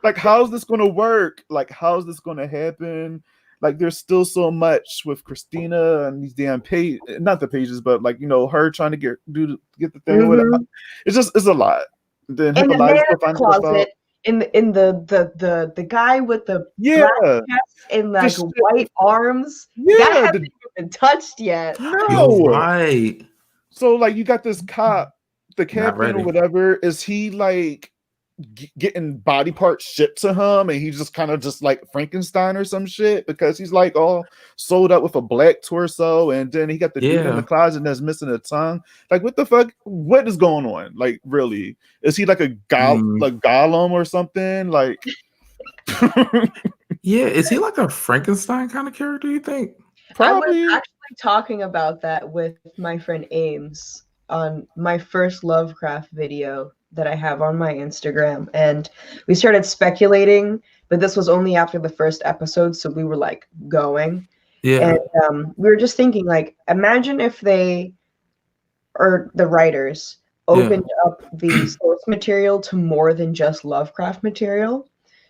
A: Like, how's this going to work? Like, how's this going to happen? Like, there's still so much with Christina and these damn not the pages, but like, her trying to get the thing with it. It's a lot. Then Hippolyta's
C: closet in the guy with the black chest and like white arms.
A: Yeah,
C: that hasn't even been touched yet.
A: No,
B: right.
A: So like, you got this cop, the captain or whatever. Is he like getting body parts shipped to him, and he's just kind of just like Frankenstein or some shit, because he's like all sewed up with a black torso, and then he got the dude in the closet that's missing a tongue. Like, what the fuck? What is going on? Like, really? Is he like a like Gollum or something? Like,
B: yeah, is he like a Frankenstein kind of character, you think?
A: Probably.
C: I was actually talking about that with my friend Ames on my first Lovecraft video that I have on my Instagram, and we started speculating, but this was only after the first episode, so we were like going. And we were just thinking, like, imagine if they, or the writers, opened up the source material to more than just Lovecraft material.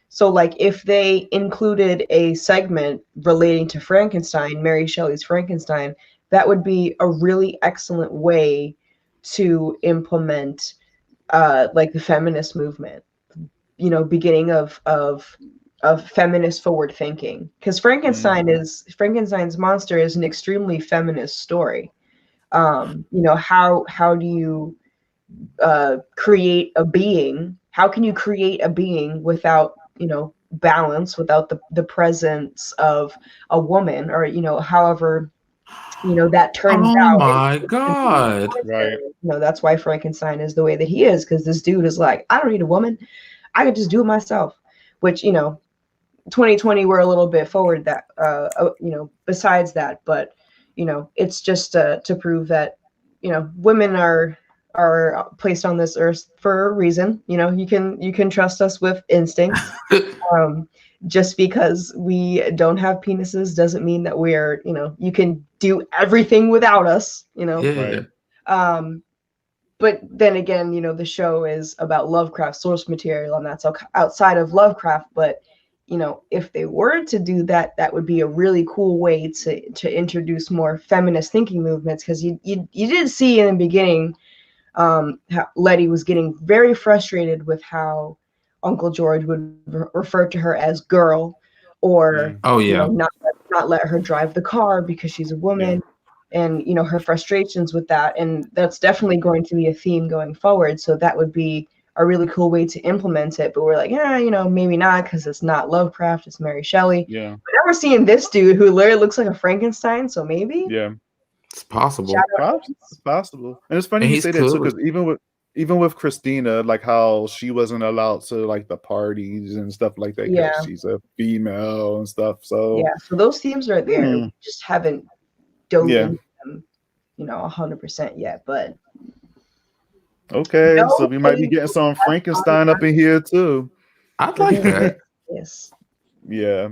C: So like, if they included a segment relating to Frankenstein, Mary Shelley's Frankenstein, that would be a really excellent way to implement like the feminist movement, beginning of feminist forward thinking, because Frankenstein's monster is an extremely feminist story. How do you create a being? How can you create a being without balance, without the presence of a woman, or however that turns out.
B: Oh my God.
A: Right.
C: That's why Frankenstein is the way that he is, because this dude is like, I don't need a woman. I could just do it myself. Which, 2020, we're a little bit forward that, besides that. But, it's just to prove that, women are placed on this earth for a reason. You can trust us with instincts. Just because we don't have penises doesn't mean that we're, you can do everything without us,
A: Right.
C: But then again, the show is about Lovecraft source material, and that's outside of Lovecraft. But, if they were to do that, that would be a really cool way to introduce more feminist thinking movements, because you did see in the beginning how Letty was getting very frustrated with how Uncle George would refer to her as girl, or not let her drive the car because she's a woman, and her frustrations with that. And that's definitely going to be a theme going forward. So that would be a really cool way to implement it. But we're like, maybe not, because it's not Lovecraft, it's Mary Shelley.
A: Yeah.
C: But now we're seeing this dude who literally looks like a Frankenstein. So maybe.
A: Yeah.
B: It's possible.
A: It's possible. And it's funny you say that too, because even with Christina, like how she wasn't allowed to like the parties and stuff like that.
C: Yeah.
A: She's a female and stuff. So
C: so those themes are there. We just haven't dove into them, 100% yet. But
A: okay, so we might be getting some Frankenstein up in here too.
B: I'd like that.
C: Yes.
A: Yeah.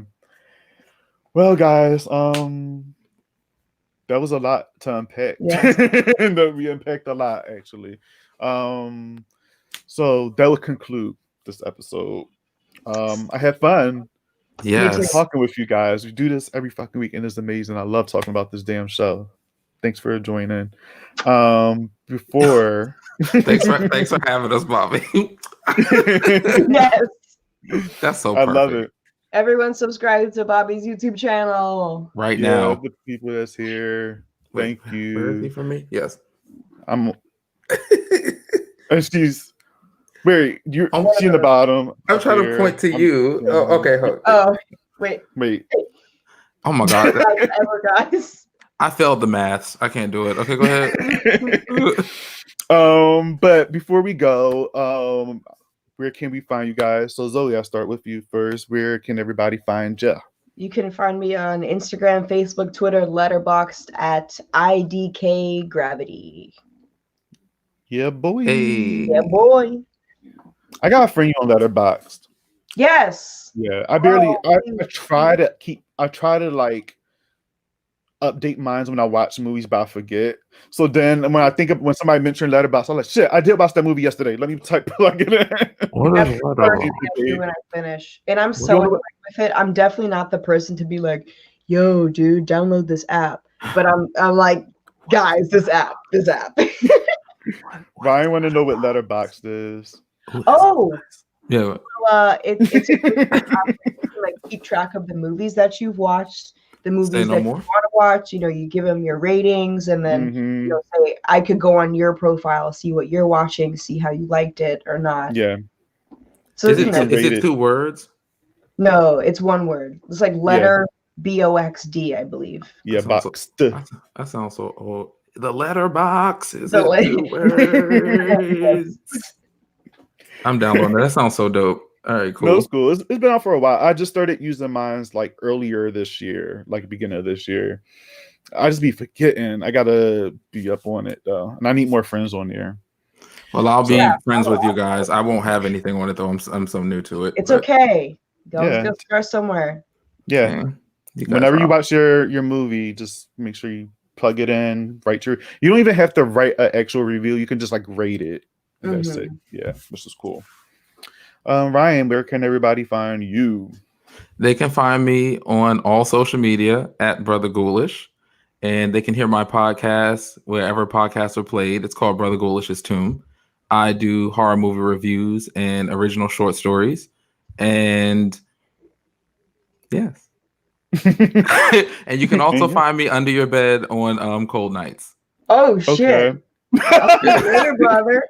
A: Well, guys, that was a lot to unpack.
C: Yeah.
A: We unpacked a lot, actually. So that would conclude this episode. I had fun.
B: Yes.
A: Talking with you guys. We do this every fucking week, and it's amazing. I love talking about this damn show. Thanks for joining. Before
B: thanks for having us, Bobby.
C: Yes.
B: That's so
A: I
B: perfect.
A: love it.
C: Everyone subscribe to Bobby's YouTube channel
B: right now.
A: The people that's here. Thank you.
B: Where is he for me? Yes.
A: And she's she's in the bottom.
B: I'm trying to point to you. Oh, okay.
C: Oh, wait.
B: Oh my God.
C: Ever, guys.
B: I failed the maths. I can't do it. Okay, go ahead.
A: But before we go, where can we find you guys? So Zoe, I'll start with you first. Where can everybody find you?
C: You can find me on Instagram, Facebook, Twitter, Letterboxd at IDK Gravity.
A: Yeah, boy.
B: Hey.
C: Yeah, boy.
A: I got a friend you on Letterboxd.
C: Yes.
A: Yeah, I barely.
C: Oh,
A: I try to keep. I try to like update mine when I watch movies, but I forget. So then when I think of when somebody mentioned Letterboxd, I'm like, shit, I did watch that movie yesterday. Let me plug it in.
B: What
C: That's
B: is
C: the first
B: Letterboxd?
C: thing I do when I finish. And I'm
A: You
C: so
A: know
C: annoyed
A: what-
C: with it. I'm definitely not the person to be like, yo, dude, download this app. But I'm like, guys, this app.
A: Ryan want to know what Letterboxd is.
C: Oh,
B: Yeah.
C: it's a good app where you can like keep track of the movies that you've watched, the
B: Say
C: movies
B: no
C: that you
B: more.
C: want to watch. You know, you give them your ratings, and then
A: Mhm.
C: you know, say I could go on your profile, see what you're watching, see how you liked it or not.
A: Yeah,
C: So
B: Is
C: you
B: it
C: know,
A: can
B: is
A: rate
B: it
A: it.
B: 2 words?
C: no, it's one word. It's like letter BOXD, I believe.
A: yeah,
B: That sounds so,
A: boxed.
B: that sounds so old. The letterbox is
C: The
B: it
C: le-
B: 2 words? I'm downloading that. That sounds so dope. All right,
A: No, it's
B: cool.
A: cool. It's been out for a while. I just started using mine like earlier this year, like beginning of this year. I just be forgetting. I gotta be up on it though, and I need more friends on there.
B: Well, I'll be
C: Yeah.
B: friends with you guys. I won't have anything on it though. I'm so new to it.
C: It's
B: but,
C: okay.
A: Yeah.
C: Go start somewhere.
A: Yeah.
B: yeah, you guys
A: Whenever you
B: rock.
A: watch your movie, just make sure you plug it in, write your. You don't even have to write an actual review. You can just like rate it. And that's it. Yeah, this is cool. Ryan, where can everybody find you?
B: They can find me on all social media at Brother Ghoulish, and they can hear my podcast wherever podcasts are played. It's called Brother Ghoulish's Tomb. I do horror movie reviews and original short stories, and yes. And you can also find me under your bed on cold nights.
C: Oh shit!
A: Okay.
C: I'll see you later, brother.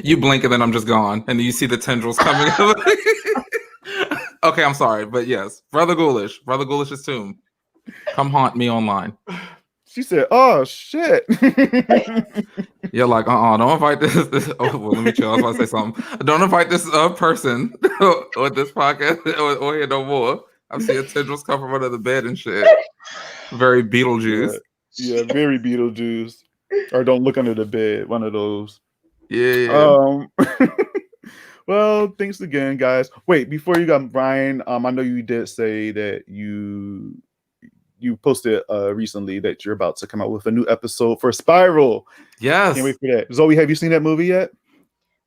B: You blink and then I'm just gone, and then you see the tendrils coming. Okay, I'm sorry, but yes, Brother Ghoulish's Tomb. Come haunt me online.
A: She said, "Oh shit."
B: You're like, don't invite this. Oh, well, let me chill. I was about to say something. Don't invite this person or this podcast or here no more. I'm seeing tendrils come from under the bed and shit. Very Beetlejuice.
A: Yeah, very Beetlejuice. Or don't look under the bed. One of those.
B: Yeah.
A: Well, thanks again, guys. Wait, before you got Brian, I know you did say that you posted recently that you're about to come out with a new episode for Spiral.
B: Yes.
A: Can't wait for that. Zoe, have you seen that movie yet?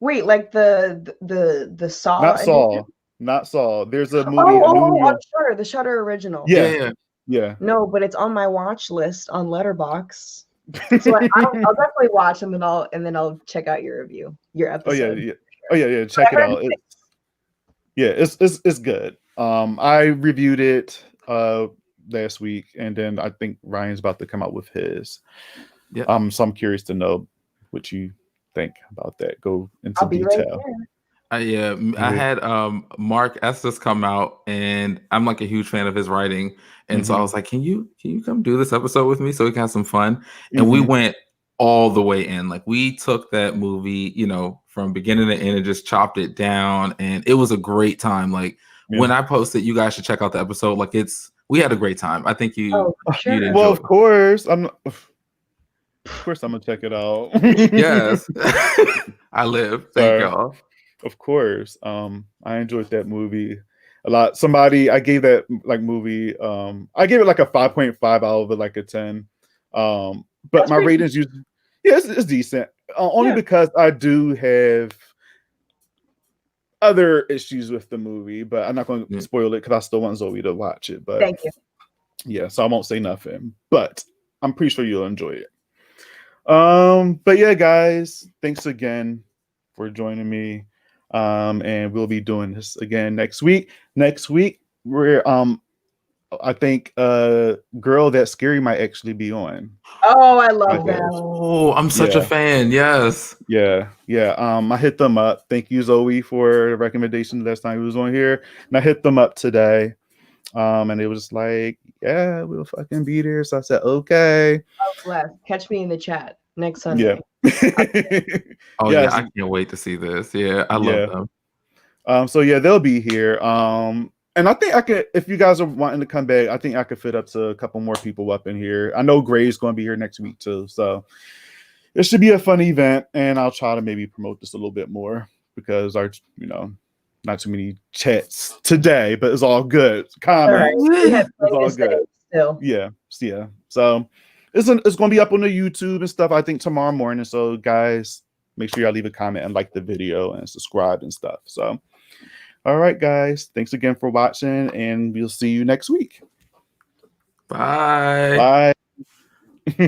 C: Wait, like the Saw?
A: Not Saw. Not Saw. There's a movie.
C: On Shutter, the Shutter original.
A: Yeah.
C: No, but it's on my watch list on Letterboxd. So I'll definitely watch and then I'll check out your review, your episode.
A: Oh yeah. Check it out. It's good. I reviewed it last week, and then I think Ryan's about to come out with his.
B: Yeah.
A: So I'm curious to know what you think about that. Go into
C: I'll be
A: detail.
C: right there.
B: I had Mark Estes come out, and I'm like a huge fan of his writing, and so I was like, "Can you come do this episode with me so we can have some fun?" And we went all the way in. Like we took that movie, from beginning to end and just chopped it down, and it was a great time. Like when I posted, you guys should check out the episode. Like we had a great time. I think you.
C: Sure.
B: You'd
A: Well,
B: enjoy
A: of course, I'm gonna check it out.
B: Yes, I live. Thank y'all.
A: Of course. I enjoyed that movie a lot. I gave that movie, I gave it like a 5.5 out of it, like a 10. But
C: That's
A: my ratings usually, it's decent. Only because I do have other issues with the movie, but I'm not going to spoil it because I still want Zoe to watch it. But
C: thank you.
A: Yeah, so I won't say nothing, but I'm pretty sure you'll enjoy it. But yeah, guys, thanks again for joining me. And we'll be doing this again next week. Next week, we're I think Girl That's Scary might actually be on.
C: Oh, I love that.
B: Oh, I'm such a fan. Yes.
A: Yeah. I hit them up. Thank you, Zoe, for the recommendation last time he was on here. And I hit them up today. And it was like, yeah, we'll fucking be there. So I said, okay.
C: Oh, bless. Catch me in the chat next
A: Yeah.
C: Sunday.
B: Oh
A: Yes.
B: yeah, I can't wait to see this. Yeah, I
A: Yeah.
B: love them.
A: So yeah, they'll be here. And I think I could, if you guys are wanting to come back, I think I could fit up to a couple more people up in here. I know Gray's going to be here next week too, so it should be a fun event. And I'll try to maybe promote this a little bit more because our, not too many chats today, but it's all good. Comments,
C: All right. We have
A: it's
C: plenty
A: all
C: to say
A: good.
C: still.
A: Yeah. So it's going to be up on the YouTube and stuff, I think, tomorrow morning. So guys, make sure y'all leave a comment and like the video and subscribe and stuff. So, all right, guys, thanks again for watching, and we'll see you next week.
B: Bye.
A: Bye.